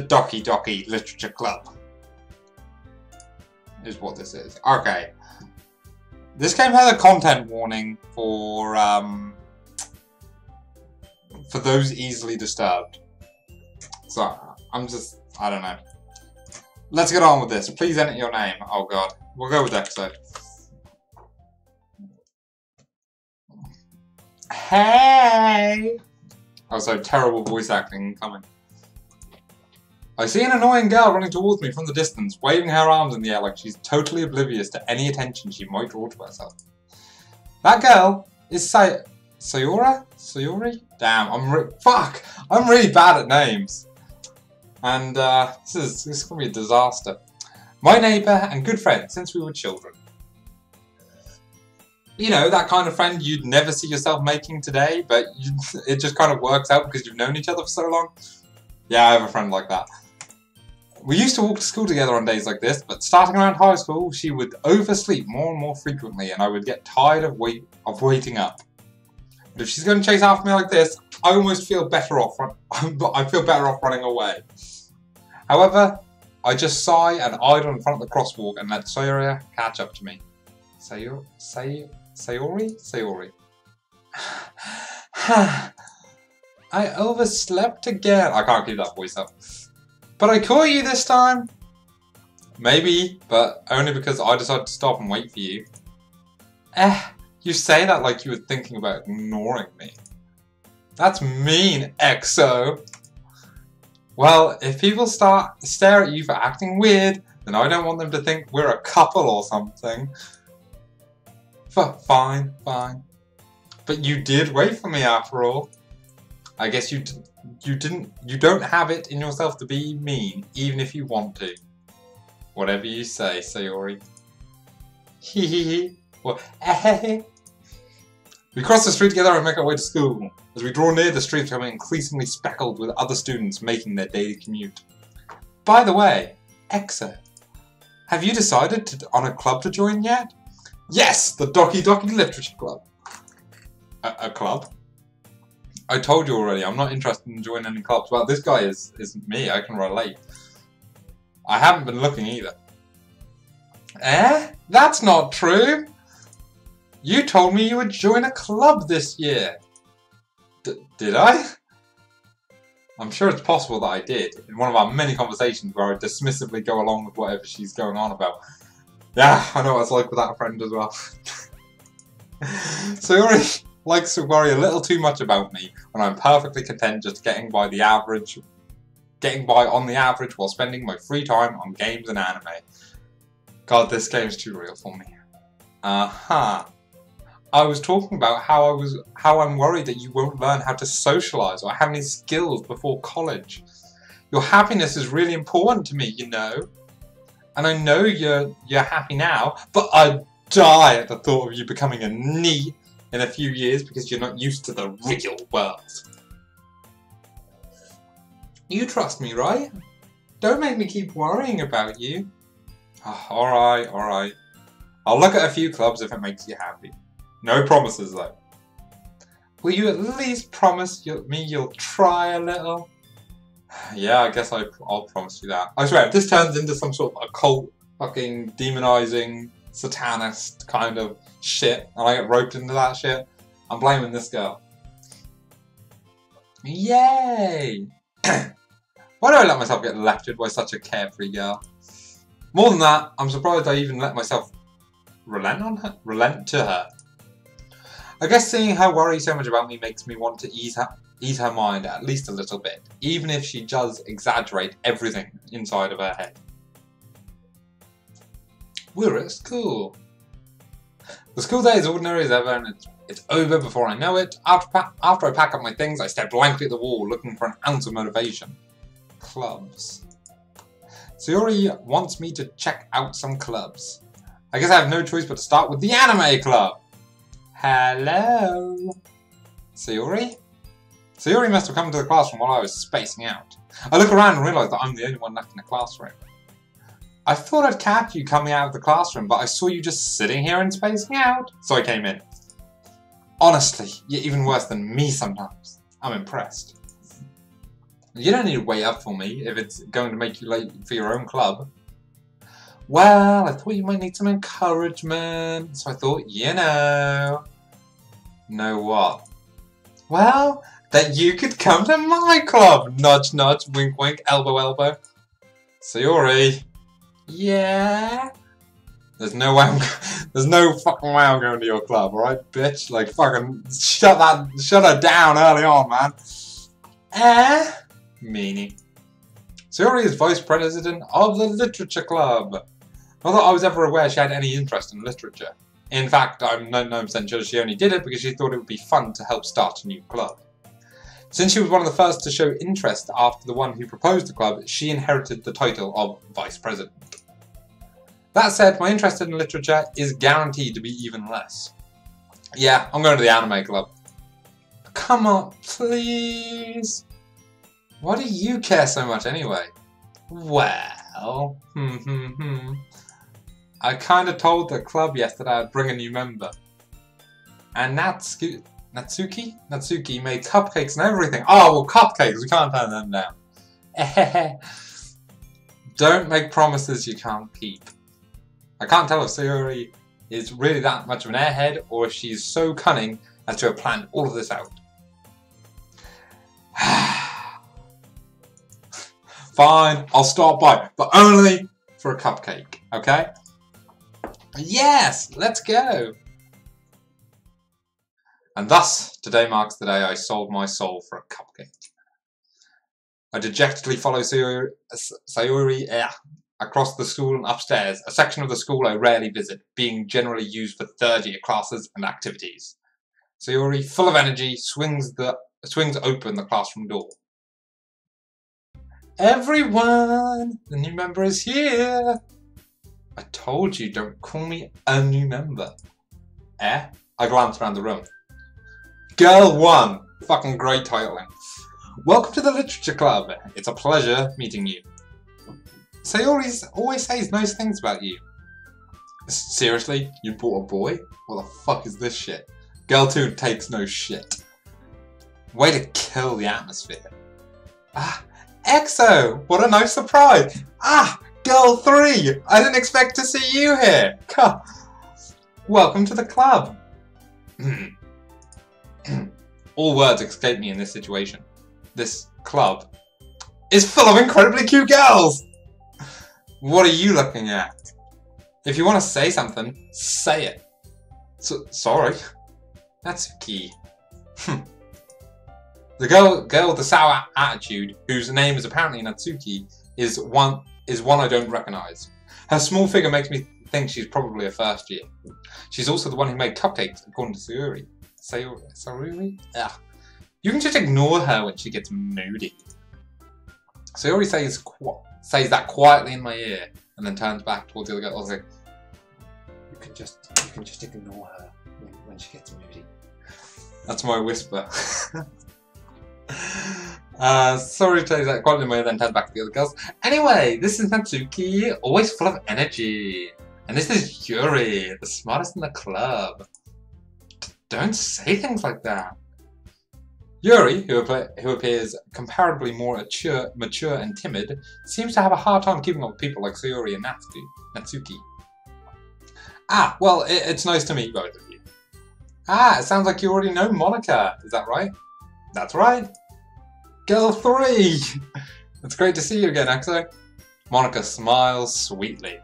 Doki Doki Literature Club is what this is. Okay. This game has a content warning for those easily disturbed. So, I don't know. Let's get on with this. Please enter your name. Oh god. We'll go with episode. Hey! Also, terrible voice acting coming. I see an annoying girl running towards me from the distance, waving her arms in the air like she's totally oblivious to any attention she might draw to herself. That girl is Sayori? Damn, I'm really bad at names. And this is gonna be a disaster. My neighbour and good friend since we were children. You know, that kind of friend you'd never see yourself making today, but it just kind of works out because you've known each other for so long. Yeah, I have a friend like that. We used to walk to school together on days like this, but starting around high school, she would oversleep more and more frequently, and I would get tired of waiting up. But if she's going to chase after me like this, I almost feel better off. I feel better off running away. However, I just sigh and idle in front of the crosswalk and let Sayori catch up to me. Sayori? I overslept again. I can't keep that voice up. But I caught you this time. Maybe, but only because I decided to stop and wait for you. You say that like you were thinking about ignoring me. That's mean, EXO. Well, if people stare at you for acting weird, then I don't want them to think we're a couple or something. Fine. But you did wait for me after all. I guess you don't have it in yourself to be mean, even if you want to. Whatever you say, Sayori. Hehehe. Well, We cross the street together and make our way to school. As we draw near, the streets become increasingly speckled with other students making their daily commute. By the way, EXO, have you decided on a club to join yet? Yes, the Doki Doki Literature Club. A club? I told you already, I'm not interested in joining any clubs. Well, this guy isn't me, I can relate. I haven't been looking either. That's not true! You told me you would join a club this year. Did I? I'm sure it's possible that I did, in one of our many conversations where I dismissively go along with whatever she's going on about. Yeah, I know what it's like without a friend as well. Sayori likes to worry a little too much about me when I'm perfectly content just getting by on the average while spending my free time on games and anime. God, this game's too real for me. I was talking about how I'm worried that you won't learn how to socialize or have any skills before college. Your happiness is really important to me, you know. And I know you're happy now, but I'd die at the thought of you becoming a NEET in a few years because you're not used to the real world. You trust me, right? Don't make me keep worrying about you. Oh, alright. I'll look at a few clubs if it makes you happy. No promises though. Will you at least promise me you'll try a little? Yeah, I guess I'll promise you that. I swear, if this turns into some sort of occult, fucking demonizing, satanist kind of shit, and I get roped into that shit, I'm blaming this girl. Yay! Why do I let myself get lectured by such a carefree girl? More than that, I'm surprised I even let myself relent to her. I guess seeing her worry so much about me makes me want to ease her mind at least a little bit, even if she does exaggerate everything inside of her head. We're at school. The school day is ordinary as ever, and it's over before I know it. After I pack up my things, I stare blankly at the wall, looking for an ounce of motivation. Clubs. Sayori wants me to check out some clubs. I guess I have no choice but to start with the anime club. Hello? Sayori? Sayori must have come to the classroom while I was spacing out. I look around and realise that I'm the only one left in the classroom. I thought I'd catch you coming out of the classroom, but I saw you just sitting here and spacing out, so I came in. Honestly, you're even worse than me sometimes. I'm impressed. You don't need to wait up for me if it's going to make you late for your own club. Well, I thought you might need some encouragement, so I thought, you know. Know what? Well, that you could come to my club! Nudge, nudge, wink, wink, elbow, elbow. Sayori. Yeah? There's no way there's no fucking way I'm going to your club, alright, bitch? Like, fucking shut her down early on, man. Meanie. Sayori is vice president of the literature club. Not that I was ever aware she had any interest in literature. In fact, I'm 99% sure she only did it because she thought it would be fun to help start a new club. Since she was one of the first to show interest after the one who proposed the club, she inherited the title of vice president. That said, my interest in literature is guaranteed to be even less. Yeah, I'm going to the anime club. Come on, please. Why do you care so much anyway? Well, I kinda told the club yesterday I'd bring a new member. And Natsuki made cupcakes and everything. Oh, well, cupcakes, we can't turn them down. Don't make promises you can't keep. I can't tell if Sayori is really that much of an airhead or if she's so cunning as to have planned all of this out. Fine, I'll stop by, but only for a cupcake, okay? Yes, let's go! And thus, today marks the day I sold my soul for a cupcake. I dejectedly follow Sayori across the school and upstairs, a section of the school I rarely visit, being generally used for third-year classes and activities. Sayori, full of energy, swings open the classroom door. Everyone! The new member is here! I told you, don't call me a new member. I glanced around the room. Girl 1! Fucking great titling. Welcome to the Literature Club. It's a pleasure meeting you. Sayori always says nice things about you. Seriously? You brought a boy? What the fuck is this shit? Girl 2 takes no shit. Way to kill the atmosphere. EXO! What a nice surprise! Girl 3! I didn't expect to see you here! Welcome to the club! All words escape me in this situation. This club is full of incredibly cute girls! What are you looking at? If you want to say something, say it. Sorry. Natsuki. The girl with the sour attitude, whose name is apparently Natsuki, is one I don't recognise. Her small figure makes me think she's probably a first year. She's also the one who made cupcakes, according to Sayori. Sayori? Yeah. You can just ignore her when she gets moody. Sayori says that quietly in my ear, and then turns back towards the other girl. I was like, you can just ignore her when she gets moody. That's my whisper. Sorry to say that quietly in my ear, then turns back to the other girls. Anyway, this is Natsuki, always full of energy. And this is Yuri, the smartest in the club. Don't say things like that. Yuri, who appears comparably more mature and timid, seems to have a hard time keeping up with people like Sayori and Natsuki. Well, it's nice to meet both of you. It sounds like you already know Monica, is that right? That's right. Girl 3! It's great to see you again, EXO. Monica smiles sweetly.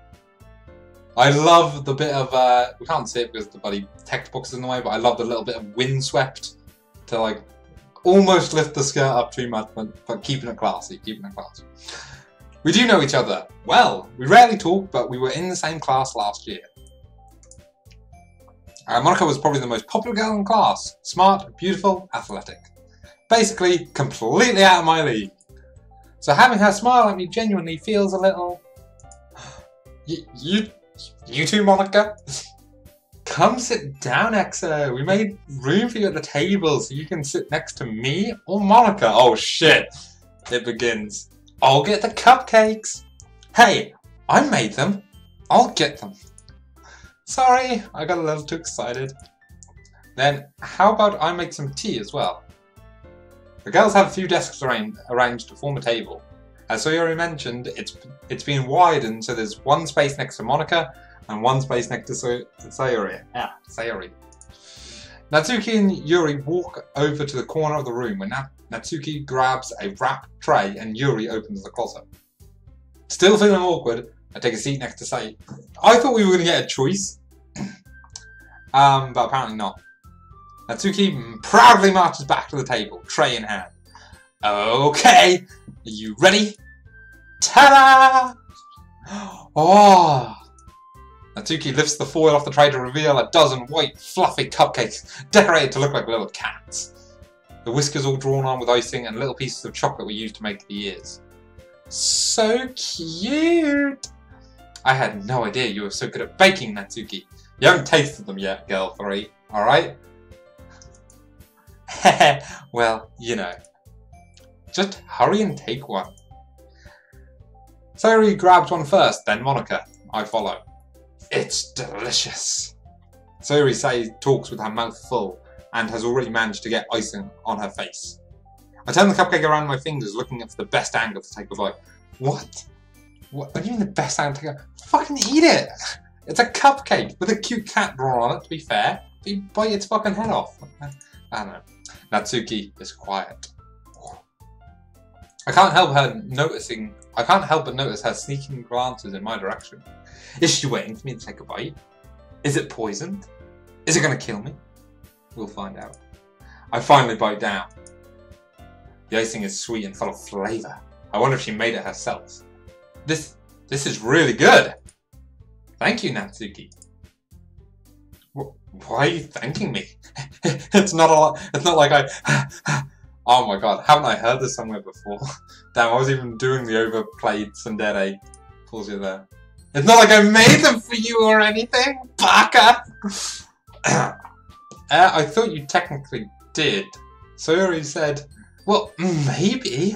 I love the bit of, we can't see it because the bloody textbook's in the way, but I love the little bit of windswept to, like, almost lift the skirt up too much, but keeping it classy, We do know each other. Well, we rarely talk, but we were in the same class last year. Monica was probably the most popular girl in class. Smart, beautiful, athletic. Basically, completely out of my league. So having her smile at me genuinely feels a little... You too, Monica? Come sit down, EXO. We made room for you at the table so you can sit next to me or Monica. Oh shit. It begins. I'll get the cupcakes. Hey, I made them. I'll get them. Sorry, I got a little too excited. Then, how about I make some tea as well? The girls have a few desks arranged to form a table. As Sayori mentioned, it's been widened so there's one space next to Monica and one space next to Sayori. Yeah, Sayori. Natsuki and Yuri walk over to the corner of the room when Natsuki grabs a wrapped tray and Yuri opens the closet. Still feeling awkward, I take a seat next to Say. I thought we were going to get a choice, but apparently not. Natsuki proudly marches back to the table, tray in hand. Okay, are you ready? Ta-da! Oh! Natsuki lifts the foil off the tray to reveal a dozen white, fluffy cupcakes, decorated to look like little cats. The whiskers all drawn on with icing and little pieces of chocolate we used to make the ears. So cute! I had no idea you were so good at baking, Natsuki. You haven't tasted them yet, girl 3, alright? Heh, well, you know. Just hurry and take one. Sayori grabs one first, then Monica. I follow. It's delicious. Sayori talks with her mouth full and has already managed to get icing on her face. I turn the cupcake around my fingers, looking for the best angle to take a bite. What? What do you mean the best angle to take a... Fucking eat it! It's a cupcake with a cute cat drawn on it, to be fair. But you bite its fucking head off. I don't know. Natsuki is quiet. I can't help but notice her sneaking glances in my direction. Is she waiting for me to take a bite? Is it poisoned? Is it going to kill me? We'll find out. I finally bite down. The icing is sweet and full of flavour. I wonder if she made it herself. This is really good. Thank you, Natsuki. Why are you thanking me? It's not like I... Oh my god, haven't I heard this somewhere before? Damn, I was even doing the overplayed tsundere. Pulls you there. It's not like I made them for you or anything, baka! I thought you technically did. Sayori said, well, maybe.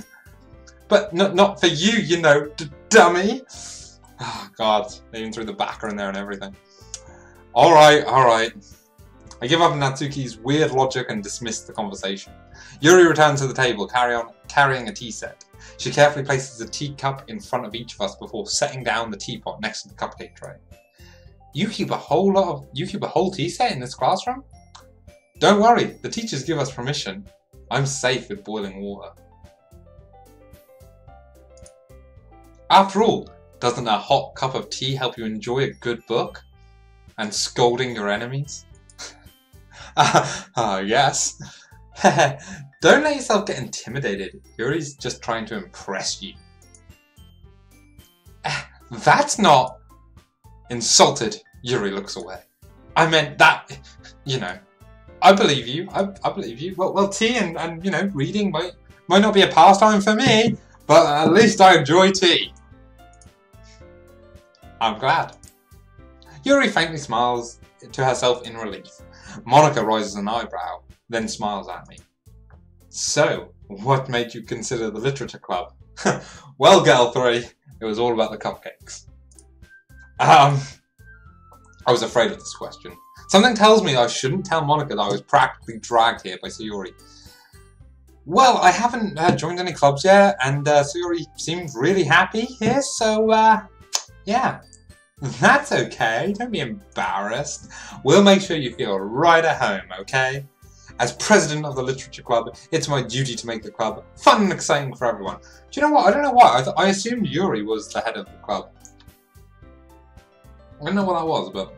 But not for you, you know, dummy. Oh god, they even threw the backer in there and everything. Alright. I give up on Natsuki's weird logic and dismiss the conversation. Yuri returns to the table, carrying a tea set. She carefully places a teacup in front of each of us before setting down the teapot next to the cupcake tray. You keep a whole tea set in this classroom? Don't worry, the teachers give us permission. I'm safe with boiling water. After all, doesn't a hot cup of tea help you enjoy a good book? And scolding your enemies? Yes. Don't let yourself get intimidated. Yuri's just trying to impress you. That's not... Insulted, Yuri looks away. I meant that, you know. I believe you. I believe you. Well, tea and you know, reading might not be a pastime for me, but at least I enjoy tea. I'm glad. Yuri faintly smiles to herself in relief. Monica raises an eyebrow, then smiles at me. So, what made you consider the literature club? Well, girl 3, it was all about the cupcakes. I was afraid of this question. Something tells me I shouldn't tell Monica that I was practically dragged here by Sayori. Well, I haven't joined any clubs yet, and Sayori seemed really happy here, so, yeah. That's okay, don't be embarrassed. We'll make sure you feel right at home, okay? As president of the literature club, it's my duty to make the club fun and exciting for everyone. Do you know what? I don't know why. I assumed Yuri was the head of the club. I don't know what that was, but...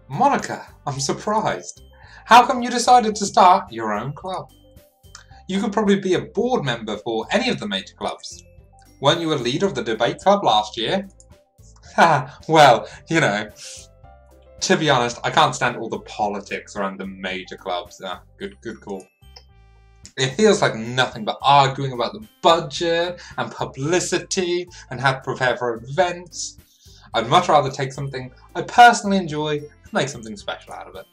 Monica, I'm surprised. How come you decided to start your own club? You could probably be a board member for any of the major clubs. Weren't you a leader of the debate club last year? Well, you know, to be honest, I can't stand all the politics around the major clubs. Good call. It feels like nothing but arguing about the budget and publicity and how to prepare for events. I'd much rather take something I personally enjoy and make something special out of it.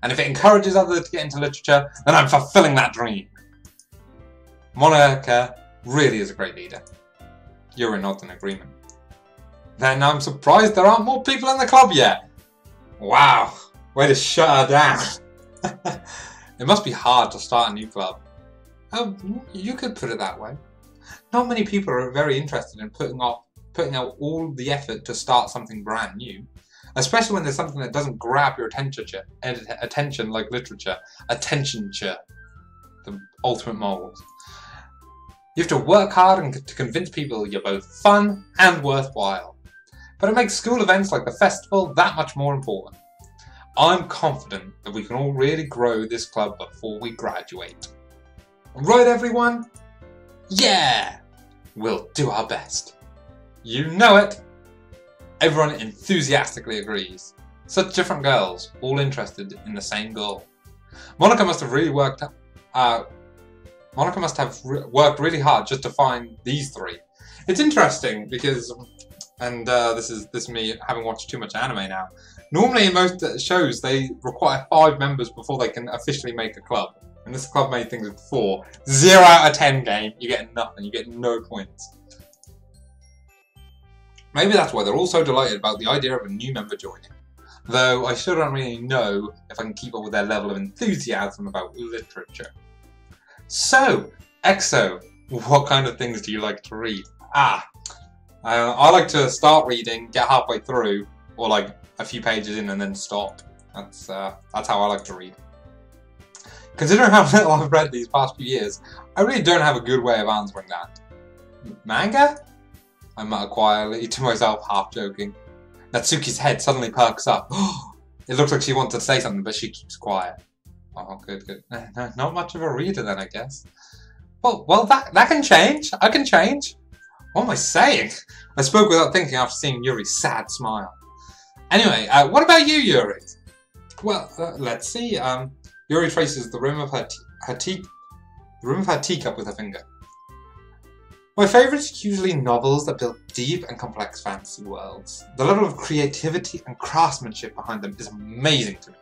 And if it encourages others to get into literature, then I'm fulfilling that dream. Monica really is a great leader. Yuri nods in agreement. Then I'm surprised there aren't more people in the club yet. Wow, way to shut her down. It must be hard to start a new club. Oh, you could put it that way. Not many people are very interested in putting out all the effort to start something brand new, especially when there's something that doesn't grab your attention like literature. Attention-ture, the ultimate mold. You have to work hard and to convince people you're both fun and worthwhile. But it makes school events like the festival that much more important. I'm confident that we can all really grow this club before we graduate. Right, everyone? Yeah! We'll do our best. You know it! Everyone enthusiastically agrees. Such different girls, all interested in the same goal. Monica must have worked really hard just to find these three. It's interesting because, and this is me having watched too much anime now. Normally in most shows they require 5 members before they can officially make a club. And this club made things with 4. 0 out of 10 game, you get nothing, you get no points. Maybe that's why they're all so delighted about the idea of a new member joining. Though I still don't really know if I can keep up with their level of enthusiasm about literature. So, EXO, what kind of things do you like to read? I like to start reading, get halfway through, or like a few pages in and then stop. That's how I like to read. Considering how little I've read these past few years, I really don't have a good way of answering that. Manga? I mutter quietly to myself, half joking. Natsuki's head suddenly perks up. It looks like she wants to say something, but she keeps quiet. Oh, good. Not much of a reader then, I guess. Well, that can change. I can change. What am I saying? I spoke without thinking after seeing Yuri's sad smile. Anyway, what about you, Yuri? Well, let's see. Yuri traces the rim of her teacup with her finger. My favourites are usually novels that build deep and complex fantasy worlds. The level of creativity and craftsmanship behind them is amazing to me.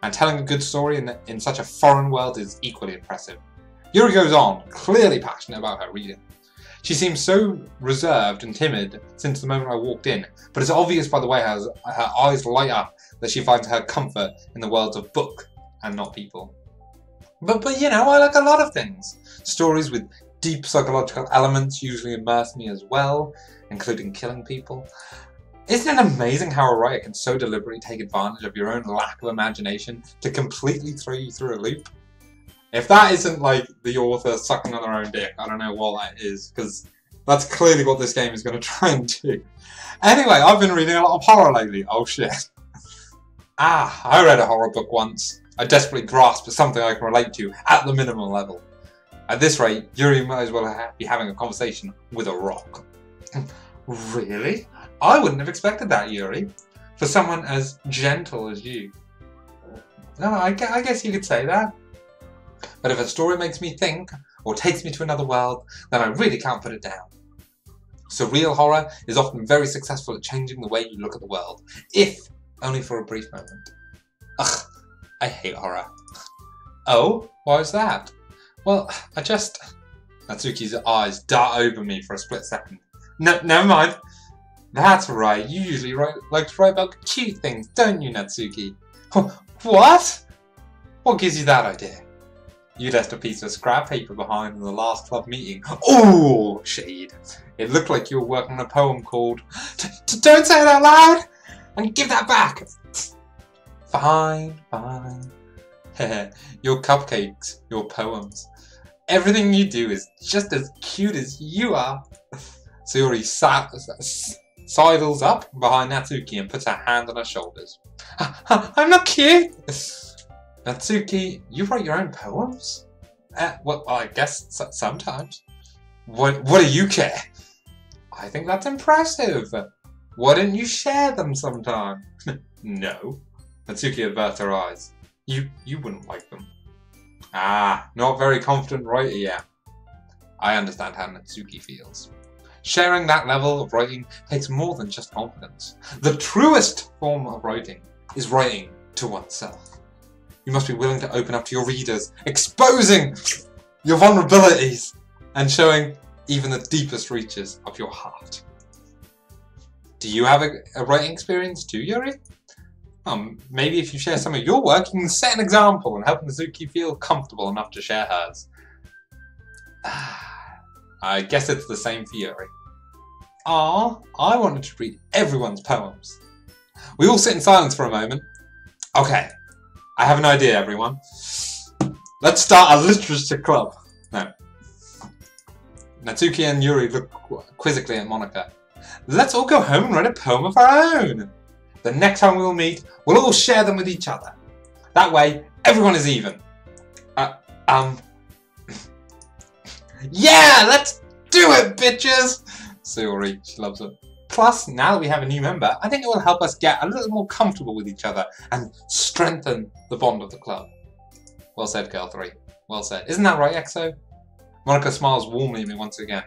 And telling a good story in such a foreign world is equally impressive. Yuri goes on, clearly passionate about her reading. She seems so reserved and timid since the moment I walked in, but it's obvious by the way her eyes light up that she finds her comfort in the worlds of book and not people. But you know, I like a lot of things. Stories with deep psychological elements usually immerse me as well, including killing people. Isn't it amazing how a writer can so deliberately take advantage of your own lack of imagination to completely throw you through a loop? If that isn't like the author sucking on their own dick, I don't know what that is, because that's clearly what this game is going to try and do. Anyway, I've been reading a lot of horror lately. Oh shit. I read a horror book once. I desperately grasped at something I can relate to at the minimum level. At this rate, Yuri might as well be having a conversation with a rock. Really? I wouldn't have expected that, Yuri. For someone as gentle as you. No, I guess you could say that. But if a story makes me think, or takes me to another world, then I really can't put it down. Surreal horror is often very successful at changing the way you look at the world, if only for a brief moment. Ugh, I hate horror. Oh, why is that? Well, Natsuki's eyes dart over me for a split second. No, never mind. That's right, you usually like to write about cute things, don't you, Natsuki? What? What gives you that idea? You left a piece of scrap paper behind in the last club meeting. Oh, shade. It looked like you were working on a poem called Don't say it out loud! And give that back! Fine. Your cupcakes, your poems. Everything you do is just as cute as you are. Sayori sidles up behind Natsuki and puts her hand on her shoulders. I'm not cute! Natsuki, you write your own poems? Well, I guess sometimes. What do you care? I think that's impressive. Why didn't you share them sometime? No. Natsuki averts her eyes. You wouldn't like them. Not very confident writer yet. I understand how Natsuki feels. Sharing that level of writing takes more than just confidence. The truest form of writing is writing to oneself. You must be willing to open up to your readers, exposing your vulnerabilities and showing even the deepest reaches of your heart. Do you have a writing experience too, Yuri? Maybe if you share some of your work, you can set an example and help Natsuki feel comfortable enough to share hers. I guess it's the same for Yuri. Ah, I wanted to read everyone's poems. We all sit in silence for a moment. Okay, I have an idea, everyone. Let's start a literature club. No. Natsuki and Yuri look quizzically at Monika. Let's all go home and write a poem of our own. The next time we'll meet, we'll all share them with each other. That way, everyone is even. Yeah, let's do it, bitches! Sayori, she loves it. Plus, now that we have a new member, I think it will help us get a little more comfortable with each other and strengthen the bond of the club. Well said, Girl 3. Well said. Isn't that right, EXO? Monika smiles warmly at me once again.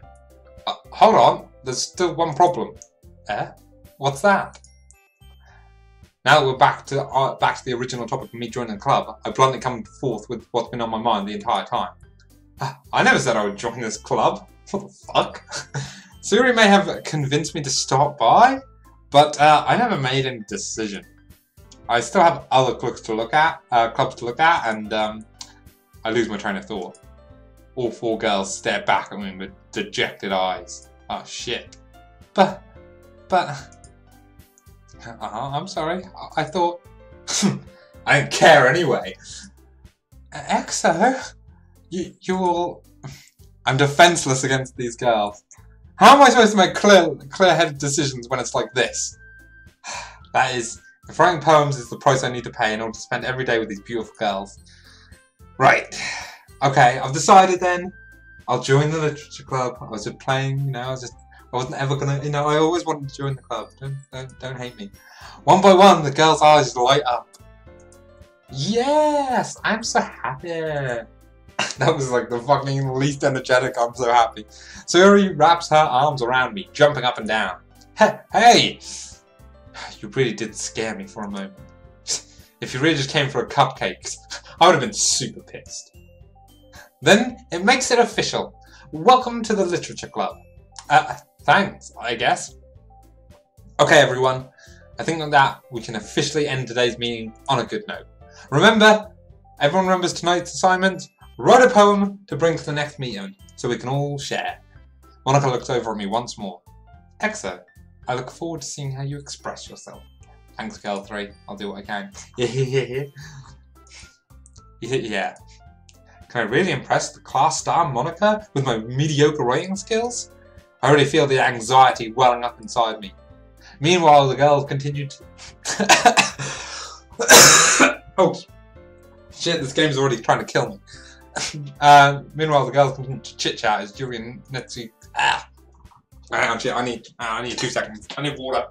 Hold on, there's still one problem. What's that? Now that we're back to the original topic of me joining the club, I bluntly come forth with what's been on my mind the entire time. I never said I would join this club. What the fuck? Sayori may have convinced me to stop by, but I never made any decision. I still have other clubs to look at, and I lose my train of thought. All four girls stare back at me with dejected eyes. Oh shit. But... I'm sorry. I thought... I didn't care anyway. EXO? You all... I'm defenseless against these girls. How am I supposed to make clear-headed decisions when it's like this? That is, if writing poems is the price I need to pay in order to spend every day with these beautiful girls. Right. Okay, I've decided then. I'll join the literature club. I was just playing, you know, I wasn't ever gonna, you know, I always wanted to join the club. Don't hate me. One by one, the girls' eyes light up. Yes! I'm so happy. That was like the fucking least energetic I'm so happy. Sayori wraps her arms around me, jumping up and down. Hey! You really did scare me for a moment. If you really just came for a cupcake, I would have been super pissed. Then it makes it official. Welcome to the literature club. Thanks, I guess. Okay, everyone. I think that we can officially end today's meeting on a good note. Remember, everyone remembers tonight's assignment? Write a poem to bring to the next meeting, so we can all share. Monika looks over at me once more. EXO, I look forward to seeing how you express yourself. Thanks, Girl 3. I'll do what I can. Yeah. Can I really impress the class star Monika with my mediocre writing skills? I already feel the anxiety welling up inside me. Meanwhile, the girls continued to... Oh, shit, this game's already trying to kill me. Meanwhile, the girls continue to chit-chat as Yuri and Netsu... Hang on, shit, I need 2 seconds. I need water.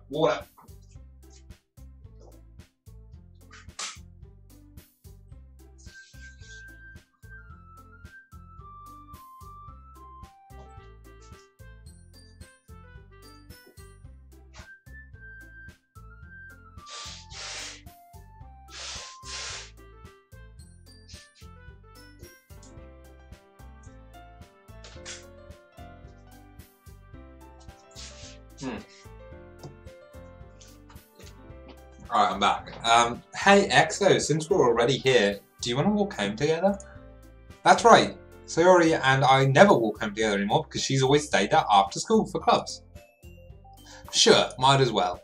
Alright, I'm back. Hey EXO, since we're already here, do you want to walk home together? That's right, Sayori and I never walk home together anymore because she's always stayed there after school for clubs. Sure, might as well.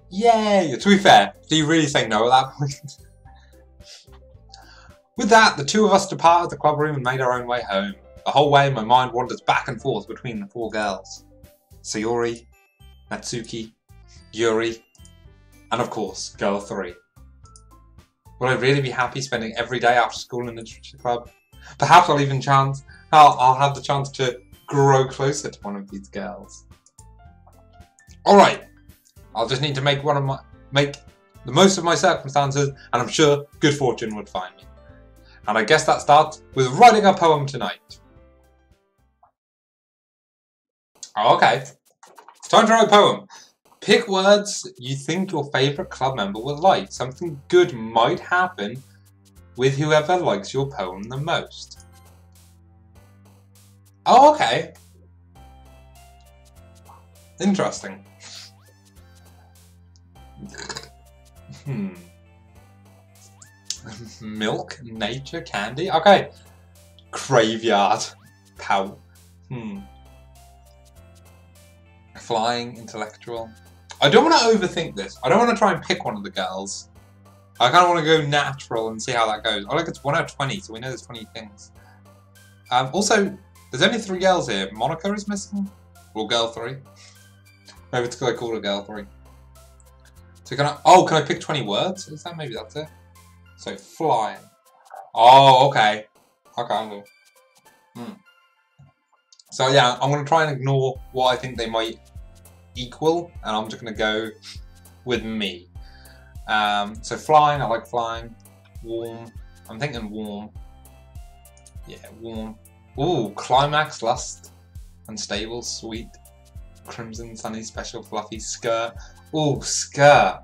Yay! To be fair, do you really say no at that point? With that, the two of us departed the club room and made our own way home. The whole way my mind wanders back and forth between the four girls. Sayori, Natsuki, Yuri, and of course, Girl 3. Will I really be happy spending every day after school in the literature club? Perhaps I'll have the chance to grow closer to one of these girls. Alright, I'll just need to make the most of my circumstances, and I'm sure good fortune would find me. And I guess that starts with writing a poem tonight. Okay, it's time to write a poem. Pick words you think your favourite club member will like. Something good might happen with whoever likes your poem the most. Oh, okay. Interesting. Milk, nature, candy. Okay. Graveyard. Flying, intellectual. I don't want to overthink this. I don't want to try and pick one of the girls. I kind of want to go natural and see how that goes. I like it's 1 out of 20, so we know there's 20 things. Also, there's only 3 girls here. Monica is missing. Or girl 3. Maybe it's because I called her girl 3. So can I pick 20 words? Is that maybe that's it? So flying. Oh, okay. Okay, I'm going. So yeah, I'm going to try and ignore what I think they might equal, and I'm just going to go with me. So flying, I like flying. Warm, I'm thinking warm. Yeah, warm. Ooh, climax, lust, unstable, sweet, crimson, sunny, special, fluffy, skirt. Ooh, skirt.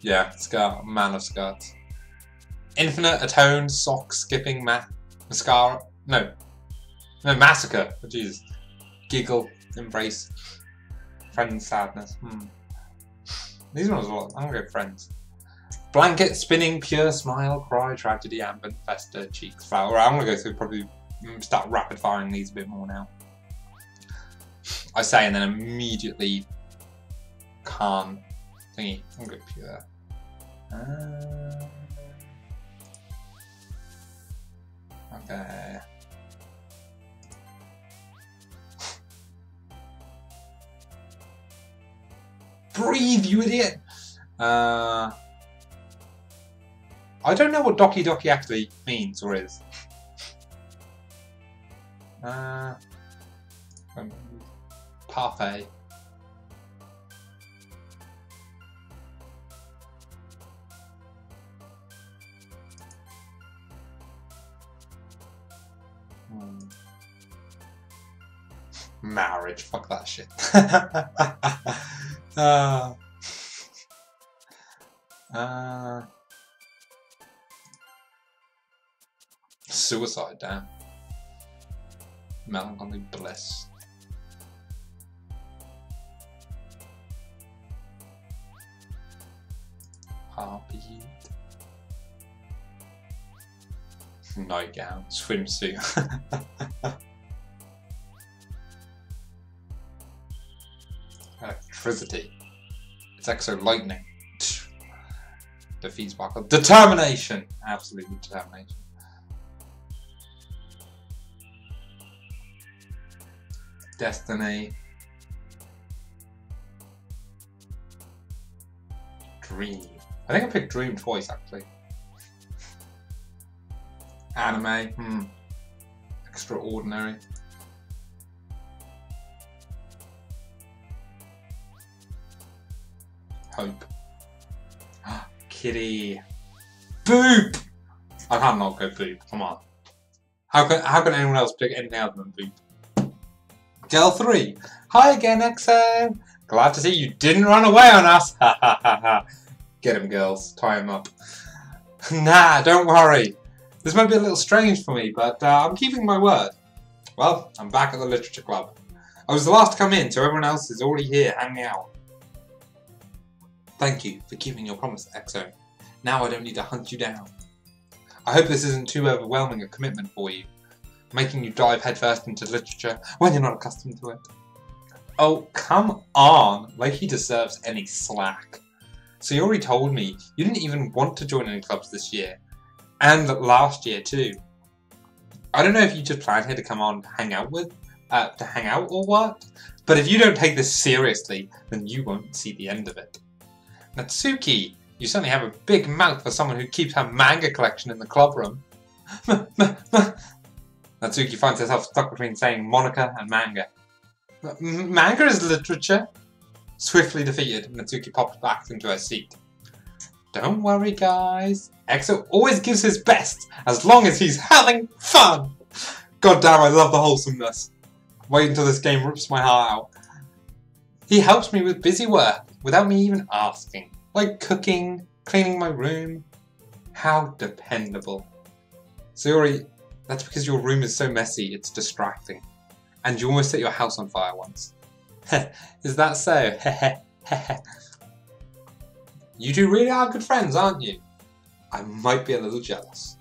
Yeah, skirt, man of skirts. Infinite, atone, sock, skipping, mascara. No, massacre. Oh, Jesus. Giggle, embrace, friend, sadness. These ones are a lot. I'm gonna go friends. Blanket, spinning, pure, smile, cry, tragedy, ambient, fester, cheeks, flower. I'm gonna go through probably start rapid firing these a bit more now. I say and then immediately can't thingy. I'm gonna go pure. Okay. Breathe, you idiot! I don't know what Doki Doki actually means or is. Parfait. Marriage, fuck that shit. Suicide, damn. Melancholy bliss. Heartbeat. Nightgown, swimsuit. Electricity. It's exo lightning. Defeat sparkle. Determination! Absolutely determination. Destiny. Dream. I think I picked Dream twice actually. Anime. Extraordinary. Hope. Kitty. Boop! I can't not go boop. Come on. How can anyone else pick anything other than boop? Girl 3. Hi again, XO. Glad to see you didn't run away on us. Ha ha ha ha. Get him, girls. Tie him up. Nah, don't worry. This might be a little strange for me, but I'm keeping my word. Well, I'm back at the literature club. I was the last to come in, so everyone else is already here hanging out. Thank you for keeping your promise, XO. Now I don't need to hunt you down. I hope this isn't too overwhelming a commitment for you, making you dive headfirst into literature when you're not accustomed to it. Oh, come on, like he deserves any slack. So you already told me you didn't even want to join any clubs this year, and last year too. I don't know if you just planned here to come on to hang out or what, but if you don't take this seriously, then you won't see the end of it. Natsuki, you certainly have a big mouth for someone who keeps her manga collection in the club room. Natsuki finds herself stuck between saying Monica and manga. Manga is literature. Swiftly defeated, Natsuki pops back into her seat. Don't worry, guys. EXO always gives his best as long as he's having fun. God damn, I love the wholesomeness. Wait until this game rips my heart out. He helps me with busy work without me even asking. Like cooking, cleaning my room. How dependable. Sayori, that's because your room is so messy, it's distracting. And you almost set your house on fire once. Is that so? You two really are good friends, aren't you? I might be a little jealous.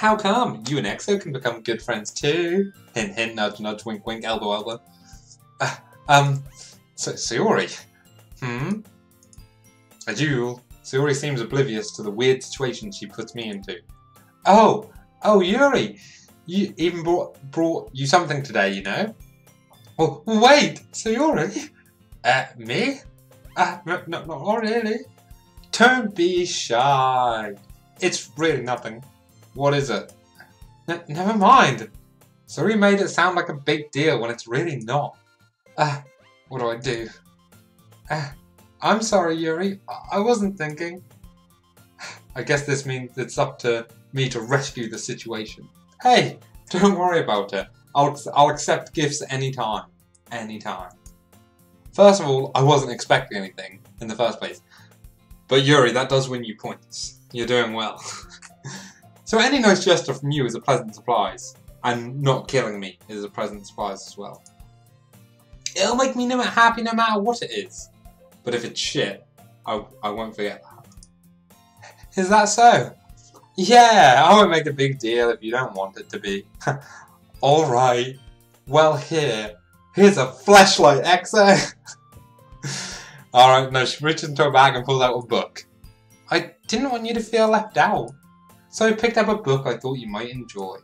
How come? You and EXO can become good friends too. Hint, hint, nudge, nudge, wink, wink, elbow, elbow. Sayori. As usual, Sayori seems oblivious to the weird situation she puts me into. Oh, Yuri. You even brought you something today, you know? Oh, wait, Sayori? Me? No, not really. Don't be shy. It's really nothing. What is it? Never mind. Sayori made it sound like a big deal when it's really not. What do I do? I'm sorry, Yuri. I wasn't thinking. I guess this means it's up to me to rescue the situation. Hey, don't worry about it. I'll accept gifts anytime. Anytime. First of all, I wasn't expecting anything in the first place. But Yuri, that does win you points. You're doing well. So any nice gesture from you is a pleasant surprise. And not killing me is a pleasant surprise as well. It'll make me happy no matter what it is. But if it's shit, I won't forget that. Is that so? Yeah, I won't make a big deal if you don't want it to be. Alright. Well, here's a flashlight, EXO. Alright, no, she reaches into her bag and pulls out a book. I didn't want you to feel left out. So I picked up a book I thought you might enjoy.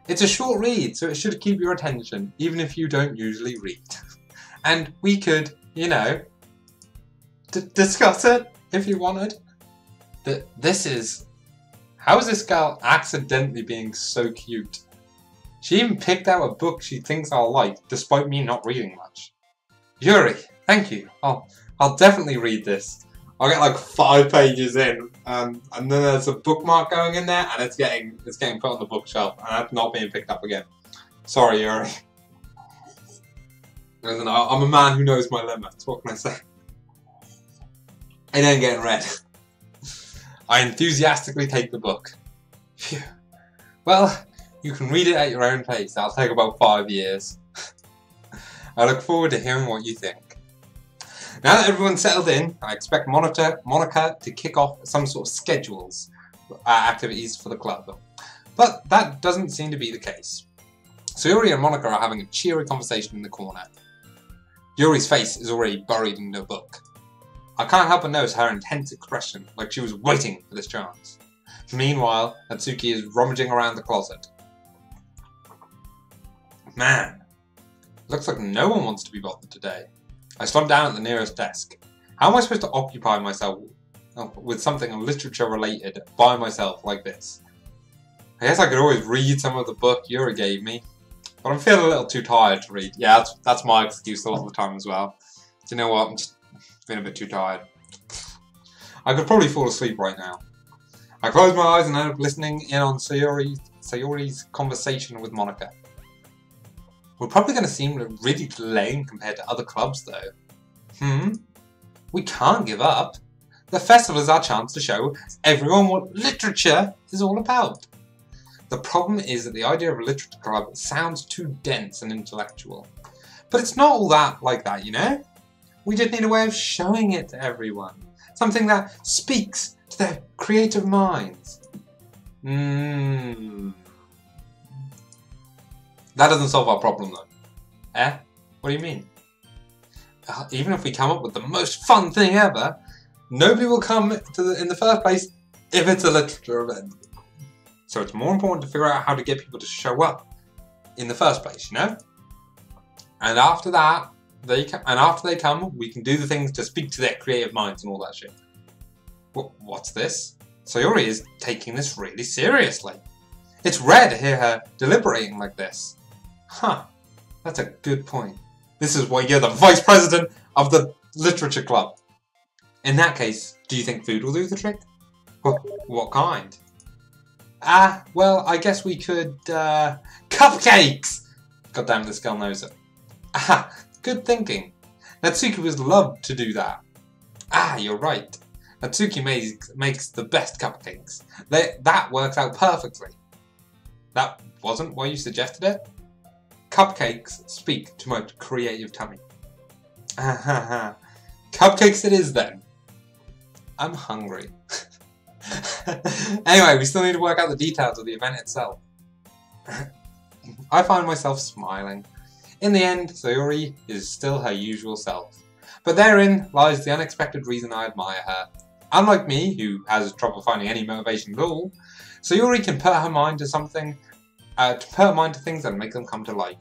It's a short read, so it should keep your attention, even if you don't usually read. And we could, you know, discuss it, if you wanted. How is this girl accidentally being so cute? She even picked out a book she thinks I'll like, despite me not reading much. Yuri, thank you. I'll definitely read this. I'll get like 5 pages in, and then there's a bookmark going in there, and it's getting put on the bookshelf, and it's not being picked up again. Sorry, Yuri. Listen, I'm a man who knows my limits. What can I say? It ain't getting read. I enthusiastically take the book. Phew. Well, you can read it at your own pace. That'll take about 5 years. I look forward to hearing what you think. Now that everyone's settled in, I expect Monica to kick off some sort of schedules activities for the club. But that doesn't seem to be the case. So Yuri and Monica are having a cheery conversation in the corner. Yuri's face is already buried in the book. I can't help but notice her intense expression, like she was waiting for this chance. Meanwhile, Natsuki is rummaging around the closet. Man, looks like no one wants to be bothered today. I slumped down at the nearest desk. How am I supposed to occupy myself with something literature related by myself like this? I guess I could always read some of the book Yuri gave me, but I'm feeling a little too tired to read. Yeah, that's my excuse a lot of the time as well. Do you know what? I'm just feeling a bit too tired. I could probably fall asleep right now. I closed my eyes and ended up listening in on Sayori's conversation with Monica. We're probably going to seem really lame compared to other clubs though. We can't give up. The festival is our chance to show everyone what literature is all about. The problem is that the idea of a literature club sounds too dense and intellectual. But it's not all that like that, you know? We just need a way of showing it to everyone. Something that speaks to their creative minds. That doesn't solve our problem though. What do you mean? Even if we come up with the most fun thing ever, nobody will come in the first place if it's a literature event. So it's more important to figure out how to get people to show up in the first place, you know? And after that, they come, we can do the things to speak to their creative minds and all that shit. What's this? Sayori is taking this really seriously. It's rare to hear her deliberating like this. Huh, that's a good point. This is why you're the vice president of the literature club. In that case, do you think food will do the trick? What kind? Well, I guess we could, cupcakes! Goddamn, this girl knows it. Good thinking. Natsuki would love to do that. You're right. Natsuki makes the best cupcakes. That works out perfectly. That wasn't why you suggested it? Cupcakes speak to my creative tummy. Cupcakes it is then. I'm hungry. Anyway, we still need to work out the details of the event itself. I find myself smiling. In the end, Sayori is still her usual self. But therein lies the unexpected reason I admire her. Unlike me, who has trouble finding any motivation at all, Sayori can put her mind to something, things and make them come to life.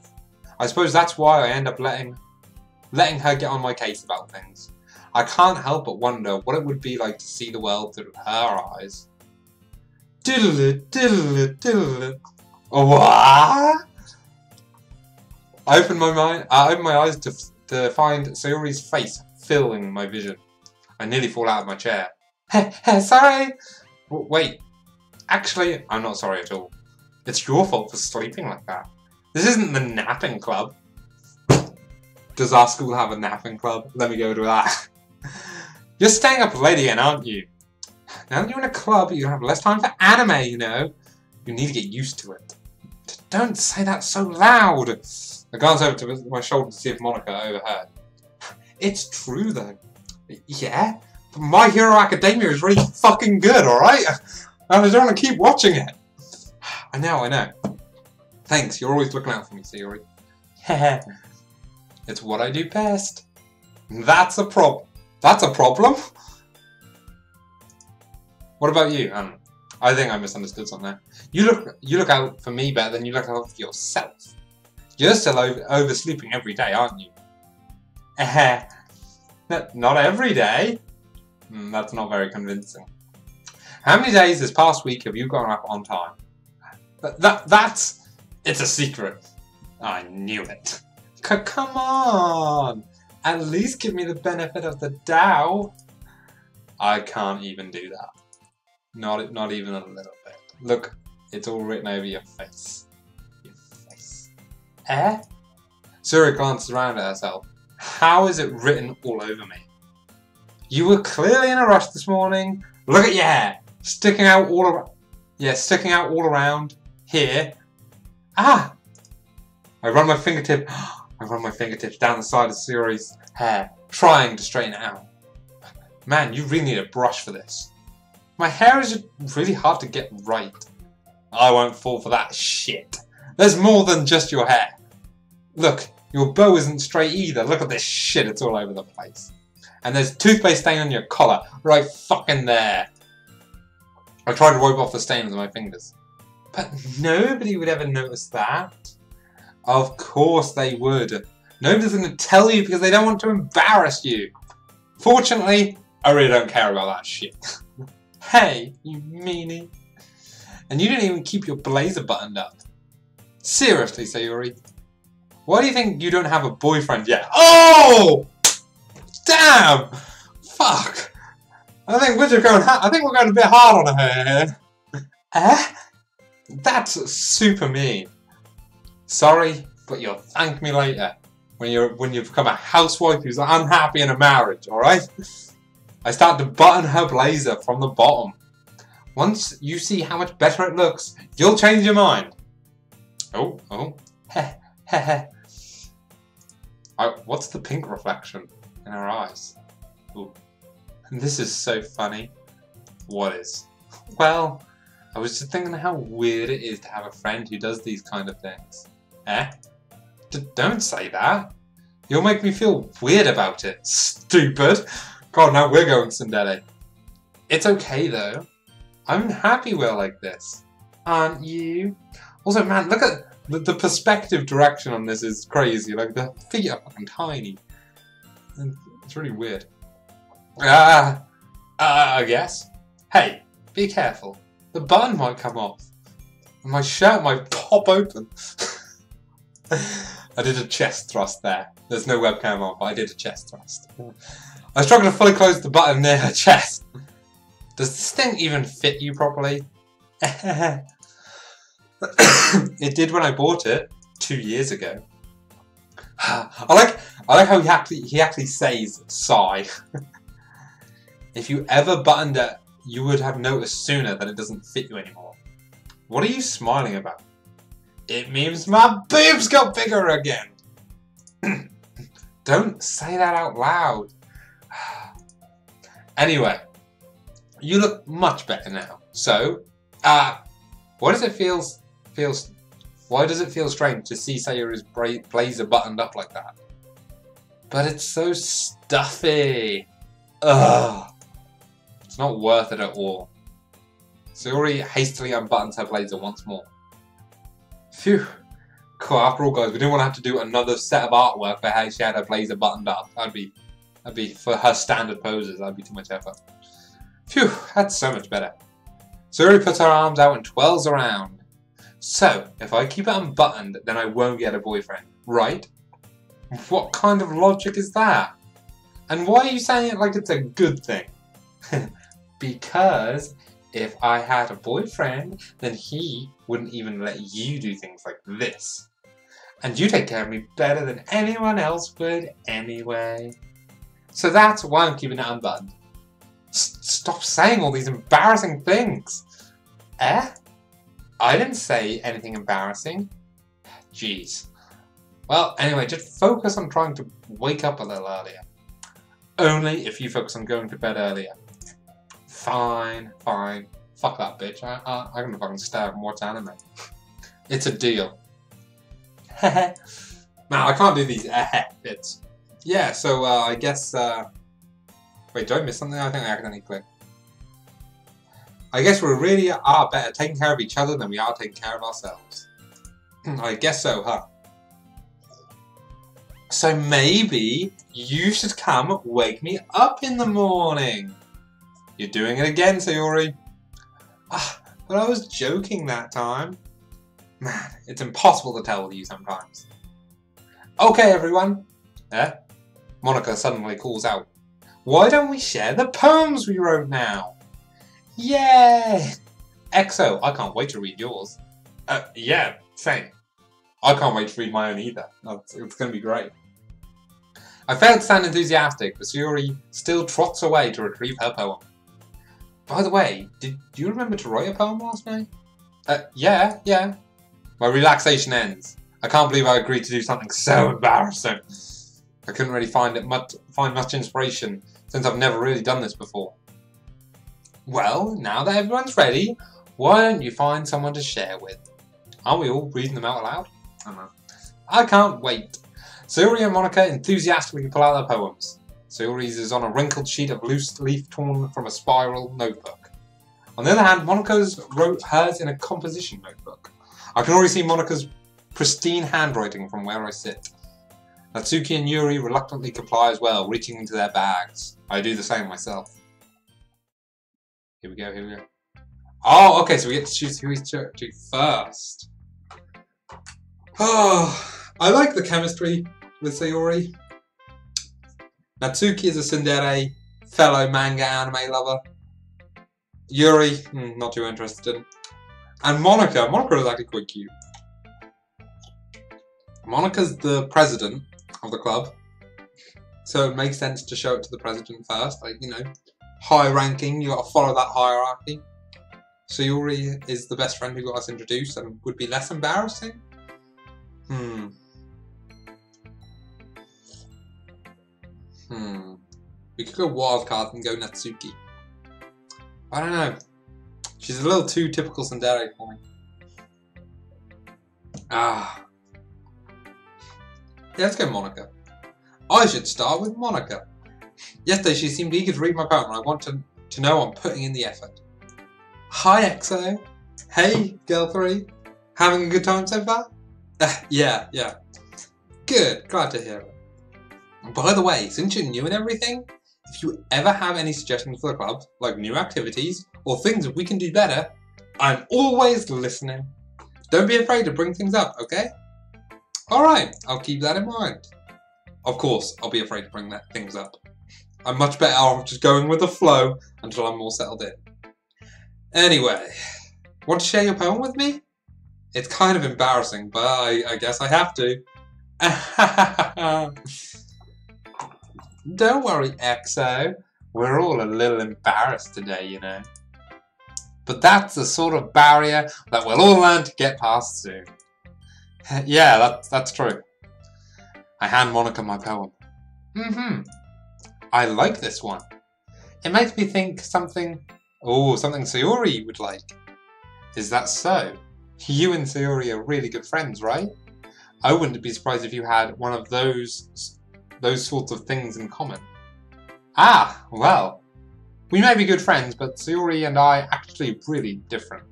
I suppose that's why I end up letting her get on my case about things. I can't help but wonder what it would be like to see the world through her eyes. Diddle what? I opened my eyes to find Sayori's face filling my vision. I nearly fall out of my chair. Sorry! Wait. Actually, I'm not sorry at all. It's your fault for sleeping like that. This isn't the napping club. Does our school have a napping club? Let me go to that. You're staying up late again, aren't you? Now that you're in a club, you have less time for anime, you know. You need to get used to it. Don't say that so loud. I glance over to my shoulder to see if Monica overheard. It's true, though. Yeah? But My Hero Academia is really fucking good, alright? And I don't want to keep watching it. I know. Thanks, you're always looking out for me, Sayori. It's what I do best. That's a problem. That's a problem? What about you? I think I misunderstood something there. You look out for me better than you look out for yourself. You're still oversleeping every day, aren't you? Not every day. That's not very convincing. How many days this past week have you gone up on time? It's a secret. I knew it. Come on! At least give me the benefit of the doubt. I can't even do that. Not even a little bit. Look, it's all written over your face. Your face. Suri glances around at herself. How is it written all over me? You were clearly in a rush this morning. Look at your hair. Sticking out all around. Yeah, sticking out all around. Here. Ah! I run my fingertips down the side of Suri's hair, trying to straighten it out. Man, you really need a brush for this. My hair is really hard to get right. I won't fall for that shit. There's more than just your hair. Look, your bow isn't straight either. Look at this shit, it's all over the place. And there's toothpaste stain on your collar, right fucking there. I tried to wipe off the stain with my fingers. But nobody would ever notice that. Of course they would. Nobody's going to tell you because they don't want to embarrass you. Fortunately, I really don't care about that shit. Hey, you meanie. And you didn't even keep your blazer buttoned up. Seriously, Sayori. Why do you think you don't have a boyfriend yet? Oh! Damn! Fuck! I think we're going a bit hard on her here. That's super mean. Sorry, but you'll thank me later when you become a housewife who's unhappy in a marriage, alright? I start to button her blazer from the bottom. Once you see how much better it looks, you'll change your mind. Oh. What's the pink reflection in her eyes? Ooh. This is so funny. What is? Well, I was just thinking how weird it is to have a friend who does these kind of things. Don't say that. You'll make me feel weird about it, stupid. God, now we're going Tsundere. It's okay though. I'm happy we're like this. Aren't you? Also, man, look at the perspective direction on this is crazy. Like, the feet are fucking tiny. It's really weird. I guess. Hey, be careful. The button might come off. My shirt might pop open. I did a chest thrust there. There's no webcam on, but I did a chest thrust. I struggled to fully close the button near her chest. Does this thing even fit you properly? It did when I bought it 2 years ago. I like how he actually says sigh. If you ever buttoned it, you would have noticed sooner that it doesn't fit you anymore. What are you smiling about? It means my boobs got bigger again. Don't say that out loud. Anyway, You look much better now. So, why does it feel strange to see Sayori's blazer buttoned up like that? But it's so stuffy. Ugh. It's not worth it at all. Sayori hastily unbuttons her blazer once more. Phew. Cool, after all, guys, we didn't want to have to do another set of artwork for how she had her blazer buttoned up. That'd be for her standard poses. That'd be too much effort. Phew, that's so much better. Sayori puts her arms out and twirls around. So, if I keep it unbuttoned, then I won't get a boyfriend, right? What kind of logic is that? And why are you saying it like it's a good thing? Because if I had a boyfriend, then he wouldn't even let you do things like this. And you take care of me better than anyone else would anyway. So that's why I'm keeping it unbuttoned. Stop saying all these embarrassing things. Eh? I didn't say anything embarrassing. Jeez. Well, anyway, just focus on trying to wake up a little earlier. Only if you focus on going to bed earlier. Fine, fine. Fuck that bitch. I'm gonna fucking stay up and watch anime. It's a deal. Now, I can't do these bits. Yeah, so I guess... Wait, did I miss something? I think I accidentally clicked. I guess we really are better taking care of each other than we are taking care of ourselves. I guess so, huh? So maybe you should come wake me up in the morning. You're doing it again, Sayori. But I was joking that time. Man, it's impossible to tell with you sometimes. Okay, everyone. Monika suddenly calls out. Why don't we share the poems we wrote now? Yay! EXO, I can't wait to read yours. Yeah, same. I can't wait to read my own either. It's going to be great. I failed to sound enthusiastic, but Sayori still trots away to retrieve her poem. By the way, did you remember to write a poem last night? Yeah. My relaxation ends. I can't believe I agreed to do something so embarrassing. I couldn't really find much inspiration, since I've never really done this before. Well, now that everyone's ready, why don't you find someone to share with? Aren't we all reading them out loud? I don't know. I can't wait. Sayori and Monika enthusiastically pull out their poems. Sayori's is on a wrinkled sheet of loose leaf torn from a spiral notebook. On the other hand, Monika's wrote hers in a composition notebook. I can already see Monika's pristine handwriting from where I sit. Natsuki and Yuri reluctantly comply as well, reaching into their bags. I do the same myself. Here we go. Oh, okay, so we get to choose who we do first. Oh, I like the chemistry with Sayori. Natsuki is a tsundere, fellow manga anime lover. Yuri, not too interested. And Monika is actually quite cute. Monika's the president of the club, so it makes sense to show it to the president first. Like, you know, high ranking, you got to follow that hierarchy. Sayori is the best friend who got us introduced and would be less embarrassing. We could go wildcard and go Natsuki. I don't know. She's a little too typical tsundere for me. Yeah, let's go Monika. I should start with Monika. Yesterday she seemed eager to read my poem and I want to know I'm putting in the effort. Hi EXO. Hey, girl 3. Having a good time so far? Yeah. Good, glad to hear it. By the way, since you're new and everything, if you ever have any suggestions for the club, like new activities, or things that we can do better, I'm always listening. Don't be afraid to bring things up, okay? Alright, I'll keep that in mind. Of course, I'll be afraid to bring things up. I'm much better off just going with the flow until I'm more settled in. Anyway, want to share your poem with me? It's kind of embarrassing, but I guess I have to. Don't worry, EXO. We're all a little embarrassed today, you know. But that's the sort of barrier that we'll all learn to get past soon. Yeah, that's true. I hand Monika my poem. I like this one. It makes me think something Oh, something Sayori would like. Is that so? You and Sayori are really good friends, right? I wouldn't be surprised if you had one of those sorts of things in common. Ah, well. We may be good friends, but Sayori and I are actually really different.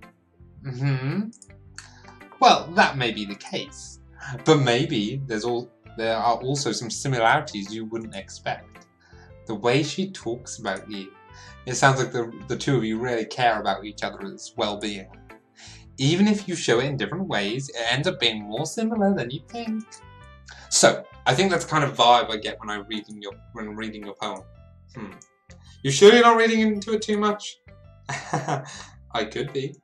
Well, that may be the case. But maybe there are also some similarities you wouldn't expect. The way she talks about you. It sounds like the two of you really care about each other's well-being. Even if you show it in different ways, it ends up being more similar than you think. So, I think that's the kind of vibe I get when I'm reading your poem. You sure you're not reading into it too much? I could be.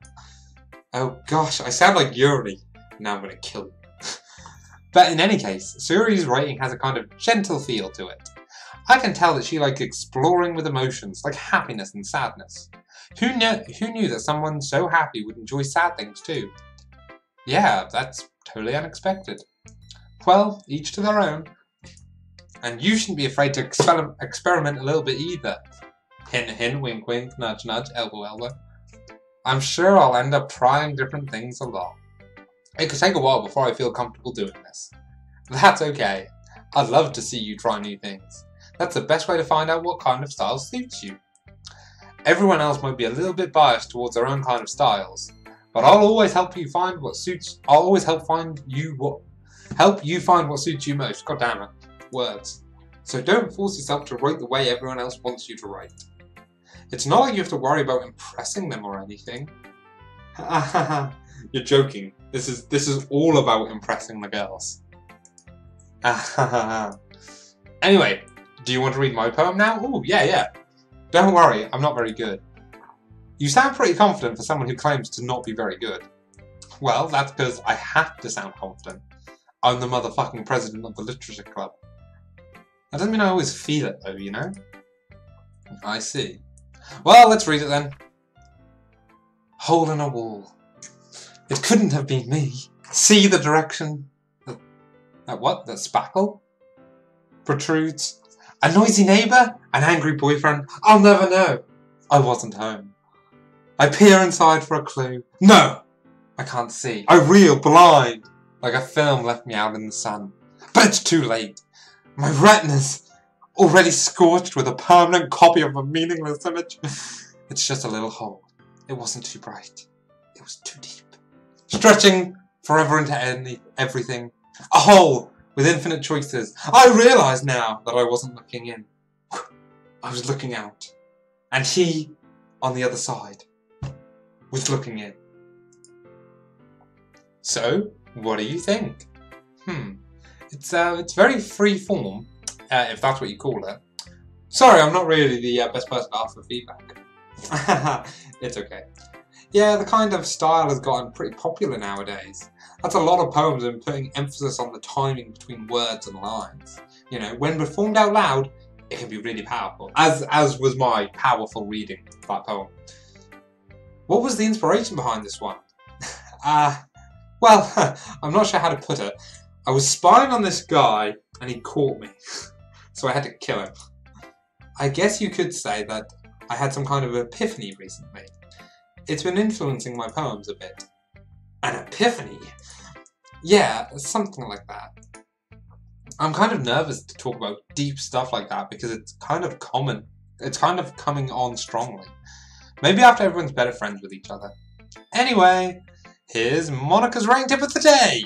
Oh gosh, I sound like Yuri. Now I'm gonna kill you. But in any case, Sayori's writing has a kind of gentle feel to it. I can tell that she likes exploring with emotions, like happiness and sadness. Who knew that someone so happy would enjoy sad things too? Yeah, that's totally unexpected. Well, each to their own. And you shouldn't be afraid to experiment a little bit either. Hint, hint, wink, wink, nudge, nudge, elbow, elbow. I'm sure I'll end up trying different things a lot. It could take a while before I feel comfortable doing this. That's okay. I'd love to see you try new things. That's the best way to find out what kind of style suits you. Everyone else might be a little bit biased towards their own kind of styles, but I'll always help you find what suits. I'll always help you find what suits you most. God damn it, words. So don't force yourself to write the way everyone else wants you to write. It's not like you have to worry about impressing them or anything. You're joking. This is all about impressing the girls. Anyway, do you want to read my poem now? Oh, yeah. Don't worry, I'm not very good. You sound pretty confident for someone who claims to not be very good. Well, that's because I have to sound confident. I'm the motherfucking president of the literature club. That doesn't mean I always feel it though, you know? I see. Well, let's read it then. Hole in a wall. It couldn't have been me. See the direction. That what? That spackle? Protrudes. A noisy neighbour? An angry boyfriend? I'll never know. I wasn't home. I peer inside for a clue. No! I can't see. I reel blind. Like a film left me out in the sun. But it's too late. My retina's already scorched with a permanent copy of a meaningless image. It's just a little hole. It wasn't too bright. It was too deep. Stretching forever into everything. A hole with infinite choices. I realise now that I wasn't looking in. I was looking out. And he, on the other side, was looking in. So, what do you think? It's very free form, if that's what you call it. Sorry, I'm not really the best person to ask for feedback. It's okay. Yeah, the kind of style has gotten pretty popular nowadays. That's a lot of poems and putting emphasis on the timing between words and lines. You know, when performed out loud, it can be really powerful. As was my powerful reading of that poem. What was the inspiration behind this one? Well, I'm not sure how to put it. I was spying on this guy and he caught me. So I had to kill him. I guess you could say that I had some kind of epiphany recently. It's been influencing my poems a bit. An epiphany? Yeah, something like that. I'm kind of nervous to talk about deep stuff like that because it's kind of common. It's kind of coming on strongly. Maybe after everyone's better friends with each other. Anyway, here's Monica's writing tip of the day.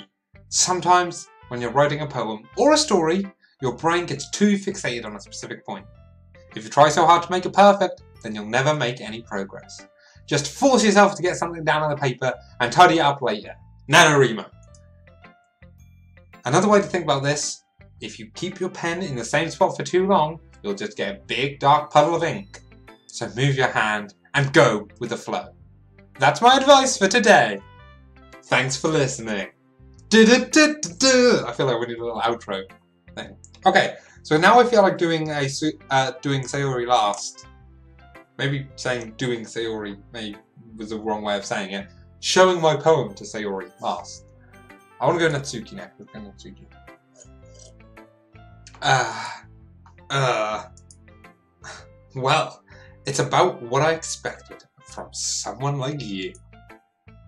Sometimes, when you're writing a poem or a story, your brain gets too fixated on a specific point. If you try so hard to make it perfect, then you'll never make any progress. Just force yourself to get something down on the paper and tidy it up later. NaNoWriMo. Another way to think about this, if you keep your pen in the same spot for too long, you'll just get a big dark puddle of ink. So move your hand and go with the flow. That's my advice for today. Thanks for listening. I feel like we need a little outro thing. Okay, so now I feel like doing Sayori last. Maybe saying doing Sayori was the wrong way of saying it. Showing my poem to Sayori last. I want to go Natsuki next. Let's go Natsuki. Well, it's about what I expected. from someone like you.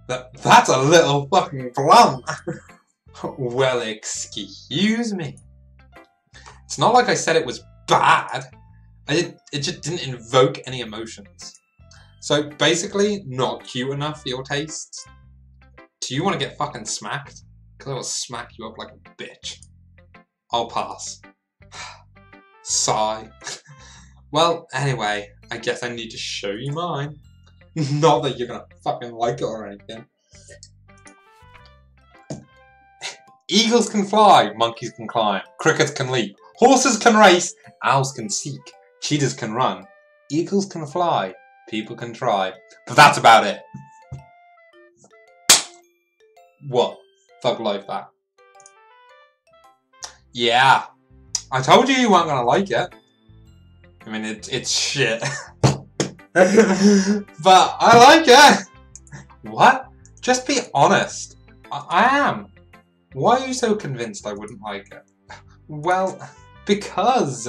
That's a little fucking blunt. Well, excuse me. It's not like I said it was bad. It just didn't invoke any emotions. So basically, not cute enough for your tastes. Do you want to get fucking smacked? Because I will smack you up like a bitch. I'll pass. Sigh. Well, anyway, I guess I need to show you mine. Not that you're gonna fucking like it or anything. Eagles can fly, monkeys can climb, crickets can leap, horses can race, owls can seek, cheetahs can run, eagles can fly, people can try. But that's about it. What? Thug life that. Yeah. I told you weren't gonna like it. I mean, it's shit. But I like it. What? Just be honest. I am. Why are you so convinced I wouldn't like it? Well, because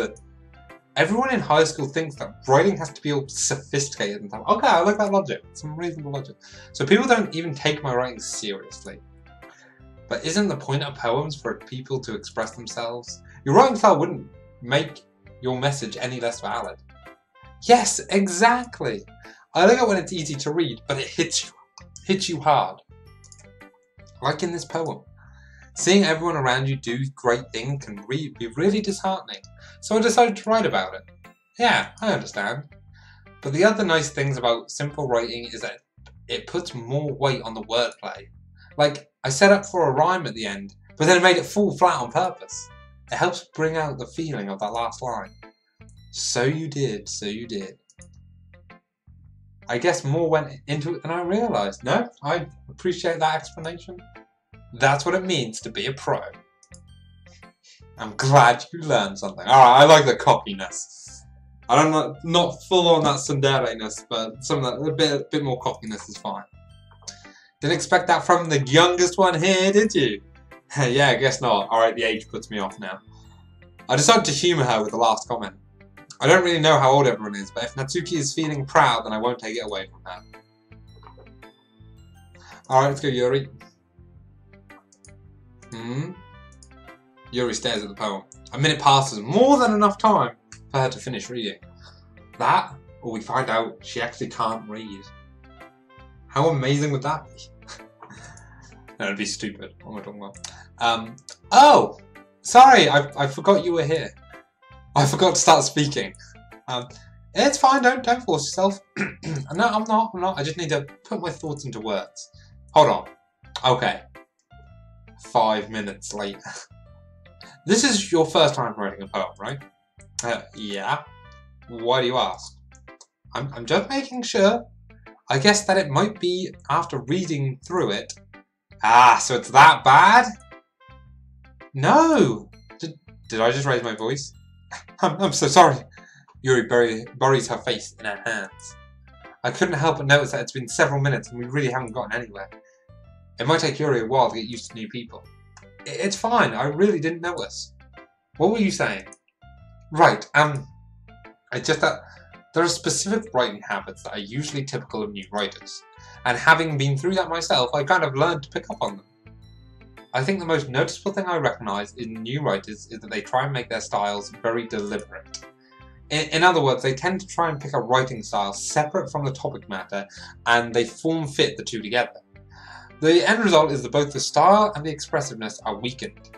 everyone in high school thinks that writing has to be all sophisticated and stuff. Okay, I like that logic. Some reasonable logic. So people don't even take my writing seriously. But isn't the point of poems for people to express themselves? Your writing style wouldn't make your message any less valid. Yes, exactly. I like it when it's easy to read, but it hits you hard. Like in this poem. Seeing everyone around you do great things can be really disheartening, so I decided to write about it. Yeah, I understand. But the other nice things about simple writing is that it puts more weight on the wordplay. Like, I set up for a rhyme at the end, but then I made it fall flat on purpose. It helps bring out the feeling of that last line. So you did, so you did. I guess more went into it than I realised. No, I appreciate that explanation. That's what it means to be a pro. I'm glad you learned something. Alright, I like the cockiness. I don't know, not full on that tsundere-ness, but some of that, a bit more cockiness is fine. Didn't expect that from the youngest one here, did you? Yeah, I guess not. Alright, the age puts me off now. I decided to humour her with the last comment. I don't really know how old everyone is, but if Natsuki is feeling proud, then I won't take it away from her. Alright, let's go, Yuri. Yuri stares at the poem. A minute passes, more than enough time for her to finish reading. That, or we find out she actually can't read. How amazing would that be? No, it'd be stupid. What am I talking about? Oh! Sorry, I forgot you were here. I forgot to start speaking. It's fine, don't force yourself. No, I'm not. I just need to put my thoughts into words. Hold on. Okay. 5 minutes later. This is your first time writing a poem, right? Yeah. Why do you ask? I'm just making sure. I guess that it might be after reading through it. Ah, so it's that bad? No! Did I just raise my voice? I'm so sorry. Yuri buries her face in her hands. I couldn't help but notice that it's been several minutes and we really haven't gotten anywhere. It might take Yuri a while to get used to new people. It's fine, I really didn't notice. What were you saying? Right, it's just that there are specific writing habits that are usually typical of new writers. And having been through that myself, I kind of learned to pick up on them. I think the most noticeable thing I recognise in new writers is that they try and make their styles very deliberate. In other words, they tend to try and pick a writing style separate from the topic matter, and they form-fit the two together. The end result is that both the style and the expressiveness are weakened.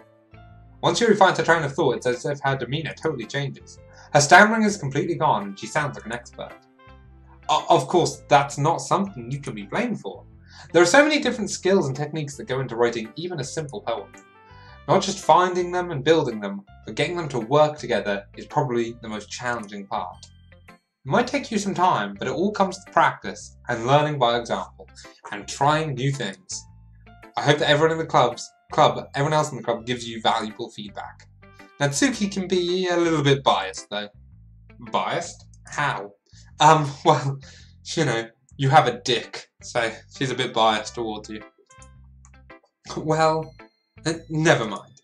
Once Yuri finds her train of thought, it's as if her demeanour totally changes. Her stammering is completely gone, and she sounds like an expert. Of course, that's not something you can be blamed for. There are so many different skills and techniques that go into writing even a simple poem. Not just finding them and building them, but getting them to work together is probably the most challenging part. It might take you some time, but it all comes to practice and learning by example, and trying new things. I hope that everyone in the everyone else in the club gives you valuable feedback. Natsuki can be a little bit biased though. Biased? How? Well, you know, you have a dick, so she's a bit biased towards you. Well, never mind.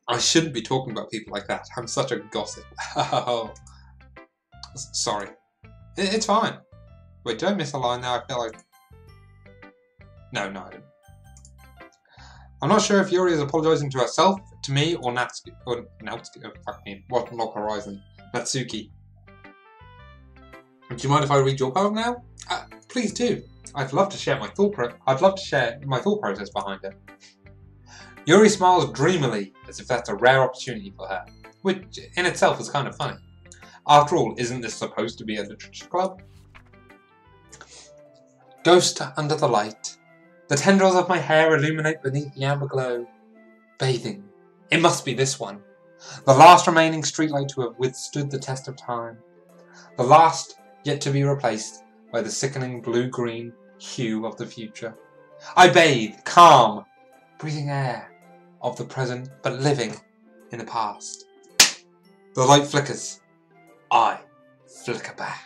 I shouldn't be talking about people like that. I'm such a gossip. Oh. Sorry. It's fine. Wait, did I miss a line now? I feel like... No, I didn't. I'm not sure if Yuri is apologising to herself, to me, or Natsuki. Or Natsuki. Oh, fuck me. What Lock Horizon? Natsuki. Do you mind if I read your poem now? Please do. I'd love to share my thought process behind it. Yuri smiles dreamily, as if that's a rare opportunity for her, which in itself is kind of funny. After all, isn't this supposed to be a literature club? Ghost under the light. The tendrils of my hair illuminate beneath the amber glow. Bathing. It must be this one. The last remaining streetlight to have withstood the test of time. The last yet to be replaced by the sickening blue-green hue of the future. I bathe, calm, breathing air of the present, but living in the past. The light flickers. I flicker back.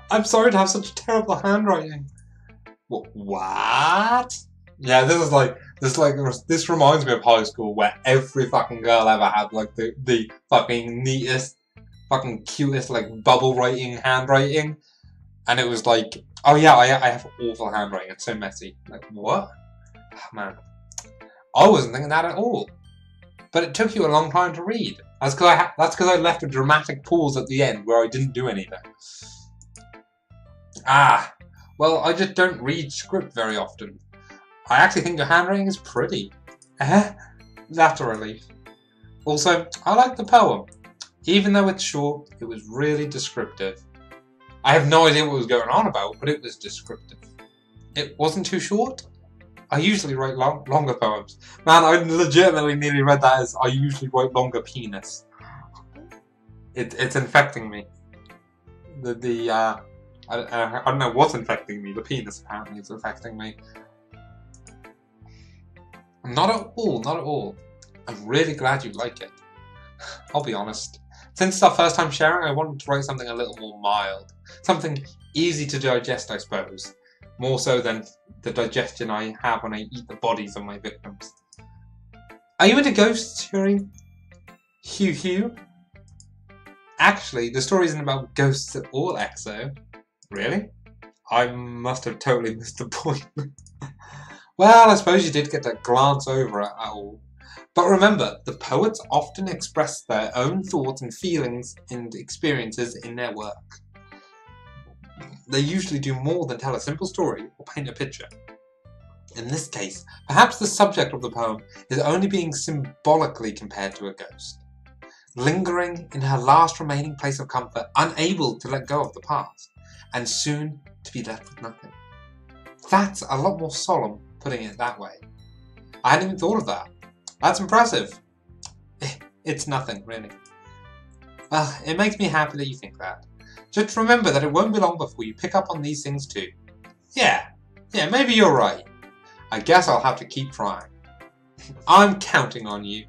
I'm sorry to have such terrible handwriting. What? Yeah, this reminds me of high school, where every fucking girl ever had like the fucking neatest, fucking cutest like bubble writing handwriting, and it was like, oh yeah, I have awful handwriting. It's so messy. Like what? Oh, man, I wasn't thinking that at all. But it took you a long time to read. That's because I left a dramatic pause at the end where I didn't do anything. Well, I just don't read script very often. I actually think your handwriting is pretty. That's a relief. Also, I like the poem. Even though it's short, it was really descriptive. I have no idea what was going on about, but it was descriptive. It wasn't too short. I usually write longer poems. Man, I legitimately nearly read that as I usually write longer penis. It's infecting me. I don't know what's infecting me. The penis apparently is infecting me. Not at all. I'm really glad you like it. I'll be honest. Since it's our first time sharing, I wanted to write something a little more mild. Something easy to digest, I suppose. More so than the digestion I have when I eat the bodies of my victims. Are you into ghosts, Yuri? Hugh? Actually, the story isn't about ghosts at all, Exo. Really? I must have totally missed the point. Well, I suppose you did get to glance over it at all. But remember, the poets often express their own thoughts and feelings and experiences in their work. They usually do more than tell a simple story or paint a picture. In this case, perhaps the subject of the poem is only being symbolically compared to a ghost, lingering in her last remaining place of comfort, unable to let go of the past, and soon to be left with nothing. That's a lot more solemn, putting it that way. I hadn't even thought of that. That's impressive. It's nothing, really. Well, it makes me happy that you think that. Just remember that it won't be long before you pick up on these things too. Yeah, maybe you're right. I guess I'll have to keep trying. I'm counting on you.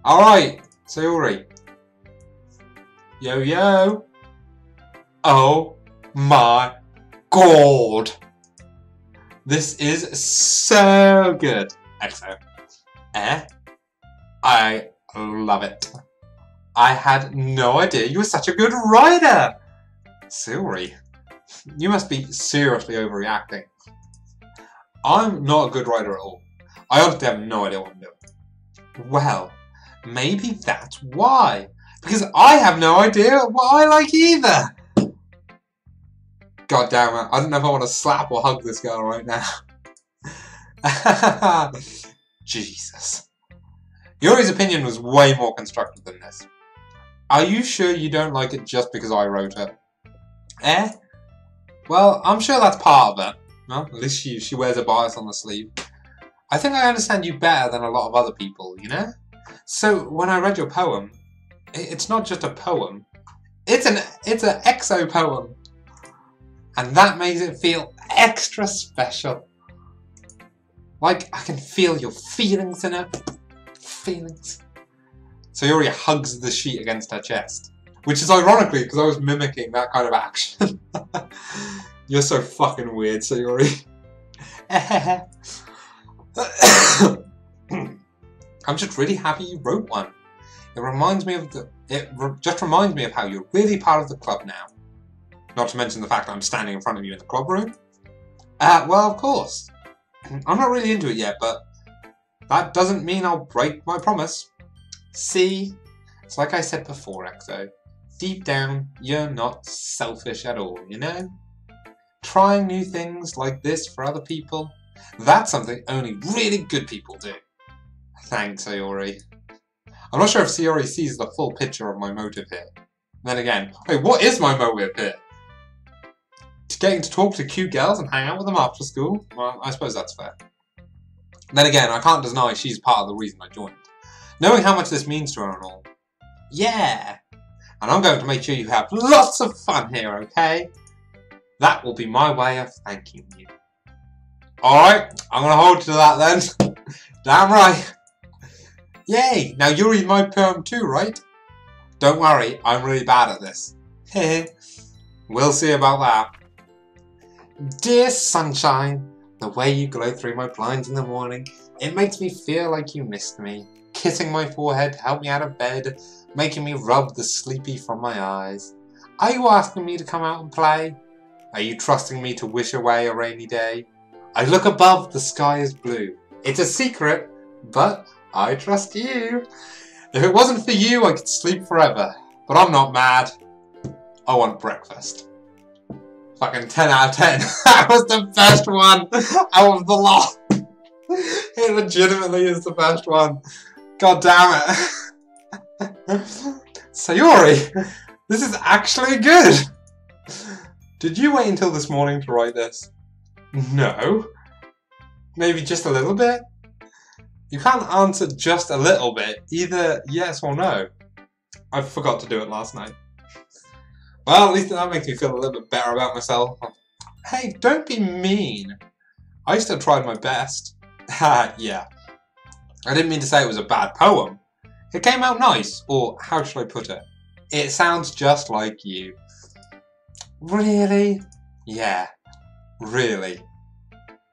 Alright, Sayori. Yo. Oh my god. This is so good. Exo. I love it. I had no idea you were such a good writer. Sayori, you must be seriously overreacting. I'm not a good writer at all. I honestly have no idea what I'm doing. Well, maybe that's why. Because I have no idea what I like either. God damn it. I don't know if I want to slap or hug this girl right now. Jesus. Yuri's opinion was way more constructive than this. Are you sure you don't like it just because I wrote it? Well, I'm sure that's part of it. Well, at least she wears a bias on the sleeve. I think I understand you better than a lot of other people, you know? So, when I read your poem, it's not just a poem. It's an exo poem. And that makes it feel extra special. Like, I can feel your feelings in it. Feelings. Sayori hugs the sheet against her chest. Which is ironically because I was mimicking that kind of action. You're so fucking weird, Sayori. I'm just really happy you wrote one. Just reminds me of how you're really part of the club now. Not to mention the fact that I'm standing in front of you in the club room. Well, of course. I'm not really into it yet, but that doesn't mean I'll break my promise. See? It's like I said before, Exo. Deep down, you're not selfish at all, you know? Trying new things like this for other people, that's something only really good people do. Thanks, Sayori. I'm not sure if Sayori sees the full picture of my motive here. Then again, wait, what is my motive here? Getting to talk to cute girls and hang out with them after school? Well, I suppose that's fair. Then again, I can't deny she's part of the reason I joined. Knowing how much this means to her and all. Yeah! And I'm going to make sure you have lots of fun here, okay? That will be my way of thanking you. Alright, I'm going to hold to that then. Damn right. Yay, now you read my poem too, right? Don't worry, I'm really bad at this. Heh. We'll see about that. Dear sunshine, the way you glow through my blinds in the morning, it makes me feel like you missed me. Kissing my forehead to help me out of bed, making me rub the sleepy from my eyes. Are you asking me to come out and play? Are you trusting me to wish away a rainy day? I look above, the sky is blue. It's a secret, but I trust you. If it wasn't for you, I could sleep forever. But I'm not mad. I want breakfast. Fucking 10 out of 10. That was the best one out of the lot. It legitimately is the best one. God damn it. Sayori, this is actually good. Did you wait until this morning to write this? No. Maybe just a little bit? You can't answer just a little bit, either yes or no. I forgot to do it last night. Well, at least that makes me feel a little bit better about myself. Hey, don't be mean. I still tried my best. Yeah. I didn't mean to say it was a bad poem. It came out nice, or how should I put it? It sounds just like you. Really? Yeah, really.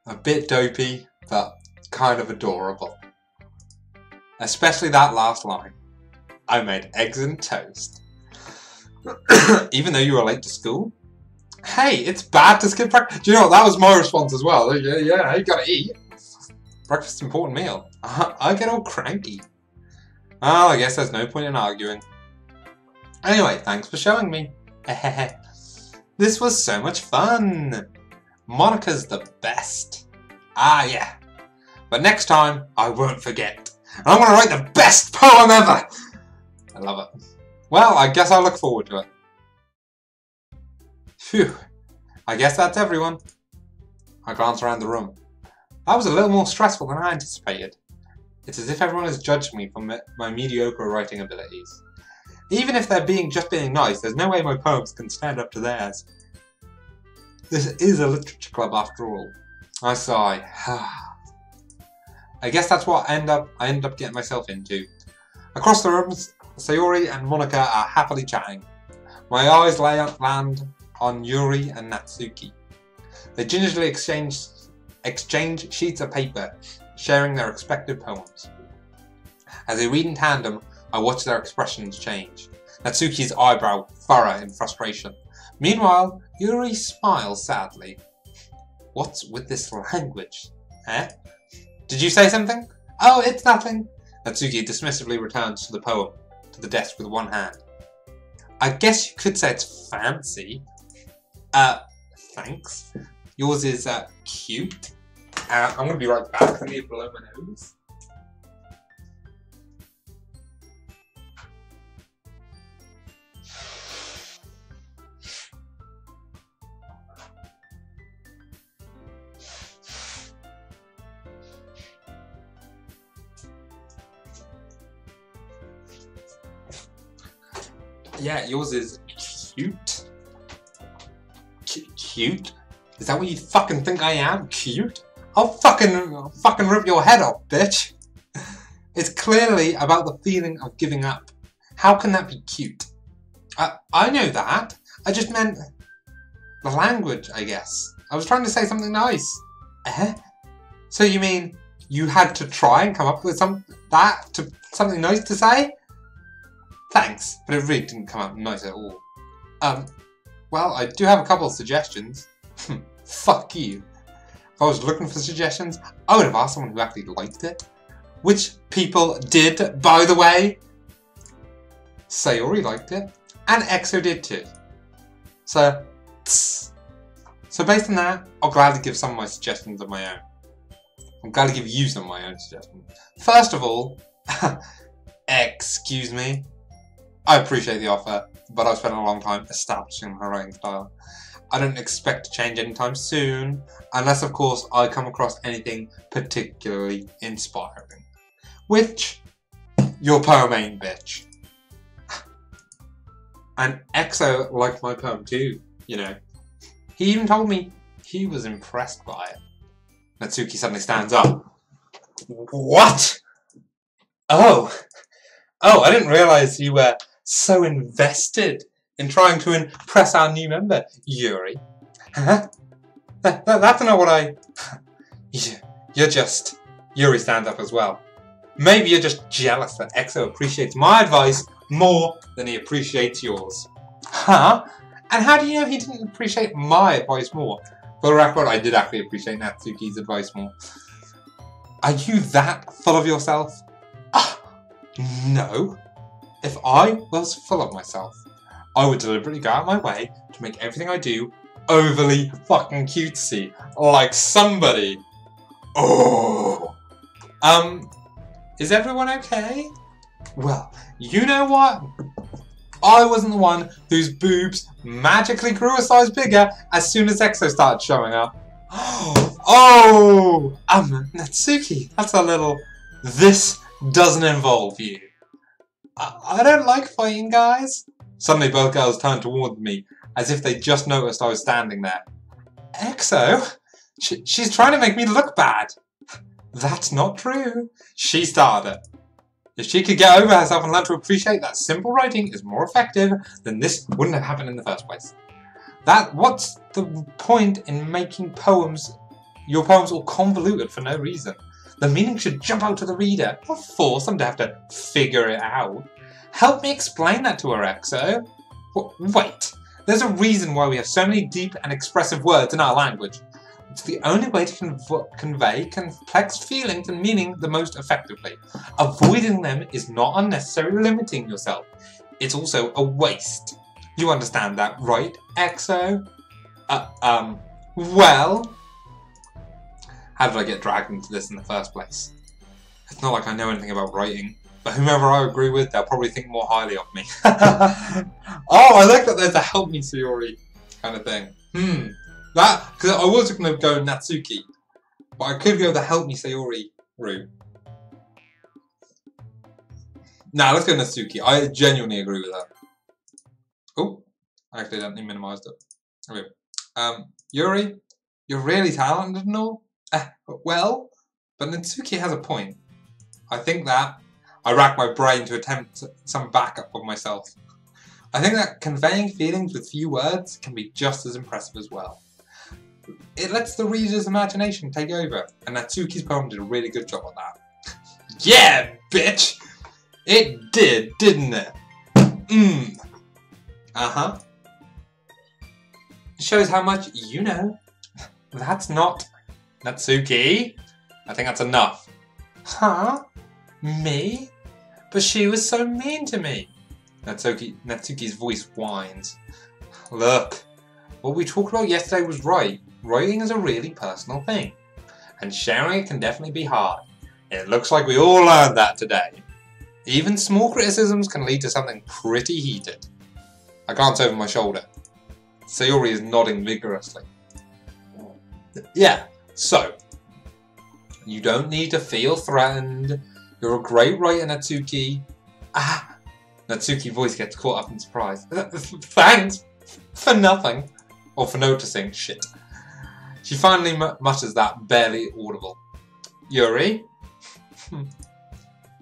A bit dopey, but kind of adorable. Especially that last line. I made eggs and toast. Even though you were late to school? Hey, it's bad to skip breakfast. Do you know what? That was my response as well. Yeah, you gotta eat. Breakfast's an important meal. I get all cranky. Well, I guess there's no point in arguing. Anyway, thanks for showing me. This was so much fun. Monica's the best. Ah, yeah. But next time, I won't forget. And I'm going to write the best poem ever. I love it. Well, I guess I'll look forward to it. Phew. I guess that's everyone. I glance around the room. That was a little more stressful than I anticipated. It's as if everyone has judged me for my mediocre writing abilities. Even if they're just being nice, there's no way my poems can stand up to theirs. This is a literature club after all. I sigh. I guess that's what I end up getting myself into. Across the room, Sayori and Monica are happily chatting. My eyes land on Yuri and Natsuki. They gingerly exchange sheets of paper, sharing their respective poems. As they read in tandem, I watch their expressions change. Natsuki's eyebrow furrow in frustration. Meanwhile, Yuri smiles sadly. What's with this language? Eh? Did you say something? Oh, it's nothing. Natsuki dismissively returns to the desk with one hand. I guess you could say it's fancy. Thanks. Yours is, cute. I'm gonna be right back. I need to blow my nose. Yeah, yours is cute. Cute? Is that what you fucking think I am? Cute? I'll fucking rip your head off, bitch. It's clearly about the feeling of giving up. How can that be cute? I know that. I just meant the language, I guess. I was trying to say something nice. Eh? So you mean You had to try and come up with something nice to say? Thanks, but it really didn't come out nice at all. Well, I do have a couple of suggestions. Fuck you. If I was looking for suggestions, I would have asked someone who actually liked it. Which people did, by the way. Sayori liked it, and EXO did too. So based on that, I'll gladly give some of my suggestions of my own. I'm glad to give you some of my own suggestions. First of all, excuse me. I appreciate the offer, but I've spent a long time establishing my writing style. I don't expect to change anytime soon, unless of course I come across anything particularly inspiring. Which, your poem ain't, bitch. And EXO liked my poem too, you know. He even told me he was impressed by it. Natsuki suddenly stands up. What? Oh, I didn't realise you were so invested in trying to impress our new member, Yuri. Huh? That's not what I... You're just... Yuri stands up as well. Maybe you're just jealous that EXO appreciates my advice more than he appreciates yours. Huh? And how do you know he didn't appreciate my advice more? For the record, I did actually appreciate Natsuki's advice more. Are you that full of yourself? No. If I was full of myself, I would deliberately go out of my way to make everything I do overly fucking cutesy. Like somebody. Oh. Is everyone okay? Well, you know what? I wasn't the one whose boobs magically grew a size bigger as soon as EXO started showing up. Oh! Natsuki, that's a little... This doesn't involve you. I don't like fighting, guys. Suddenly both girls turned toward me, as if they just noticed I was standing there. EXO? She's trying to make me look bad. That's not true. She started it. If she could get over herself and learn to appreciate that simple writing is more effective, then this wouldn't have happened in the first place. What's the point in making your poems all convoluted for no reason? The meaning should jump out to the reader, not force them to have to figure it out. Help me explain that to her, EXO. Wait, there's a reason why we have so many deep and expressive words in our language. It's the only way to convey complex feelings and meaning the most effectively. Avoiding them is not unnecessarily limiting yourself. It's also a waste. You understand that, right, EXO? Well... How did I get dragged into this in the first place? It's not like I know anything about writing, but whomever I agree with, they'll probably think more highly of me. Oh, I like that there's a help me Sayori kind of thing. Because I was going to go Natsuki, but I could go the help me Sayori route. Nah, let's go Natsuki. I genuinely agree with that. Oh, I accidentally minimised it. Okay. Yuri, you're really talented and all. Well, but Natsuki has a point. I think that I racked my brain to attempt some backup of myself. I think that conveying feelings with few words can be just as impressive as well. It lets the reader's imagination take over, and Natsuki's poem did a really good job on that. Yeah, bitch! It did, didn't it? Uh-huh. It shows how much you know. That's not... Natsuki? I think that's enough. Huh? Me? But she was so mean to me. Natsuki's voice whines. Look, what we talked about yesterday was right. Writing is a really personal thing. And sharing it can definitely be hard. It looks like we all learned that today. Even small criticisms can lead to something pretty heated. I glance over my shoulder. Sayori is nodding vigorously. Yeah. So, you don't need to feel threatened. You're a great writer, Natsuki. Natsuki's voice gets caught up in surprise. Thanks for nothing. Or for noticing. Shit. She finally mutters that, barely audible. Yuri?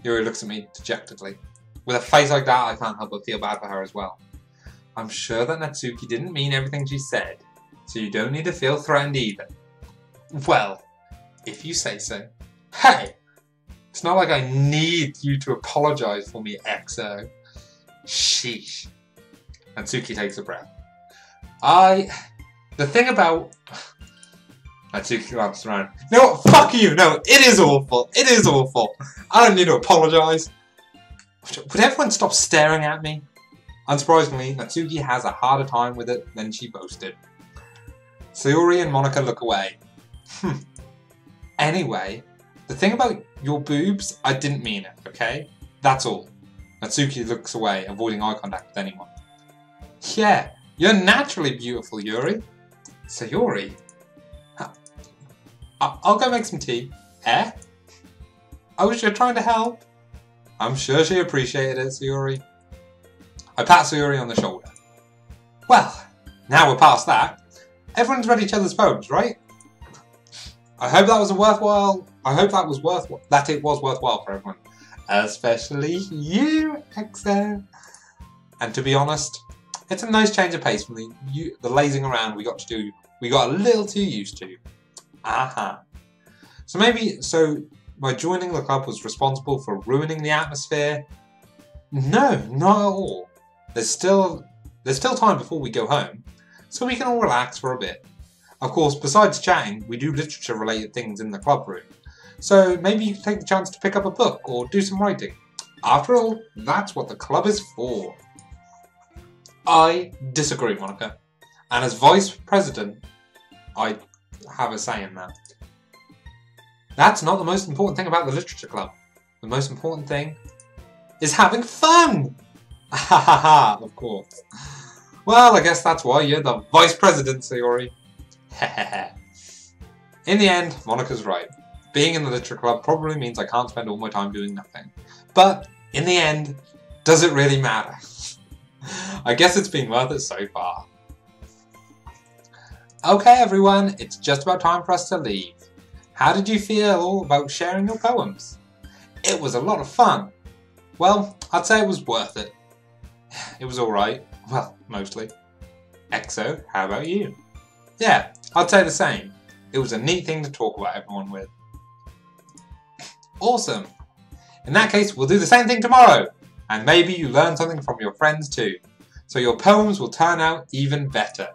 Yuri looks at me dejectedly. With a face like that, I can't help but feel bad for her as well. I'm sure that Natsuki didn't mean everything she said, so you don't need to feel threatened either. Well, if you say so. Hey! It's not like I need you to apologize for me, EXO. Sheesh. Natsuki takes a breath. The thing about... Natsuki glances around. You know what? Fuck you! No, it is awful. It is awful. I don't need to apologise. Would everyone stop staring at me? Unsurprisingly, Natsuki has a harder time with it than she boasted. Sayori and Monica look away. Anyway, the thing about your boobs, I didn't mean it, okay? That's all. Natsuki looks away, avoiding eye contact with anyone. Yeah, you're naturally beautiful, Yuri. Sayori? I'll go make some tea. Eh? I was just trying to help. I'm sure she appreciated it, Sayori. I pat Sayori on the shoulder. Well, now we're past that. Everyone's read each other's poems, right? I hope that was worthwhile. I hope that it was worthwhile for everyone. Especially you, EXO. And to be honest, it's a nice change of pace from the lazing around we got a little too used to. Aha. So my joining the club was responsible for ruining the atmosphere? No, not at all. There's still time before we go home, so we can all relax for a bit. Of course, besides chatting, we do literature-related things in the club room. So maybe you can take the chance to pick up a book or do some writing. After all, that's what the club is for. I disagree, Monica. And as vice president, I have a say in that. That's not the most important thing about the literature club. The most important thing is having fun! Ha ha ha, of course. Well, I guess that's why you're the vice president, Sayori. In the end, Monica's right. Being in the literature club probably means I can't spend all my time doing nothing. But, in the end, does it really matter? I guess it's been worth it so far. Okay everyone, it's just about time for us to leave. How did you feel about sharing your poems? It was a lot of fun. Well, I'd say it was worth it. It was alright. Well, mostly. EXO, how about you? Yeah, I'd say the same. It was a neat thing to talk about everyone with. Awesome. In that case, we'll do the same thing tomorrow. And maybe you learn something from your friends too. So your poems will turn out even better.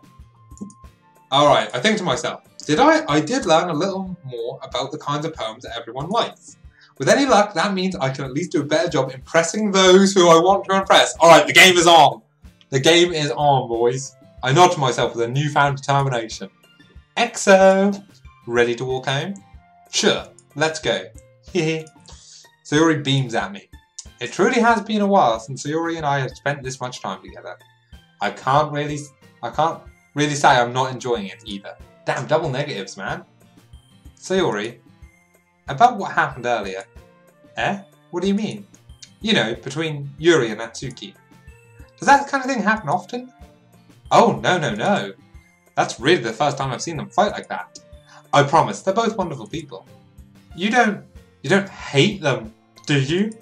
Alright, I think to myself, I did learn a little more about the kinds of poems that everyone likes. With any luck, that means I can at least do a better job impressing those who I want to impress. Alright, the game is on. The game is on, boys. I nod to myself with a newfound determination. EXO! Ready to walk home? Sure, let's go. Hehe. Sayori beams at me. It truly has been a while since Sayori and I have spent this much time together. I can't really say I'm not enjoying it either. Damn, double negatives, man. Sayori, about what happened earlier. Eh? What do you mean? You know, between Yuri and Natsuki. Does that kind of thing happen often? Oh, no. That's really the first time I've seen them fight like that. I promise, they're both wonderful people. You don't hate them, do you?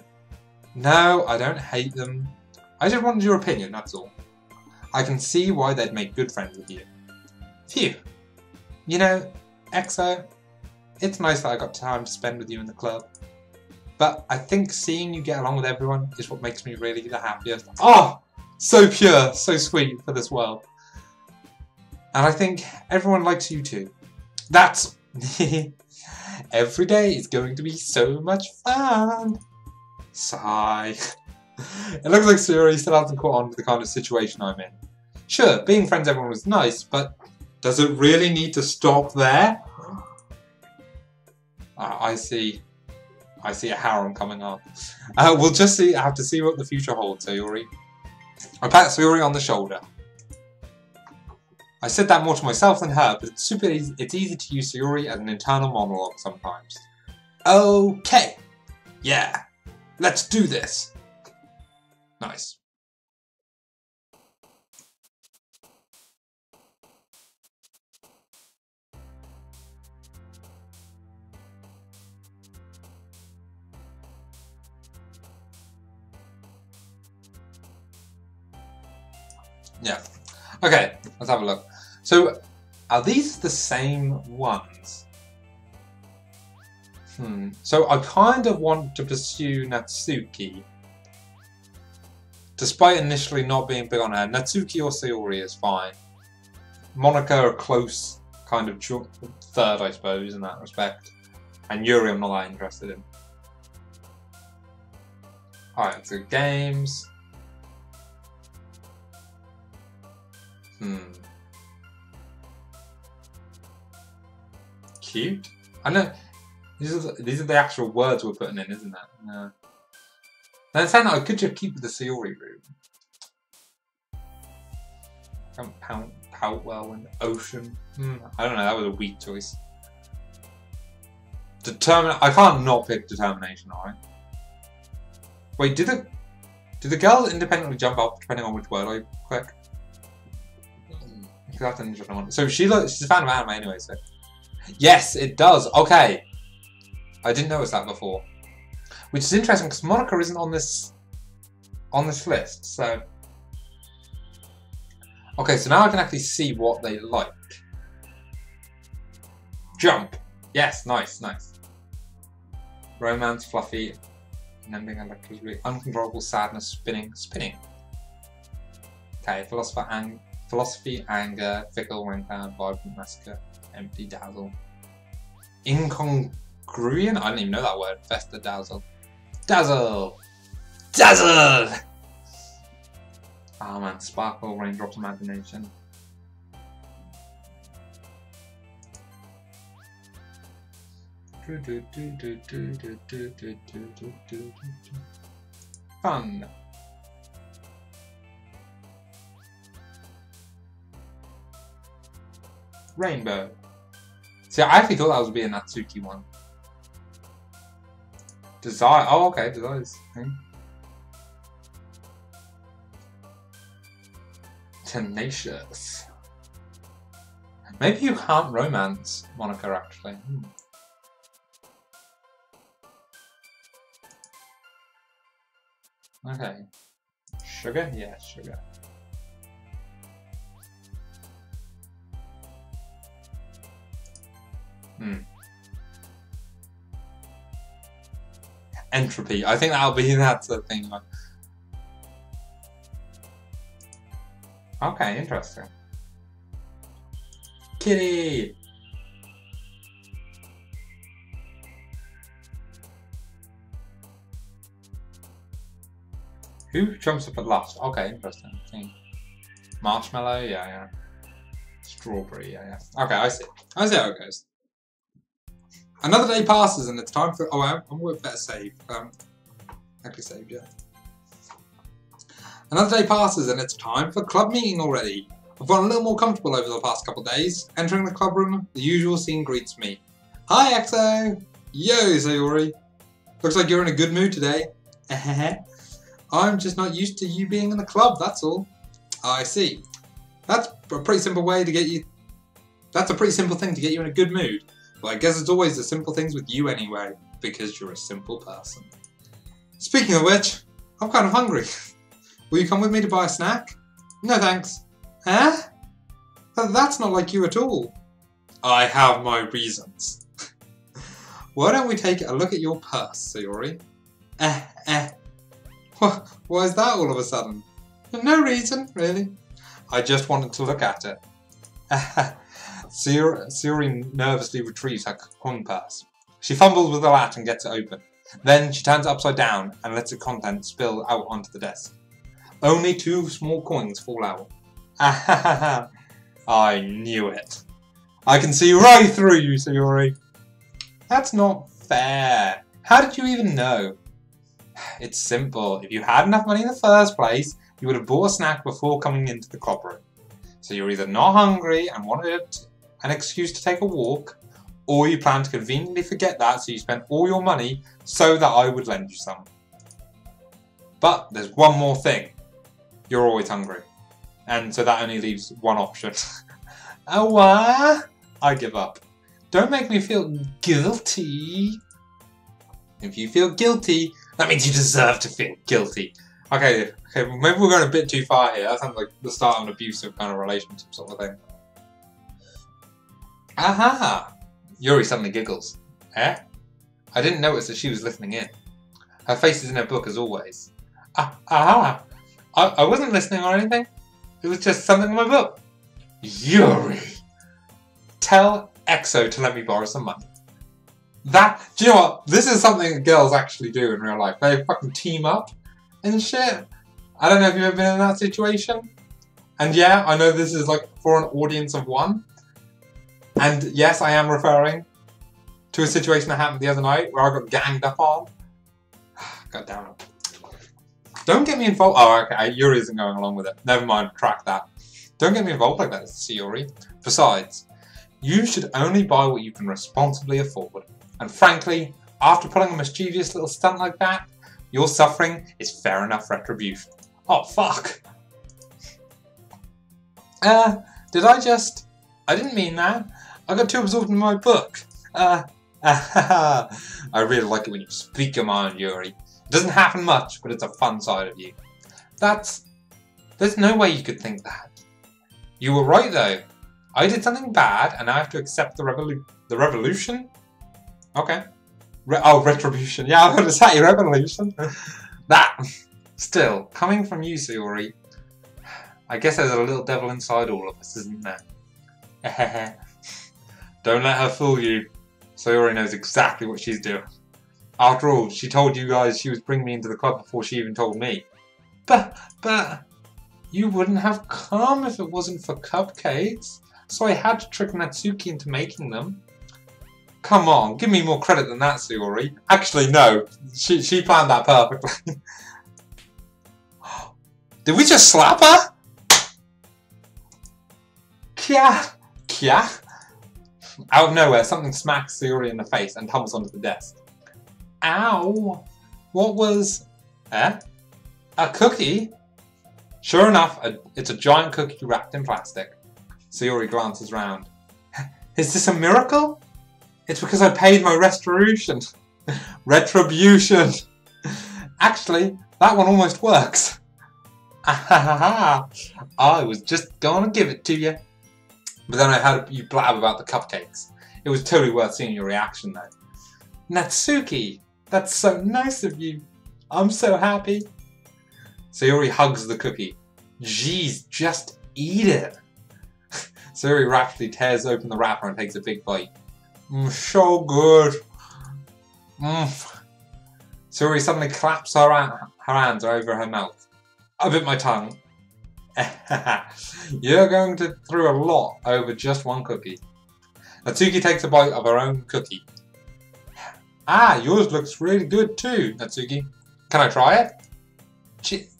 No, I don't hate them. I just wanted your opinion, that's all. I can see why they'd make good friends with you. Phew. You know, EXO, it's nice that I got time to spend with you in the club. But I think seeing you get along with everyone is what makes me really the happiest. Oh! So pure, so sweet for this world. And I think everyone likes you too. That's... Every day is going to be so much fun. Sigh. It looks like Sayori still hasn't caught on with the kind of situation I'm in. Sure, being friends with everyone was nice, but does it really need to stop there? I see a harem coming on. We'll just have to see what the future holds, Sayori. I pat Sayori on the shoulder. I said that more to myself than her, but it's easy to use Sayori as an internal monologue sometimes. Okay. Yeah. Let's do this. Nice. Yeah. Okay, let's have a look. So, are these the same ones? So I kind of want to pursue Natsuki. Despite initially not being big on her, Natsuki or Sayori is fine. Monica a close kind of third, I suppose, in that respect. And Yuri I'm not that interested in. Alright, so games. Cute? I know. These are the actual words we're putting in, isn't it? No. Then saying that I could just keep with the Sayori route. Pout well in the ocean. I don't know, that was a weak choice. I can't not pick determination, alright? Wait, do the girls independently jump up depending on which word I click? That's an interesting one. So she's a fan of anime anyway, so. Yes, it does. Okay. I didn't notice that before. Which is interesting because Monica isn't on this list, so. Okay, so now I can actually see what they like. Jump. Yes, nice. Romance, fluffy, ending electricity, uncontrollable sadness, spinning. Okay, philosophy, anger, fickle, wanker, vibrant, massacre, empty, dazzle. Incongruent? I didn't even know that word. Festa, dazzle. Dazzle! Oh man, sparkle, raindrops, imagination. Fun. Rainbow. See, I actually thought that was be a Natsuki one. Desire. Oh, okay, desires. Tenacious. Maybe you can't romance Monica actually. Okay. Sugar? Yeah, sugar. Entropy. I think that's the thing. Okay, interesting. Kitty! Who jumps up at last? Okay, interesting. Marshmallow, yeah. Strawberry, yeah. Okay, I see how it goes. Another day passes and it's time for... Oh, I'm with better save. Actually saved, yeah. Another day passes and it's time for club meeting already. I've gotten a little more comfortable over the past couple of days. Entering the club room, the usual scene greets me. Hi, EXO! Yo, Sayori! Looks like you're in a good mood today. I'm just not used to you being in the club, that's all. I see. That's a pretty simple way to get you... That's a pretty simple thing to get you in a good mood. But I guess it's always the simple things with you anyway, because you're a simple person. Speaking of which, I'm kind of hungry. Will you come with me to buy a snack? No thanks. Huh? That's not like you at all. I have my reasons. Why don't we take a look at your purse, Sayori? Why is that all of a sudden? No reason, really. I just wanted to look at it. Sayori nervously retrieves her coin purse. She fumbles with the latch and gets it open. Then she turns it upside down and lets the contents spill out onto the desk. Only 2 small coins fall out. I knew it. I can see right through you, Sayori. That's not fair. How did you even know? It's simple. If you had enough money in the first place, you would have bought a snack before coming into the club room. So you're either not hungry and wanted an excuse to take a walk, or you plan to conveniently forget that so you spent all your money so that I would lend you some. But there's one more thing. You're always hungry. And so that only leaves one option. Oh, what? I give up. Don't make me feel guilty. If you feel guilty, that means you deserve to feel guilty. Okay, maybe we're going a bit too far here. That sounds like the start of an abusive kind of relationship sort of thing. Aha! Yuri suddenly giggles. Eh? I didn't notice that she was listening in. Her face is in her book as always. I wasn't listening or anything. It was just something in my book. Yuri! Tell EXO to let me borrow some money. Do you know what? This is something girls actually do in real life. They fucking team up and shit. I don't know if you've ever been in that situation. And yeah, I know this is like for an audience of one. And yes, I am referring to a situation that happened the other night where I got ganged up on. God damn it. Don't get me involved. Oh, okay, Yuri isn't going along with it. Never mind, track that. Don't get me involved like that, Yuri. Besides, you should only buy what you can responsibly afford. And frankly, after pulling a mischievous little stunt like that, your suffering is fair enough retribution. Oh, fuck. Did I just... I didn't mean that. I got too absorbed in my book. I really like it when you speak your mind, Yuri. It doesn't happen much, but it's a fun side of you. There's no way you could think that. You were right, though. I did something bad, and I have to accept the revolution? Okay. Retribution. Yeah, I was going to say revolution. That. Still, coming from you, Sayori, I guess there's a little devil inside all of us, isn't there? Don't let her fool you. Sayori knows exactly what she's doing. After all, she told you guys she was bringing me into the club before she even told me. But, you wouldn't have come if it wasn't for cupcakes. So I had to trick Natsuki into making them. Come on, give me more credit than that, Sayori. Actually, no. She planned that perfectly. Did we just slap her? Kya? Out of nowhere, something smacks Sayori in the face and tumbles onto the desk. Ow! What was... A cookie? Sure enough, it's a giant cookie wrapped in plastic. Sayori glances round. Is this a miracle? It's because I paid my retribution. Retribution! Actually, that one almost works. I was just gonna give it to you. But then I heard you blab about the cupcakes. It was totally worth seeing your reaction though. Natsuki, that's so nice of you. I'm so happy. Sayori hugs the cookie. Jeez, just eat it. Sayori rapidly tears open the wrapper and takes a big bite. So good. Sayori suddenly claps her hands over her mouth. I bit my tongue. You're going through a lot over just one cookie. Natsuki takes a bite of her own cookie. Yours looks really good too, Natsuki. Can I try it?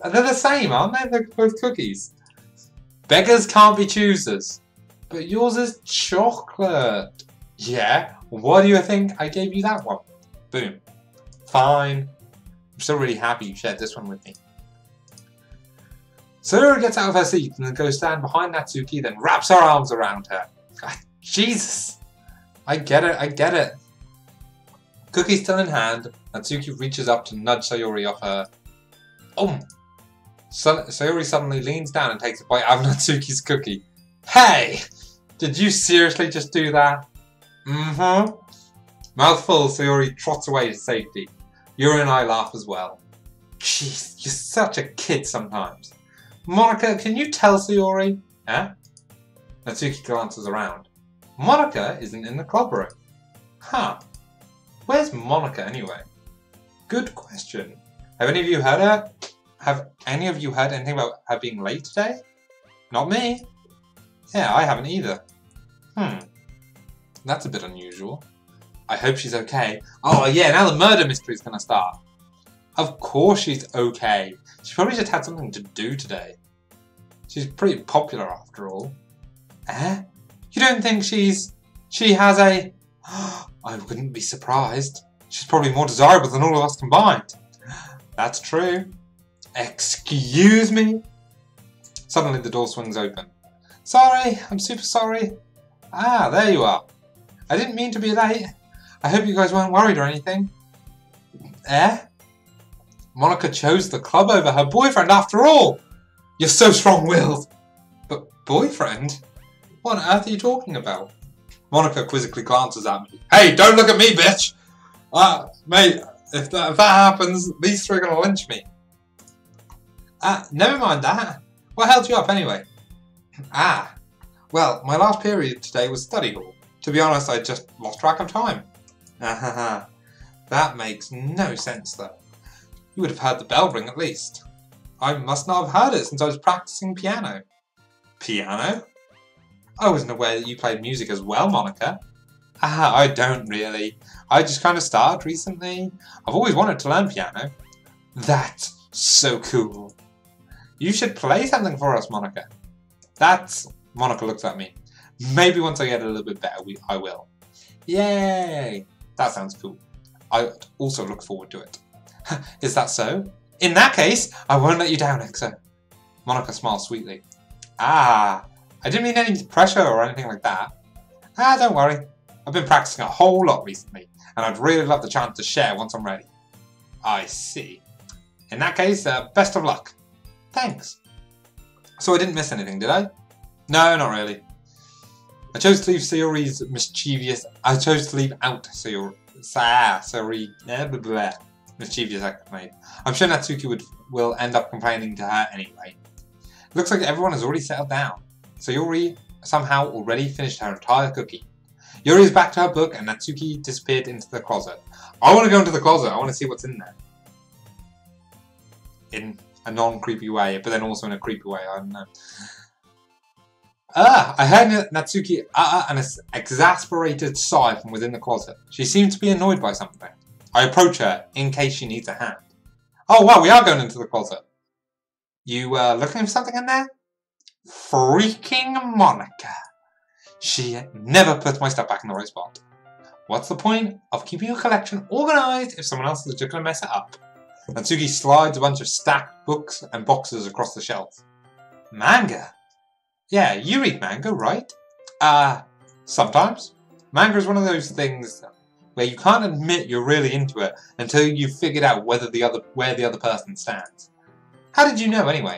They're the same, aren't they? They're both cookies. Beggars can't be choosers. But yours is chocolate. Yeah, why do you think I gave you that one? Boom. Fine. I'm still really happy you shared this one with me. Sayori gets out of her seat and then goes stand behind Natsuki, then wraps her arms around her. Jesus! I get it. Cookie still in hand, Natsuki reaches up to nudge Sayori off her. Sayori suddenly leans down and takes a bite out of Natsuki's cookie. Hey! Did you seriously just do that? Mouthful, Sayori trots away to safety. Yuri and I laugh as well. Jeez, you're such a kid sometimes. Monica, can you tell Sayori? Natsuki glances around. Monica isn't in the club room. Where's Monica anyway? Good question. Have any of you heard her? Have any of you heard anything about her being late today? Not me. Yeah, I haven't either. That's a bit unusual. I hope she's okay. Oh yeah, now the murder mystery's gonna start. Of course she's okay. She probably just had something to do today. She's pretty popular after all. You don't think she has a... I wouldn't be surprised. She's probably more desirable than all of us combined. That's true. Excuse me? Suddenly the door swings open. Sorry, I'm super sorry. There you are. I didn't mean to be late. I hope you guys weren't worried or anything. Monica chose the club over her boyfriend after all. You're so strong-willed. But boyfriend? What on earth are you talking about? Monica quizzically glances at me. Hey, don't look at me, bitch! Mate, if that happens, these three are gonna lynch me. Never mind that. What held you up anyway? Well, my last period today was study hall. To be honest, I just lost track of time. That makes no sense though. You would have heard the bell ring at least. I must not have heard it since I was practicing piano. Piano? I wasn't aware that you played music as well, Monica. I don't really. I just kind of started recently. I've always wanted to learn piano. That's so cool. You should play something for us, Monica. Monica looks at me. Maybe once I get a little bit better, I will. Yay! That sounds cool. I also look forward to it. Is that so? In that case, I won't let you down, Exo. Monica smiles sweetly. I didn't mean any pressure or anything like that. Don't worry. I've been practicing a whole lot recently, and I'd really love the chance to share once I'm ready. I see. In that case, best of luck. Thanks. So I didn't miss anything, did I? No, not really. I chose to leave Sayori's mischievous... I chose to leave out Sayori... mischievous exclamation. I'm sure Natsuki will end up complaining to her anyway. It looks like everyone has already settled down. Sayori somehow already finished her entire cookie. Yuri is back to her book and Natsuki disappeared into the closet. I want to go into the closet. I want to see what's in there. In a non-creepy way, but then also in a creepy way. I don't know. I heard Natsuki an exasperated sigh from within the closet. She seemed to be annoyed by something. I approach her in case she needs a hand. Oh wow, we are going into the closet. You looking for something in there? Freaking Monica. She never puts my stuff back in the right spot. What's the point of keeping your collection organised if someone else is just going to mess it up? Natsuki slides a bunch of stacked books and boxes across the shelf. Manga? Yeah, you read manga, right? Sometimes. Manga is one of those things where you can't admit you're really into it until you've figured out where the other person stands. How did you know, anyway?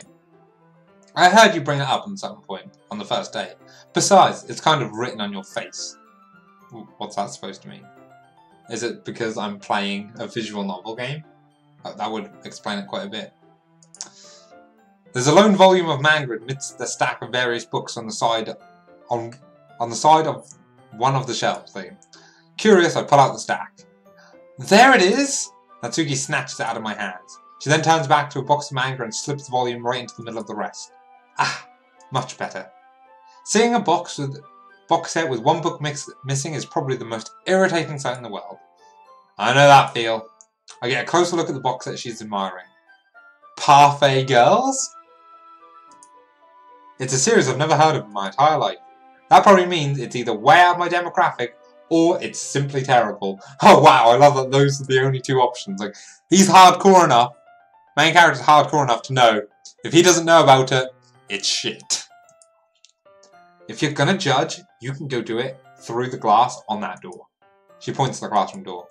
I heard you bring it up at some point on the first date. Besides, it's kind of written on your face. What's that supposed to mean? Is it because I'm playing a visual novel game? That would explain it quite a bit. There's a lone volume of manga amidst the stack of various books on the side of one of the shelves. Curious, I pull out the stack. There it is! Natsuki snatches it out of my hands. She then turns back to a box of manga and slips the volume right into the middle of the rest. Much better. Seeing a box set with one book missing is probably the most irritating sight in the world. I know that feel. I get a closer look at the box set she's admiring. Parfait Girls? It's a series I've never heard of in my entire life. That probably means it's either way out of my demographic, or it's simply terrible. Oh wow, I love that those are the only two options. Like, he's hardcore enough, main character's hardcore enough to know, if he doesn't know about it, it's shit. If you're gonna judge, you can go do it through the glass on that door. She points to the classroom door.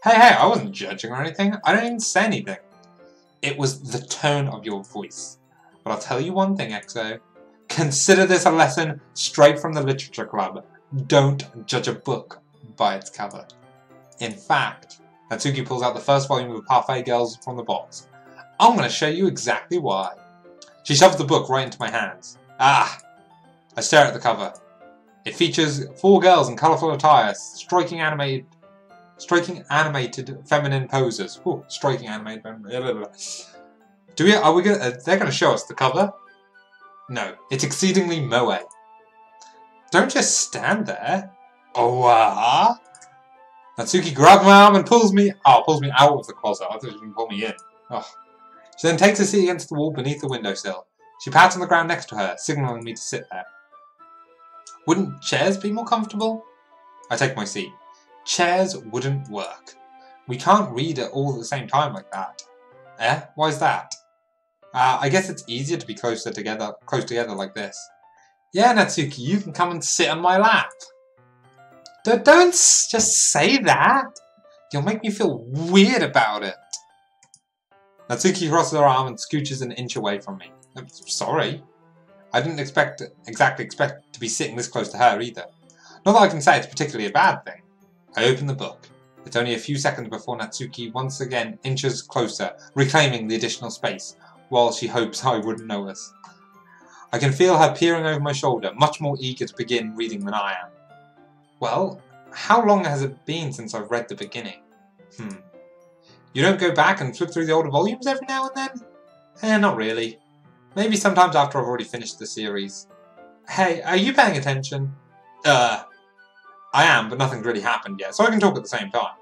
Hey, I wasn't judging or anything. I didn't even say anything. It was the tone of your voice. But I'll tell you one thing, EXO. Consider this a lesson straight from the literature club. Don't judge a book by its cover. In fact, Natsuki pulls out the first volume of Parfait Girls from the box. I'm going to show you exactly why. She shoves the book right into my hands. I stare at the cover. It features 4 girls in colourful attire, striking animated feminine poses. Ooh, striking animated feminine. They're going to show us the cover? No, it's exceedingly moe. Don't just stand there. Natsuki grabs my arm and pulls me out of the closet. I thought she was going to pull me in. She then takes a seat against the wall beneath the windowsill. She pats on the ground next to her, signalling me to sit there. Wouldn't chairs be more comfortable? I take my seat. Chairs wouldn't work. We can't read it all at the same time like that. Why's that? I guess it's easier to be close together like this. Yeah, Natsuki, you can come and sit on my lap. Don't just say that. You'll make me feel weird about it. Natsuki crosses her arm and scooches an inch away from me. I'm sorry. I didn't exactly expect to be sitting this close to her either. Not that I can say it's particularly a bad thing. I open the book. It's only a few seconds before Natsuki once again inches closer, reclaiming the additional space, while she hopes I wouldn't notice. I can feel her peering over my shoulder, much more eager to begin reading than I am. Well, how long has it been since I've read the beginning? You don't go back and flip through the older volumes every now and then? Not really. Maybe sometimes after I've already finished the series. Hey, are you paying attention? I am, but nothing's really happened yet, so I can talk at the same time.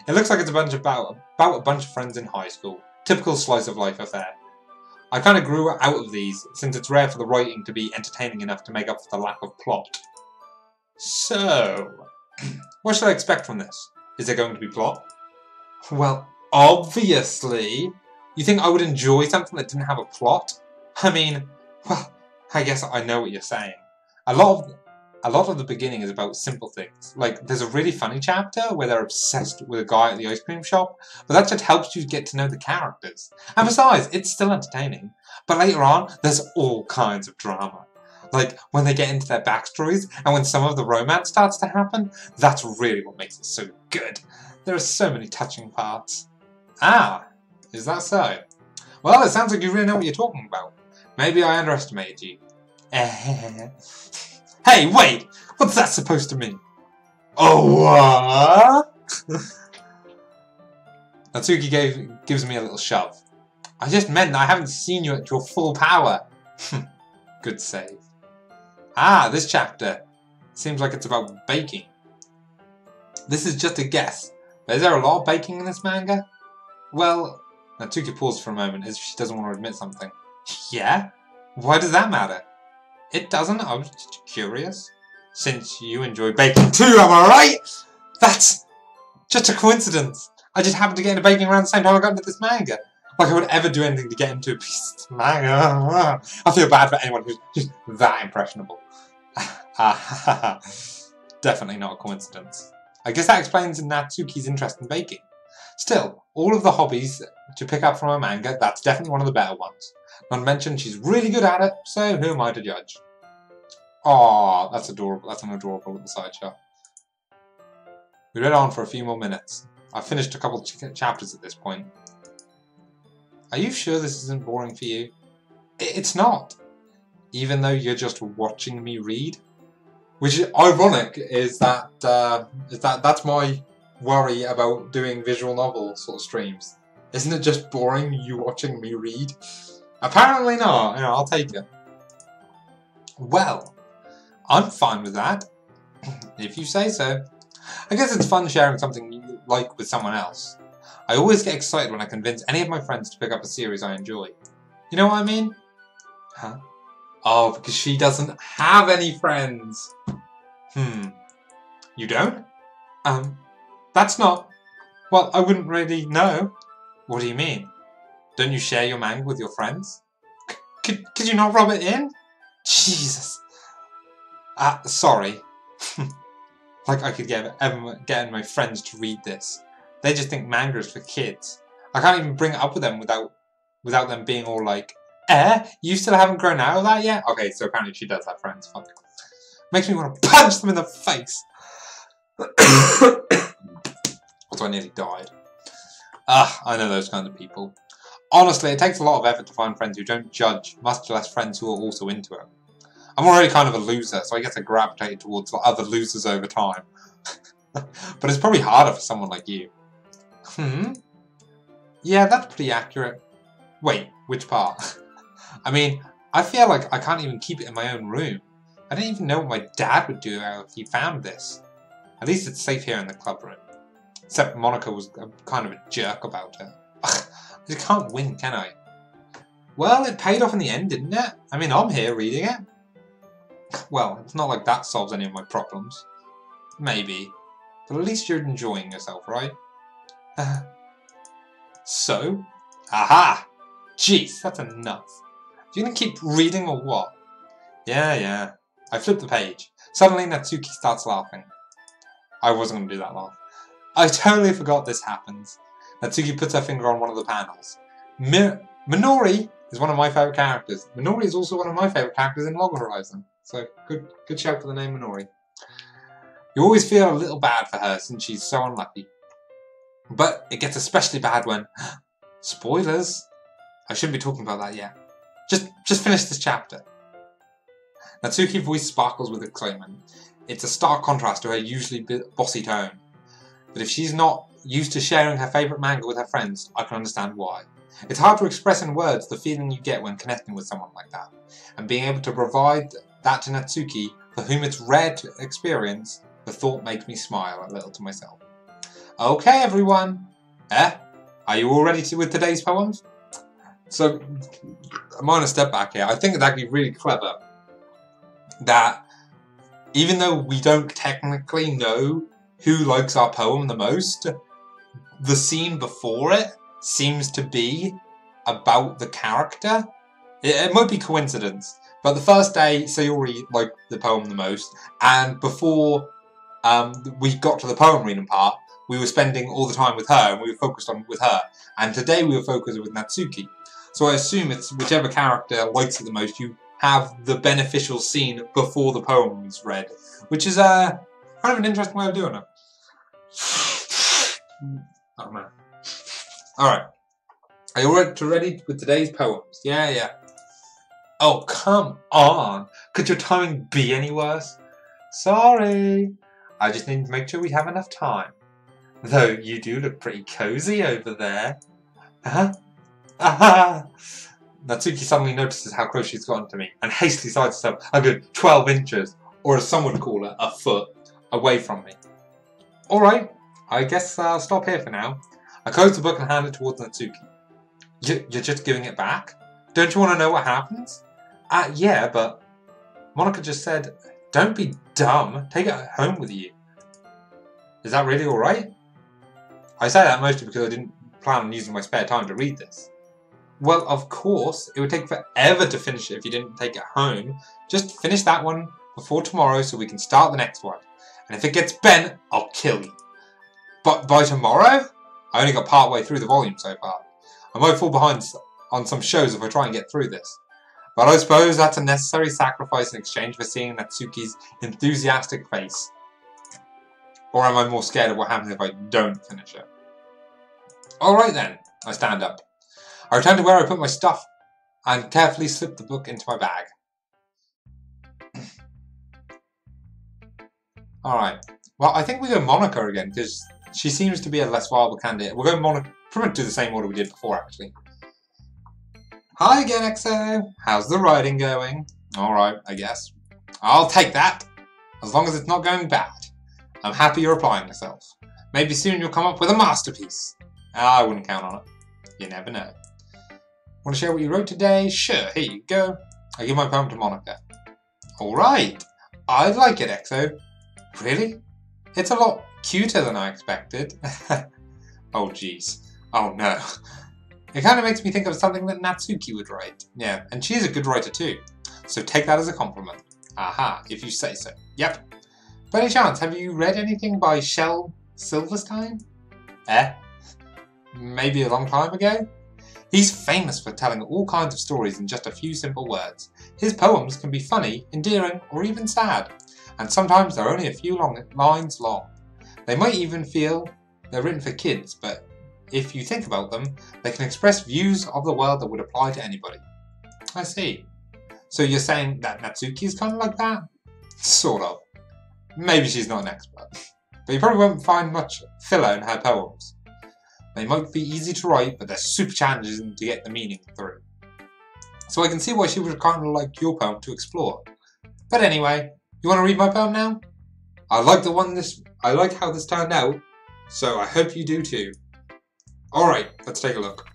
It looks like it's about a bunch of friends in high school. Typical slice of life affair. I kind of grew out of these, since it's rare for the writing to be entertaining enough to make up for the lack of plot. So, what should I expect from this? Is there going to be plot? Well, obviously. You think I would enjoy something that didn't have a plot? I mean, well, I guess I know what you're saying. A lot of the beginning is about simple things. Like, there's a really funny chapter where they're obsessed with a guy at the ice cream shop, but that just helps you get to know the characters. And besides, it's still entertaining. But later on, there's all kinds of drama. Like, when they get into their backstories, and when some of the romance starts to happen, that's really what makes it so good. There are so many touching parts. Ah, is that so? Well, it sounds like you really know what you're talking about. Maybe I underestimated you. Hey, wait! What's that supposed to mean? Oh, what? Natsuki gives me a little shove. I just meant that I haven't seen you at your full power. Good save. Ah, this chapter. Seems like it's about baking. This is just a guess, but is there a lot of baking in this manga? Well, Natsuki paused for a moment as if she doesn't want to admit something. Yeah? Why does that matter? It doesn't? I was just curious. Since you enjoy baking too, am I right? That's just a coincidence. I just happened to get into baking around the same time I got into this manga. Like I would ever do anything to get into a piece of manga. I feel bad for anyone who's just that impressionable. Definitely not a coincidence. I guess that explains Natsuki's interest in baking. Still, all of the hobbies to pick up from a manga, that's definitely one of the better ones. Not to mention, she's really good at it, so who am I to judge? Aww, that's adorable. That's an adorable little sideshow. We read on for a few more minutes. I've finished a couple chapters at this point. Are you sure this isn't boring for you? It's not. Even though you're just watching me read? Which is ironic, is that that's my worry about doing visual novel sort of streams. Isn't it just boring, you watching me read? Apparently not. You know, I'll take it. Well, I'm fine with that. If you say so. I guess it's fun sharing something you like with someone else. I always get excited when I convince any of my friends to pick up a series I enjoy. You know what I mean? Huh? Oh, because she doesn't have any friends. You don't? That's not... Well, I wouldn't really know. What do you mean? Don't you share your manga with your friends? Could you not rub it in? Jesus. Sorry. Like I could get my friends to read this. They just think manga is for kids. I can't even bring it up with them without them being all like, you still haven't grown out of that yet? Okay, so apparently she does have friends. Fuck. Makes me want to punch them in the face. Also, I nearly died. I know those kind of people. Honestly, it takes a lot of effort to find friends who don't judge, much less friends who are also into it. I'm already kind of a loser, so I guess I gravitated towards other losers over time. But it's probably harder for someone like you. Yeah, that's pretty accurate. Wait, which part? I mean, I feel like I can't even keep it in my own room. I don't even know what my dad would do if he found this. At least it's safe here in the club room. Except Monica was kind of a jerk about it. I can't win, can I? Well, it paid off in the end, didn't it? I mean, I'm here reading it. Well, it's not like that solves any of my problems. Maybe. But at least you're enjoying yourself, right? So? Aha! Jeez, that's enough. You gonna keep reading or what? Yeah. I flipped the page. Suddenly, Natsuki starts laughing. I wasn't gonna do that laugh. I totally forgot this happens. Natsuki puts her finger on one of the panels. Minori is one of my favourite characters. Minori is also one of my favourite characters in Log Horizon. So, good shout for the name Minori. You always feel a little bad for her since she's so unlucky. But it gets especially bad when... Spoilers! I shouldn't be talking about that yet. Just finish this chapter. Natsuki's voice sparkles with excitement. It's a stark contrast to her usually bossy tone. But if she's not used to sharing her favourite manga with her friends, I can understand why. It's hard to express in words the feeling you get when connecting with someone like that. And being able to provide that to Natsuki, for whom it's rare to experience, the thought makes me smile a little to myself. Okay, everyone. Are you all ready with today's poems? So, I'm on a step back here. I think it's actually really clever that even though we don't technically know who likes our poem the most, the scene before it seems to be about the character. It might be coincidence, but the first day Sayori liked the poem the most, and before we got to the poem reading part, we were spending all the time with her, and we were focused on with her. And today we were focused with Natsuki. So I assume it's whichever character likes it the most, you have the beneficial scene before the poem is read, which is kind of an interesting way of doing it. Oh man. Alright. Are you all ready with today's poems? Yeah. Oh, come on. Could your timing be any worse? Sorry. I just need to make sure we have enough time. Though you do look pretty cozy over there. Huh? Aha! Natsuki suddenly notices how close she's gotten to me and hastily sides herself a good 12 inches, or as some would call it, a foot, away from me. Alright, I guess I'll stop here for now. I close the book and hand it towards Natsuki. You're just giving it back? Don't you want to know what happens? Yeah, but Monica just said, don't be dumb, take it home with you. Is that really alright? I say that mostly because I didn't plan on using my spare time to read this. Well, of course, it would take forever to finish it if you didn't take it home. Just finish that one before tomorrow so we can start the next one. And if it gets bent, I'll kill you. But by tomorrow? I only got part way through the volume so far. I might fall behind on some shows if I try and get through this. But I suppose that's a necessary sacrifice in exchange for seeing Natsuki's enthusiastic face. Or am I more scared of what happens if I don't finish it? Alright then, I stand up. I return to where I put my stuff and carefully slip the book into my bag. Alright, well I think we go Monica again because she seems to be a less viable candidate. We'll go Monica, pretty much do the same order we did before actually. Hi again XO, how's the writing going? Alright, I guess. I'll take that, as long as it's not going bad. I'm happy you're applying yourself. Maybe soon you'll come up with a masterpiece. I wouldn't count on it. You never know. Want to share what you wrote today? Sure, here you go. I give my poem to Monica. Alright, I like it, XO. Really? It's a lot cuter than I expected. Oh jeez. Oh no. It kind of makes me think of something that Natsuki would write. Yeah, and she's a good writer too. So take that as a compliment. Aha, if you say so. Yep. By any chance, have you read anything by Shel Silverstein? Maybe a long time ago? He's famous for telling all kinds of stories in just a few simple words. His poems can be funny, endearing, or even sad. And sometimes they're only a few lines long. They might even feel they're written for kids, but if you think about them, they can express views of the world that would apply to anybody. I see. So you're saying that Natsuki is kind of like that? Sort of. Maybe she's not an expert. But you probably won't find much filler in her poems. They might be easy to write, but they're super challenging to get the meaning through. So I can see why she would kind of like your poem to explore. But anyway, you want to read my poem now? I like how this turned out, so I hope you do too. Alright, let's take a look.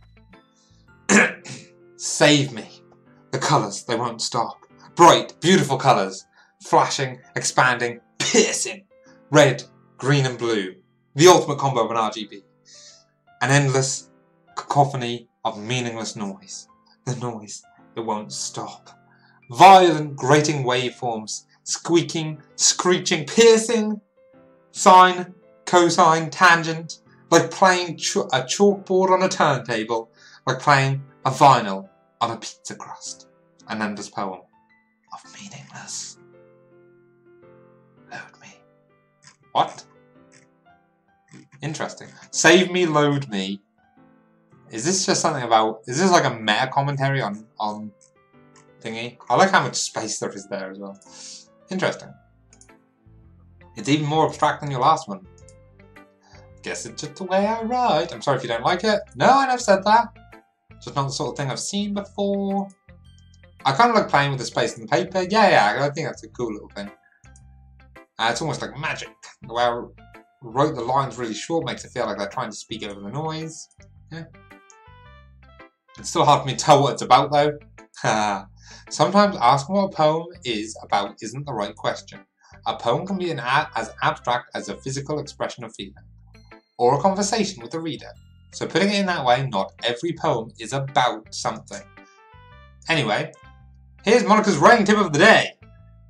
Save me. The colours, they won't stop. Bright, beautiful colours. Flashing, expanding, piercing. Red, green and blue. The ultimate combo of an RGB. An endless cacophony of meaningless noise. The noise that won't stop. Violent, grating waveforms. Squeaking, screeching, piercing. Sine, cosine, tangent. Like playing a chalkboard on a turntable. Like playing a vinyl on a pizza crust. An endless poem of meaningless. Load me. What? Interesting. Save me, load me. Is this just something about... Is this like a meta commentary on thingy? I like how much space there is there as well. Interesting. It's even more abstract than your last one. Guess it's just the way I write. I'm sorry if you don't like it. No, I never said that. Just not the sort of thing I've seen before. I kind of like playing with the space in the paper. Yeah, I think that's a cool little thing. It's almost like magic. The way I wrote the lines really short makes it feel like they're trying to speak over the noise. Yeah. It's still hard for me to tell what it's about though. Sometimes asking what a poem is about isn't the right question. A poem can be as abstract as a physical expression of feeling, or a conversation with the reader. So putting it in that way, not every poem is about something. Anyway, here's Monica's writing tip of the day.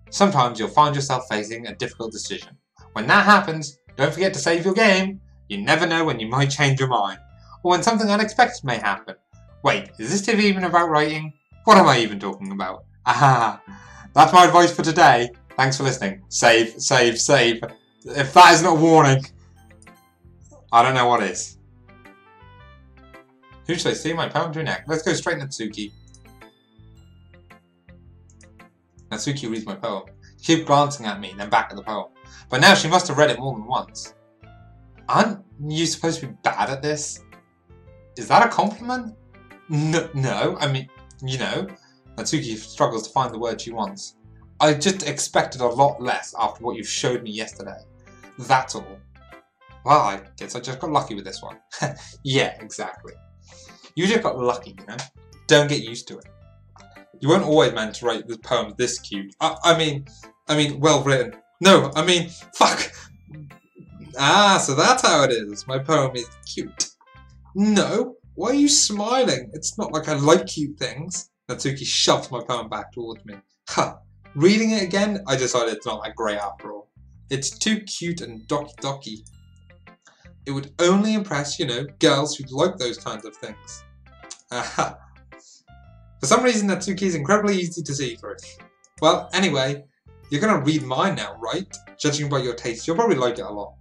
Sometimes you'll find yourself facing a difficult decision. When that happens, don't forget to save your game. You never know when you might change your mind, or when something unexpected may happen. Wait, is this tip even about writing? What am I even talking about? Aha! That's my advice for today. Thanks for listening. Save, save, save. If that isn't a warning, I don't know what is. Who should I see my poem to next? Let's go straight to Natsuki. Natsuki reads my poem. She keeps glancing at me, then back at the poem. But now she must have read it more than once. Aren't you supposed to be bad at this? Is that a compliment? No, I mean, you know. Natsuki struggles to find the word she wants. I just expected a lot less after what you showed me yesterday. That's all. Well, I guess I just got lucky with this one. Yeah, exactly. You just got lucky, you know? Don't get used to it. You weren't always meant to write the poems this cute. I mean, well written. No, I mean, fuck! So that's how it is. My poem is cute. No, why are you smiling? It's not like I like cute things. Natsuki shoves my poem back towards me. Ha! Reading it again, I decided it's not that great after all. It's too cute and Doki Doki. It would only impress, you know, girls who like those kinds of things. Aha. For some reason, Natsuki is incredibly easy to see through. Well, anyway, you're gonna read mine now, right? Judging by your taste, you'll probably like it a lot.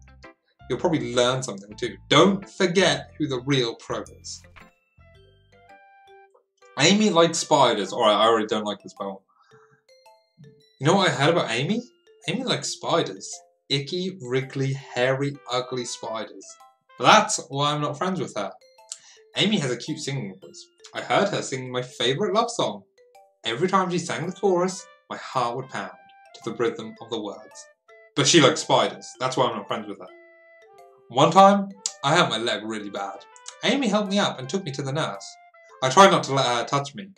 You'll probably learn something too. Don't forget who the real pro is. Amy likes spiders. Alright, I already don't like this poem. You know what I heard about Amy? Amy likes spiders. Icky, wriggly, hairy, ugly spiders. That's why I'm not friends with her. Amy has a cute singing voice. I heard her singing my favourite love song. Every time she sang the chorus, my heart would pound to the rhythm of the words. But she likes spiders. That's why I'm not friends with her. One time, I hurt my leg really bad. Amy helped me up and took me to the nurse. I tried not to let her touch me.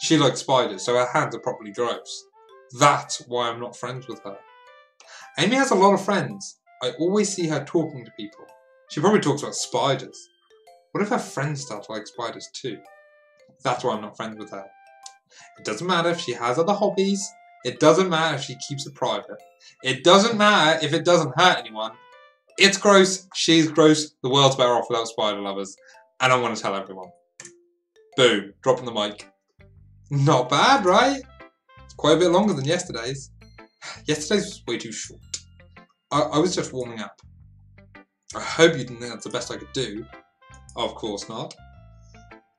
She likes spiders, so her hands are properly gross. That's why I'm not friends with her. Amy has a lot of friends. I always see her talking to people. She probably talks about spiders. What if her friends start to like spiders too? That's why I'm not friends with her. It doesn't matter if she has other hobbies. It doesn't matter if she keeps it private. It doesn't matter if it doesn't hurt anyone. It's gross. She's gross. The world's better off without spider lovers. And I want to tell everyone. Boom. Dropping the mic. Not bad, right? It's quite a bit longer than yesterday's. Yesterday's was way too short. I was just warming up. I hope you didn't think that's the best I could do. Of course not.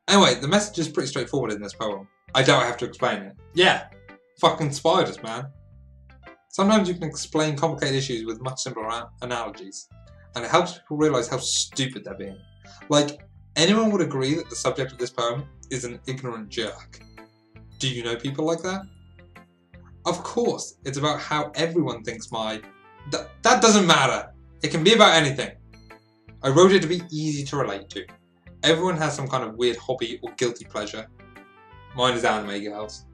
Anyway, the message is pretty straightforward in this poem. I doubt I have to explain it. Yeah, fucking spiders, man. Sometimes you can explain complicated issues with much simpler analogies, and it helps people realise how stupid they're being. Like, anyone would agree that the subject of this poem is an ignorant jerk. Do you know people like that? Of course, it's about how everyone thinks that doesn't matter. It can be about anything. I wrote it to be easy to relate to. Everyone has some kind of weird hobby or guilty pleasure. Mine is anime, girls.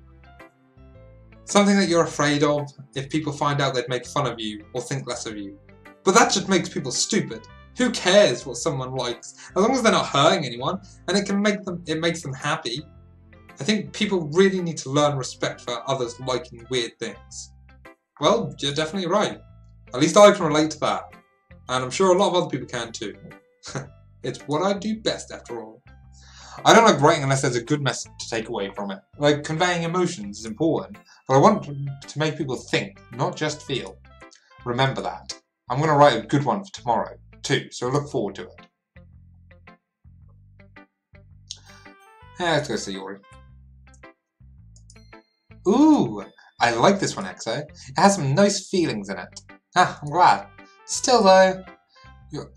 Something that you're afraid of. If people find out, they'd make fun of you or think less of you. But that just makes people stupid. Who cares what someone likes? As long as they're not hurting anyone and it makes them happy. I think people really need to learn respect for others liking weird things. Well, you're definitely right. At least I can relate to that. And I'm sure a lot of other people can too. It's what I do best after all. I don't like writing unless there's a good message to take away from it. Like, conveying emotions is important, but I want to make people think, not just feel. Remember that. I'm going to write a good one for tomorrow. too, so look forward to it. Let's go see Yuri. Ooh, I like this one, Exo. It has some nice feelings in it. Ah, I'm glad. Still though,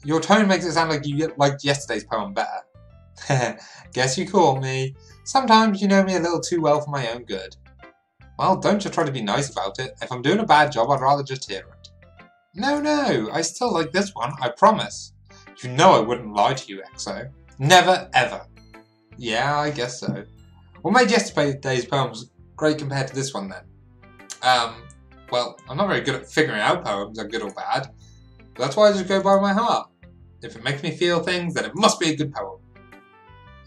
your tone makes it sound like you liked yesterday's poem better. Guess you caught me. Sometimes you know me a little too well for my own good. Well, don't just try to be nice about it. If I'm doing a bad job, I'd rather just hear it. No, I still like this one, I promise. You know I wouldn't lie to you, Exo. Never, ever. Yeah, I guess so. What made yesterday's poems great compared to this one then? Well, I'm not very good at figuring out poems are good or bad. But that's why I just go by my heart. If it makes me feel things, then it must be a good poem.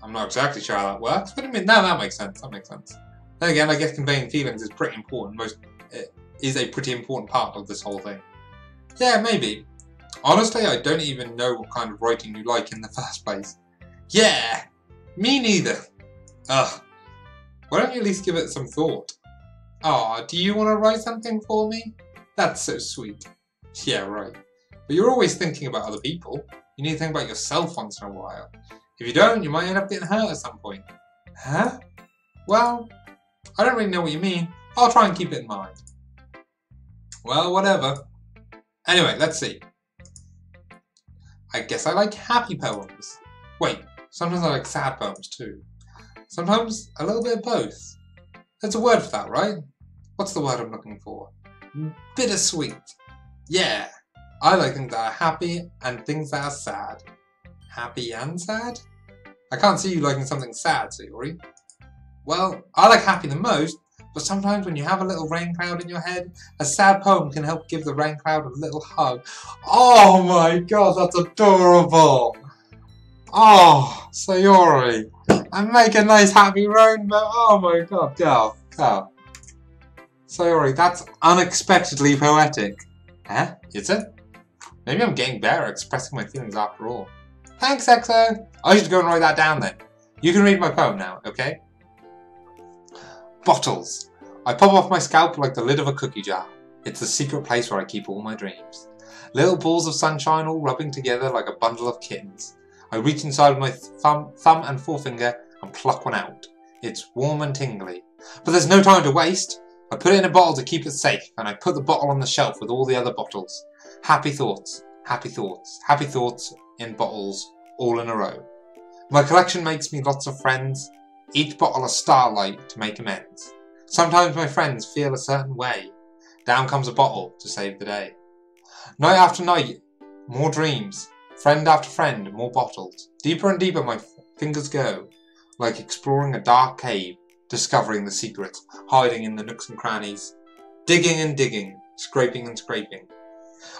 I'm not exactly sure how that works, but I mean, no, that makes sense. That makes sense. Then again, I guess conveying feelings is pretty important. It is a pretty important part of this whole thing. Yeah, maybe. Honestly, I don't even know what kind of writing you like in the first place. Yeah, me neither. Ugh. Why don't you at least give it some thought? Aw, do you want to write something for me? That's so sweet. Yeah, right. But you're always thinking about other people. You need to think about yourself once in a while. If you don't, you might end up getting hurt at some point. Huh? Well, I don't really know what you mean. I'll try and keep it in mind. Well, whatever. Anyway, let's see. I guess I like happy poems. Wait, sometimes I like sad poems too. Sometimes a little bit of both. There's a word for that, right? What's the word I'm looking for? Bittersweet. Yeah, I like things that are happy and things that are sad. Happy and sad? I can't see you liking something sad, Sayori. Well, I like happy the most, but sometimes when you have a little rain cloud in your head, a sad poem can help give the rain cloud a little hug. Oh my god, that's adorable! Oh, Sayori, and make a nice happy rainbow. Oh my god, go. Sayori, that's unexpectedly poetic. Huh? Is it? Maybe I'm getting better at expressing my feelings after all. Thanks, Exo. I should go and write that down then. You can read my poem now, okay? Bottles. I pop off my scalp like the lid of a cookie jar. It's the secret place where I keep all my dreams. Little balls of sunshine all rubbing together like a bundle of kittens. I reach inside with my thumb and forefinger and pluck one out. It's warm and tingly. But there's no time to waste. I put it in a bottle to keep it safe, and I put the bottle on the shelf with all the other bottles. Happy thoughts, happy thoughts, happy thoughts in bottles, all in a row. My collection makes me lots of friends, each bottle a starlight to make amends. Sometimes my friends feel a certain way. Down comes a bottle to save the day. Night after night, more dreams. Friend after friend, more bottles. Deeper and deeper my fingers go, like exploring a dark cave, discovering the secrets, hiding in the nooks and crannies. Digging and digging, scraping and scraping.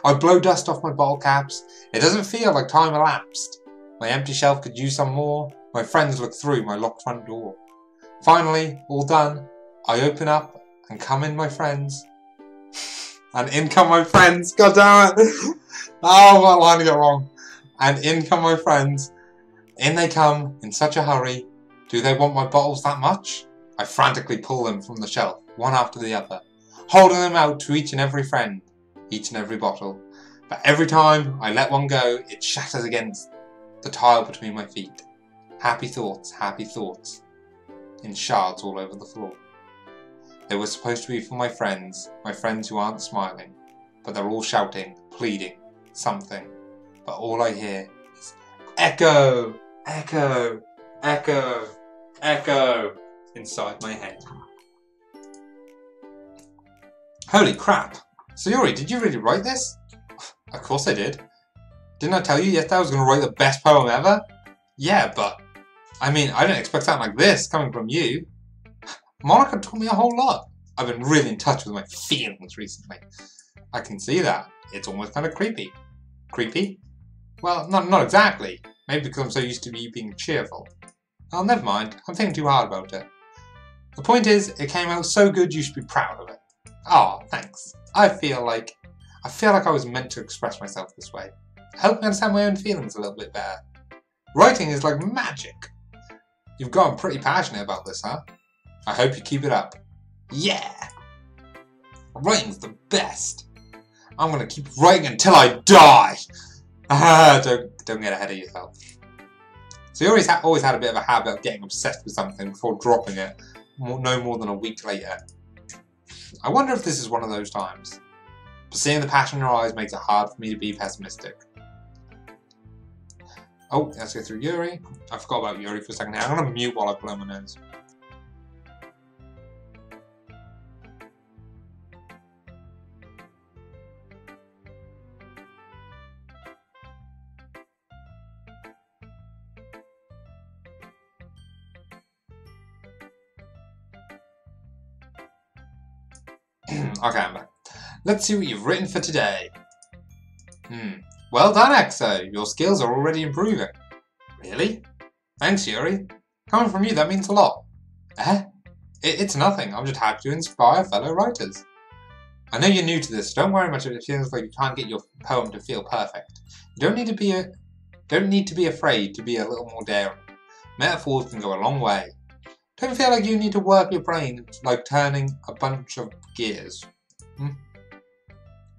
I blow dust off my bottle caps. It doesn't feel like time elapsed. My empty shelf could use some more. My friends look through my locked front door. Finally, all done, I open up and come in my friends. And in come my friends. God damn it. Oh, what line I got wrong. And in come my friends. In they come in such a hurry. Do they want my bottles that much? I frantically pull them from the shelf, one after the other, holding them out to each and every friend, each and every bottle. But every time I let one go, it shatters against the tile between my feet. Happy thoughts, in shards all over the floor. They were supposed to be for my friends who aren't smiling, but they're all shouting, pleading, something. But all I hear is echo, echo, echo, echo inside my head. Holy crap! Sayori, did you really write this? Of course I did. Didn't I tell you yesterday I was going to write the best poem ever? Yeah, but I mean, I didn't expect something like this coming from you. Monica taught me a whole lot. I've been really in touch with my feelings recently. I can see that. It's almost kind of creepy. Creepy? Well, not exactly. Maybe because I'm so used to you being cheerful. Oh, never mind. I'm thinking too hard about it. The point is, it came out so good you should be proud of it. Oh, thanks. I feel like I was meant to express myself this way. Help me understand my own feelings a little bit better. Writing is like magic. You've gotten pretty passionate about this, huh? I hope you keep it up. Yeah! Writing's the best. I'm gonna keep writing until I die. Don't get ahead of yourself. So you always had a bit of a habit of getting obsessed with something before dropping it no more than a week later. I wonder if this is one of those times. But seeing the passion in your eyes makes it hard for me to be pessimistic. Oh, let's go through Yuri. I forgot about Yuri for a second here. I'm going to mute while I blow my nose. Okay, I'm back. Let's see what you've written for today. Well done, Exo. Your skills are already improving. Really? Thanks, Yuri. Coming from you, that means a lot. It's nothing. I'm just happy to inspire fellow writers. I know you're new to this, so don't worry much if it feels like you can't get your poem to feel perfect. You don't need to be afraid to be a little more daring. Metaphors can go a long way. Don't feel like you need to work your brain like turning a bunch of gears.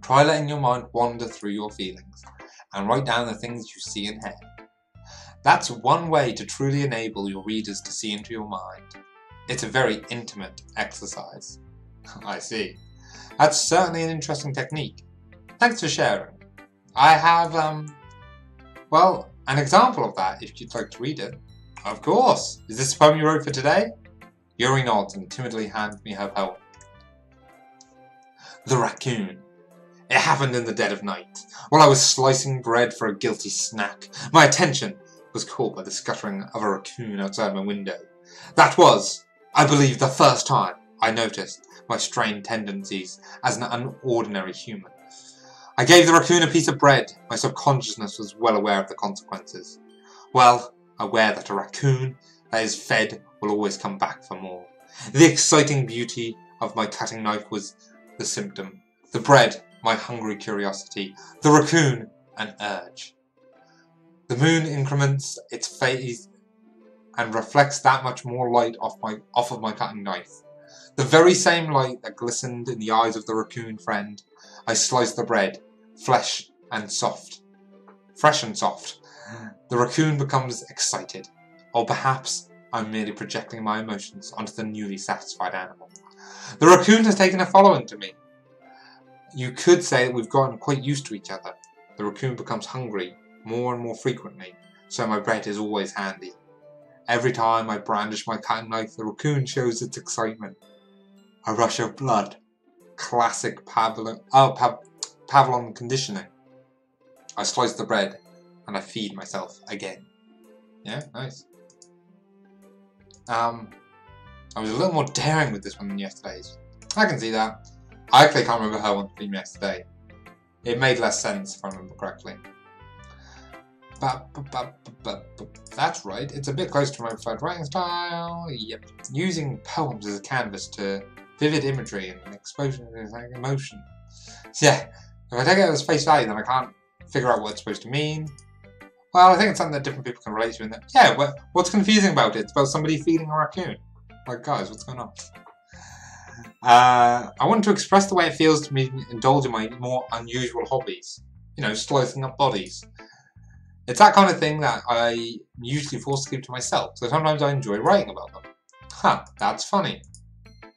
Try letting your mind wander through your feelings and write down the things you see and hear. That's one way to truly enable your readers to see into your mind. It's a very intimate exercise. I see. That's certainly an interesting technique. Thanks for sharing. I have, well, an example of that if you'd like to read it. Of course. Is this a poem you wrote for today? Yuri nods and timidly hands me her poem. The Raccoon. It happened in the dead of night, while I was slicing bread for a guilty snack. My attention was caught by the scuttering of a raccoon outside my window. That was, I believe, the first time I noticed my strained tendencies as an unordinary human. I gave the raccoon a piece of bread. My subconsciousness was well aware of the consequences. Well aware that a raccoon that is fed will always come back for more. The exciting beauty of my cutting knife was the symptom. The bread, my hungry curiosity. The raccoon, an urge. The moon increments its phase and reflects that much more light off of my cutting knife. The very same light that glistened in the eyes of the raccoon friend. I sliced the bread, fresh and soft. The raccoon becomes excited, or perhaps I'm merely projecting my emotions onto the newly satisfied animal. The raccoon has taken a following to me. You could say that we've gotten quite used to each other. The raccoon becomes hungry more and more frequently, so my bread is always handy. Every time I brandish my cutting knife, the raccoon shows its excitement. A rush of blood. Classic Pavlov conditioning. I slice the bread, and I feed myself again. Yeah, nice. I was a little more daring with this one than yesterday's. I can see that. I actually can't remember her one from yesterday. It made less sense if I remember correctly. That's right, it's a bit close to my preferred writing style. Yep. Using poems as a canvas to vivid imagery and exposure to emotion. So yeah, if I take it as face value, then I can't figure out what it's supposed to mean. Well, I think it's something that different people can relate to in that. Yeah, what's confusing about it? It's about somebody feeding a raccoon. Like, guys, what's going on? I want to express the way it feels to me to indulge in my more unusual hobbies. You know, slicing up bodies. It's that kind of thing that I usually force to keep to myself, so sometimes I enjoy writing about them. Huh, that's funny.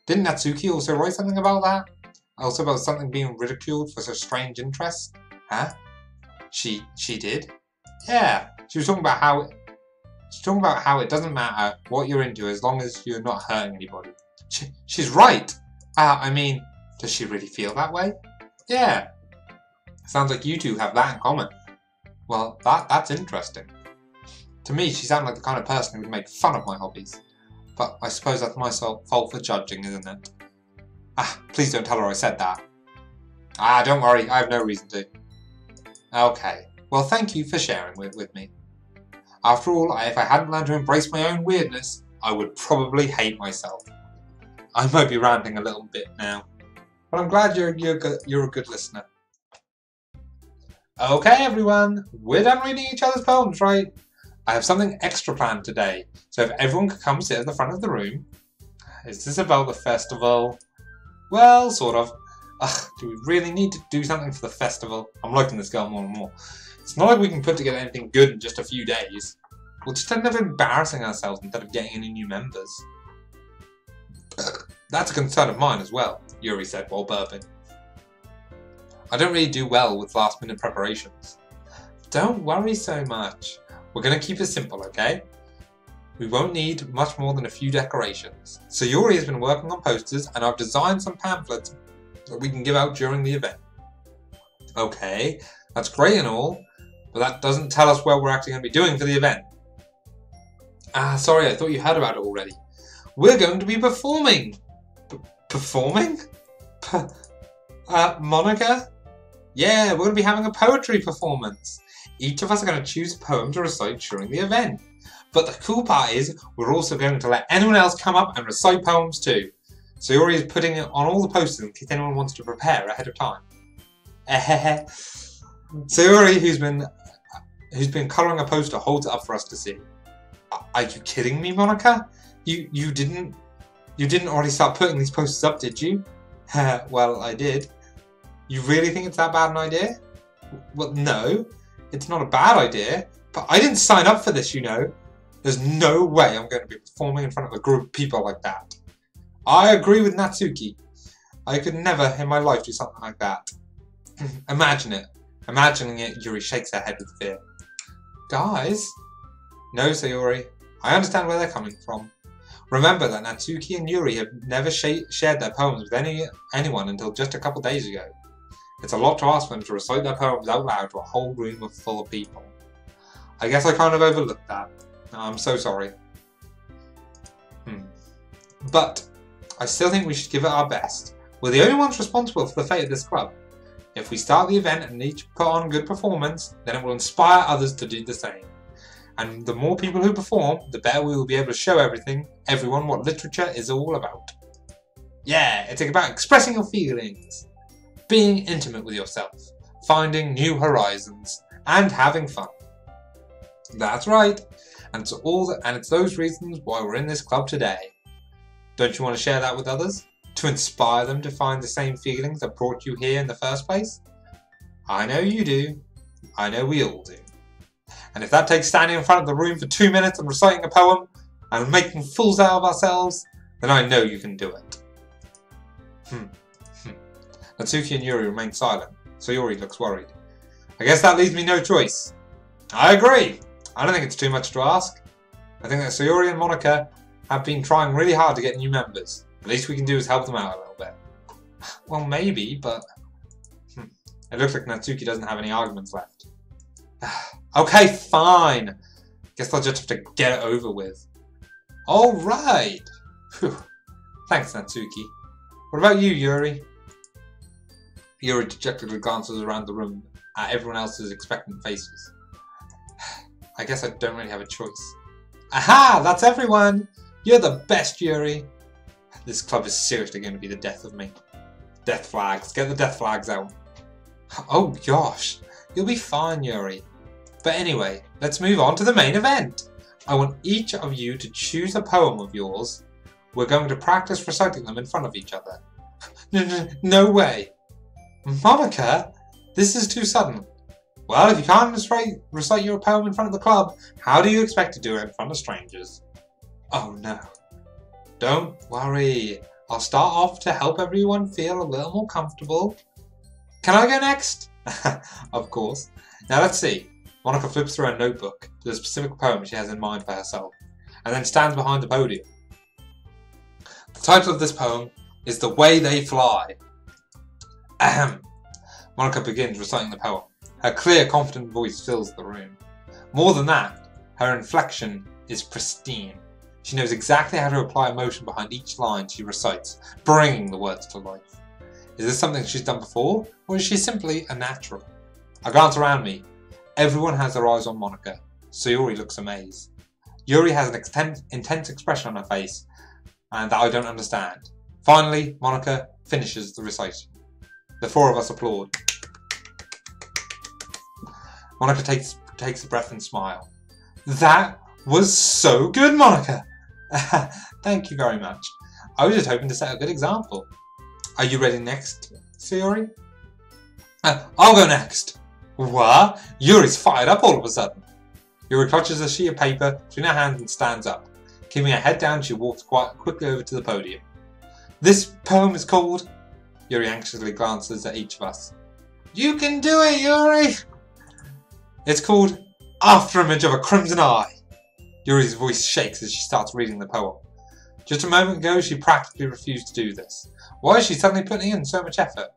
Didn't Natsuki also write something about that? Also about something being ridiculed for such strange interests? Huh? She did? Yeah, she was talking about how it doesn't matter what you're into as long as you're not hurting anybody. She's right! I mean, does she really feel that way? Yeah. Sounds like you two have that in common. Well, that's interesting. To me, she sounded like the kind of person who would make fun of my hobbies. But I suppose that's my fault for judging, isn't it? Please don't tell her I said that. Don't worry, I have no reason to. Okay, well thank you for sharing with me. After all, if I hadn't learned to embrace my own weirdness, I would probably hate myself. I might be ranting a little bit now, but I'm glad you're a good listener. Okay everyone, we're done reading each other's poems, right? I have something extra planned today, so if everyone could come sit at the front of the room. Is this about the festival? Well, sort of. Ugh, do we really need to do something for the festival? I'm liking this girl more and more. It's not like we can put together anything good in just a few days. We'll just end up embarrassing ourselves instead of getting any new members. That's a concern of mine as well, Yuri said while burping. I don't really do well with last-minute preparations. Don't worry so much. We're going to keep it simple, okay? We won't need much more than a few decorations. So Yuri has been working on posters and I've designed some pamphlets that we can give out during the event. Okay, that's great and all, but that doesn't tell us what we're actually going to be doing for the event. Ah, sorry, I thought you heard about it already. We're going to be performing. Performing? Monica? Yeah, we're going to be having a poetry performance. Each of us are going to choose a poem to recite during the event. But the cool part is, we're also going to let anyone else come up and recite poems too. So Yuri is putting it on all the posters in case anyone wants to prepare ahead of time. So Yuri, who's been colouring a poster, holds it up for us to see. Are you kidding me, Monica? You didn't already start putting these posters up, did you? Well, I did. You really think it's that bad an idea? Well, no, it's not a bad idea, but I didn't sign up for this, you know. There's no way I'm going to be performing in front of a group of people like that. I agree with Natsuki. I could never in my life do something like that. Imagine it. Imagining it, Yuri shakes her head with fear. Guys? No, Sayori. I understand where they're coming from. Remember that Natsuki and Yuri have never shared their poems with anyone until just a couple days ago. It's a lot to ask them to recite their poems out loud to a whole room full of people. I guess I kind of overlooked that. I'm so sorry. But I still think we should give it our best. We're the only ones responsible for the fate of this club. If we start the event and each put on a good performance, then it will inspire others to do the same. And the more people who perform, the better we will be able to show everyone what literature is all about. Yeah, it's about expressing your feelings, being intimate with yourself, finding new horizons, and having fun. That's right, and it's those reasons why we're in this club today. Don't you want to share that with others? To inspire them to find the same feelings that brought you here in the first place? I know you do. I know we all do. And if that takes standing in front of the room for 2 minutes and reciting a poem and making fools out of ourselves, then I know you can do it. Natsuki and Yuri remain silent, so Yuri looks worried. I guess that leaves me no choice. I agree. I don't think it's too much to ask. I think that Sayori and Monica have been trying really hard to get new members. The least we can do is help them out a little bit. Well, maybe, but... It looks like Natsuki doesn't have any arguments left. Okay, fine. Guess I'll just have to get it over with. Alright. Thanks, Natsuki. What about you, Yuri? Yuri dejectedly glances around the room at everyone else's expectant faces. I guess I don't really have a choice. Aha! That's everyone! You're the best, Yuri! This club is seriously going to be the death of me. Death flags. Get the death flags out. Oh gosh. You'll be fine, Yuri. But anyway, let's move on to the main event. I want each of you to choose a poem of yours. We're going to practice reciting them in front of each other. No way. Monica, this is too sudden. Well, if you can't recite your poem in front of the club, how do you expect to do it in front of strangers? Oh no. Don't worry. I'll start off to help everyone feel a little more comfortable. Can I go next? Of course. Now let's see. Monica flips through her notebook to the specific poem she has in mind for herself, and then stands behind the podium. The title of this poem is The Way They Fly. Ahem. Monica begins reciting the poem. Her clear, confident voice fills the room. More than that, her inflection is pristine. She knows exactly how to apply emotion behind each line she recites, bringing the words to life. Is this something she's done before, or is she simply a natural? I glance around me. Everyone has their eyes on Monica. Sayori looks amazed. Yuri has an intense expression on her face, and that I don't understand. Finally, Monica finishes the recitation. The four of us applaud. Monica takes a breath and smile. That was so good, Monica! Thank you very much. I was just hoping to set a good example. Are you ready next? Sayori. I'll go next. What? Yuri's fired up all of a sudden. Yuri clutches a sheet of paper between her hands and stands up. Keeping her head down, she walks quite quickly over to the podium. This poem is called... Yuri anxiously glances at each of us. You can do it, Yuri! It's called Afterimage of a Crimson Eye. Yuri's voice shakes as she starts reading the poem. Just a moment ago, she practically refused to do this. Why is she suddenly putting in so much effort?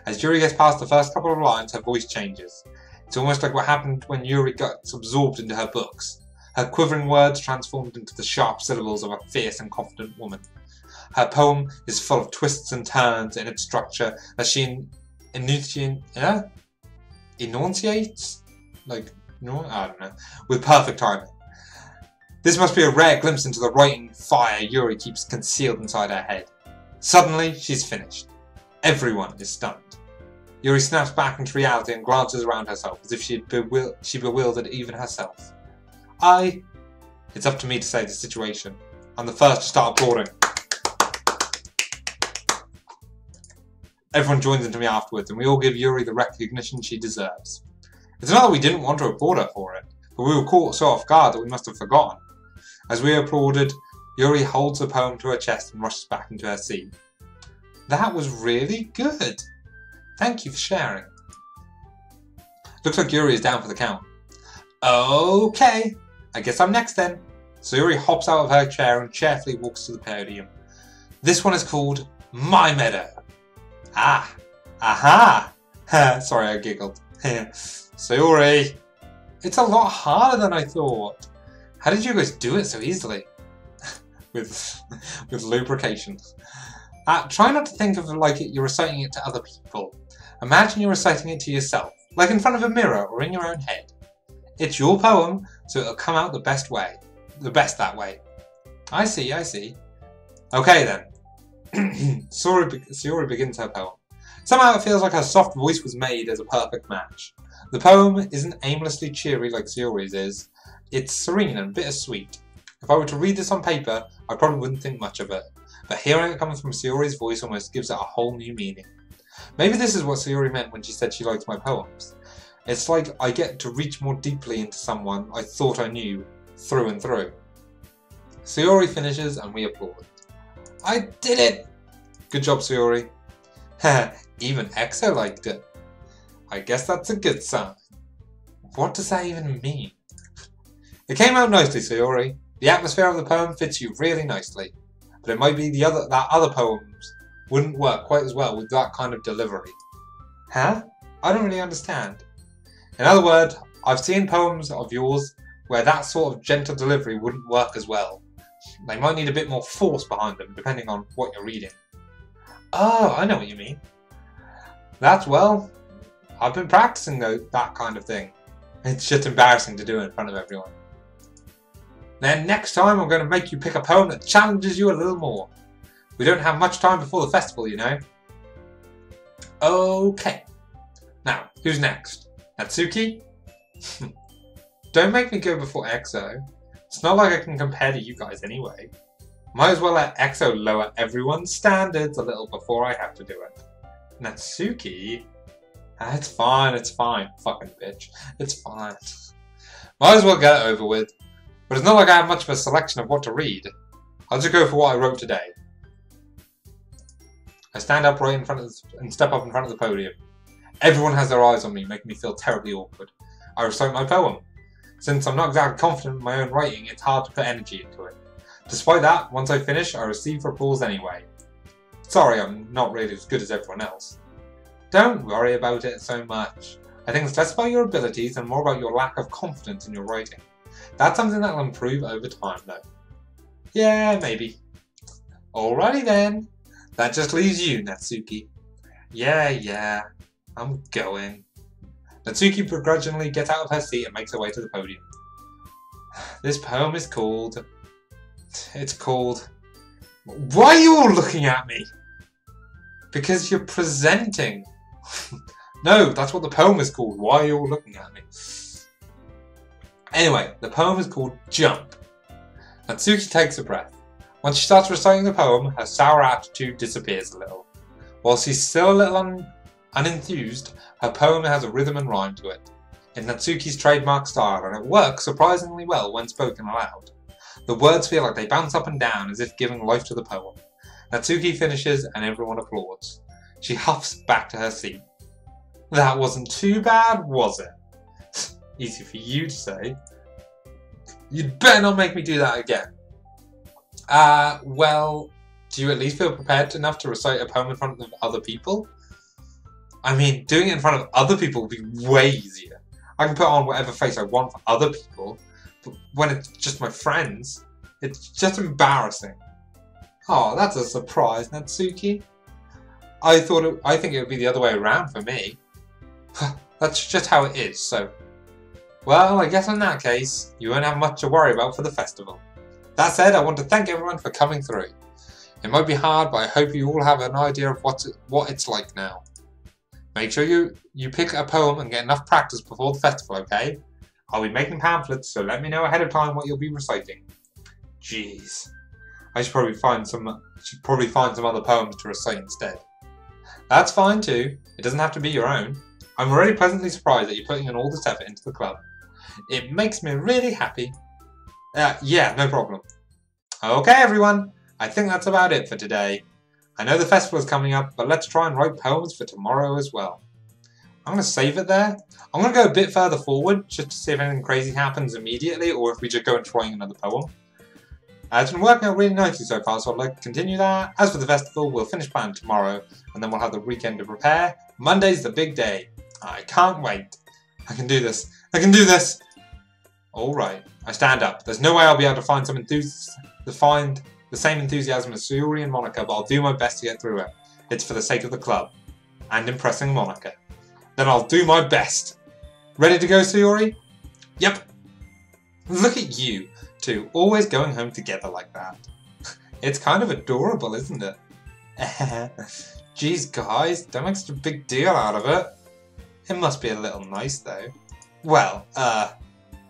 As Yuri gets past the first couple of lines, her voice changes. It's almost like what happened when Yuri got absorbed into her books. Her quivering words transformed into the sharp syllables of a fierce and confident woman. Her poem is full of twists and turns in its structure as she enunciates? Like, no, I don't know. With perfect timing. This must be a rare glimpse into the writing fire Yuri keeps concealed inside her head. Suddenly, she's finished. Everyone is stunned. Yuri snaps back into reality and glances around herself as if she bewildered even herself. It's up to me to save the situation. I'm the first to start applauding. Everyone joins into me afterwards and we all give Yuri the recognition she deserves. It's not that we didn't want to applaud her for it, but we were caught so off guard that we must have forgotten. As we applauded, Yuri holds the poem to her chest and rushes back into her seat. That was really good. Thank you for sharing. Looks like Yuri is down for the count. Okay, I guess I'm next then. So Yuri hops out of her chair and cheerfully walks to the podium. This one is called My Meadow. Aha! Sorry, I giggled. Sayori, it's a lot harder than I thought. How did you guys do it so easily? with lubrication. Try not to think of it like you're reciting it to other people. Imagine you're reciting it to yourself, like in front of a mirror or in your own head. It's your poem, so it'll come out the best way. The best that way. I see. Okay then. Sayori begins her poem. Somehow it feels like her soft voice was made as a perfect match. The poem isn't aimlessly cheery like Sayori's is. It's serene and bittersweet. If I were to read this on paper, I probably wouldn't think much of it. But hearing it coming from Sayori's voice almost gives it a whole new meaning. Maybe this is what Sayori meant when she said she liked my poems. It's like I get to reach more deeply into someone I thought I knew, through and through. Sayori finishes and we applaud. I did it! Good job, Sayori. Even EXO liked it. I guess that's a good sign. What does that even mean? It came out nicely, Sayori. The atmosphere of the poem fits you really nicely. But it might be that other poems wouldn't work quite as well with that kind of delivery. Huh? I don't really understand. In other words, I've seen poems of yours where that sort of gentle delivery wouldn't work as well. They might need a bit more force behind them, depending on what you're reading. Oh, I know what you mean. Well, I've been practicing that kind of thing. It's just embarrassing to do in front of everyone. Then next time I'm going to make you pick a poem that challenges you a little more. We don't have much time before the festival, you know. Okay. Now, who's next? Natsuki? Don't make me go before EXO. It's not like I can compare to you guys anyway. Might as well let EXO lower everyone's standards a little before I have to do it. Natsuki? It's fine, fucking bitch. It's fine. Might as well get it over with. But it's not like I have much of a selection of what to read. I'll just go for what I wrote today. I stand up right in front of and step up in front of the podium. Everyone has their eyes on me, making me feel terribly awkward. I recite my poem. Since I'm not exactly confident in my own writing, it's hard to put energy into it. Despite that, once I finish, I receive applause anyway. Sorry, I'm not really as good as everyone else. Don't worry about it so much. I think it's less about your abilities and more about your lack of confidence in your writing. That's something that'll improve over time, though. Yeah, maybe. Alrighty then. That just leaves you, Natsuki. Yeah, I'm going. Natsuki begrudgingly gets out of her seat and makes her way to the podium. This poem is called... It's called... Why are you all looking at me? Because you're presenting. No, that's what the poem is called. Why are you all looking at me? Anyway, the poem is called Jump. Natsuki takes a breath. Once she starts reciting the poem, her sour attitude disappears a little. While she's still a little unenthused, her poem has a rhythm and rhyme to it, in Natsuki's trademark style, and it works surprisingly well when spoken aloud. The words feel like they bounce up and down as if giving life to the poem. Natsuki finishes and everyone applauds. She huffs back to her seat. That wasn't too bad, was it? Easy for you to say. You'd better not make me do that again. Well, do you at least feel prepared enough to recite a poem in front of other people? I mean, doing it in front of other people would be way easier. I can put on whatever face I want for other people, but when it's just my friends, it's just embarrassing. Oh, that's a surprise, Natsuki. I think it would be the other way around for me. That's just how it is, so... Well, I guess in that case, you won't have much to worry about for the festival. That said, I want to thank everyone for coming through. It might be hard, but I hope you all have an idea of what it's like now. Make sure you pick a poem and get enough practice before the festival, okay? I'll be making pamphlets, so let me know ahead of time what you'll be reciting. Jeez. I should probably find some other poems to recite instead. That's fine too. It doesn't have to be your own. I'm already pleasantly surprised that you're putting in all this effort into the club. It makes me really happy. Yeah, no problem. Okay, everyone. I think that's about it for today. I know the festival is coming up, but let's try and write poems for tomorrow as well. I'm going to save it there. I'm going to go a bit further forward, just to see if anything crazy happens immediately, or if we just go into writing another poem. It's been working out really nicely so far, so I'd like to continue that. As for the festival, we'll finish planning tomorrow, and then we'll have the weekend to prepare. Monday's the big day. I can't wait. I can do this. I can do this! Alright, I stand up. There's no way I'll be able to find the same enthusiasm as Sayuri and Monica, but I'll do my best to get through it. It's for the sake of the club. And impressing Monica. Then I'll do my best. Ready to go, Sayuri? Yep. Look at you two, always going home together like that. It's kind of adorable, isn't it? Jeez, guys, don't make such a big deal out of it. It must be a little nice, though. Well, how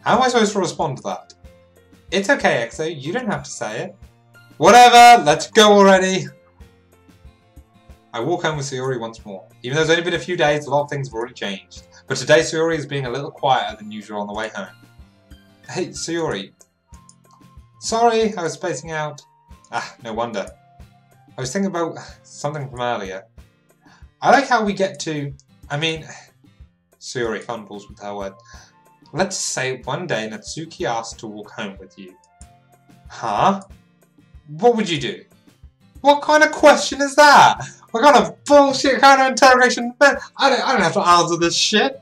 am I supposed to respond to that? It's okay, EXO, you don't have to say it. Whatever, let's go already! I walk home with Sayuri once more. Even though it's only been a few days, a lot of things have already changed. But today Sayuri is being a little quieter than usual on the way home. Hey, Sayuri. Sorry, I was spacing out. No wonder. I was thinking about something from earlier. I like how we get to... Sayuri fumbles with her word. Let's say one day Natsuki asked to walk home with you. Huh? What would you do? What kind of question is that? What kind of bullshit kind of interrogation? I don't have to answer this shit.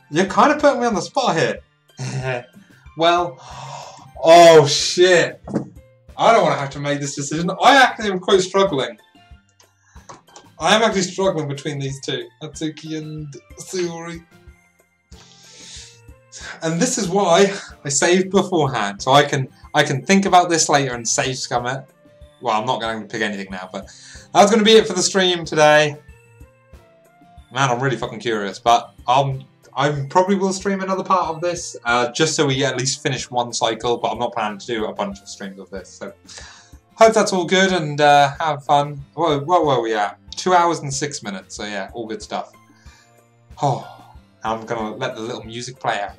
You're kind of putting me on the spot here. Well, oh shit. I don't want to have to make this decision. I actually am quite struggling. I am actually struggling between these two, Natsuki and Sayuri. And this is why I saved beforehand, so I can think about this later and save scum it. Well, I'm not going to pick anything now, but that's going to be it for the stream today. Man, I'm really fucking curious, but I probably will stream another part of this, just so we at least finish one cycle, but I'm not planning to do a bunch of streams of this, so hope that's all good and have fun. What were we at? 2 hours and 6 minutes, so yeah, all good stuff. Oh, I'm going to let the little music play out.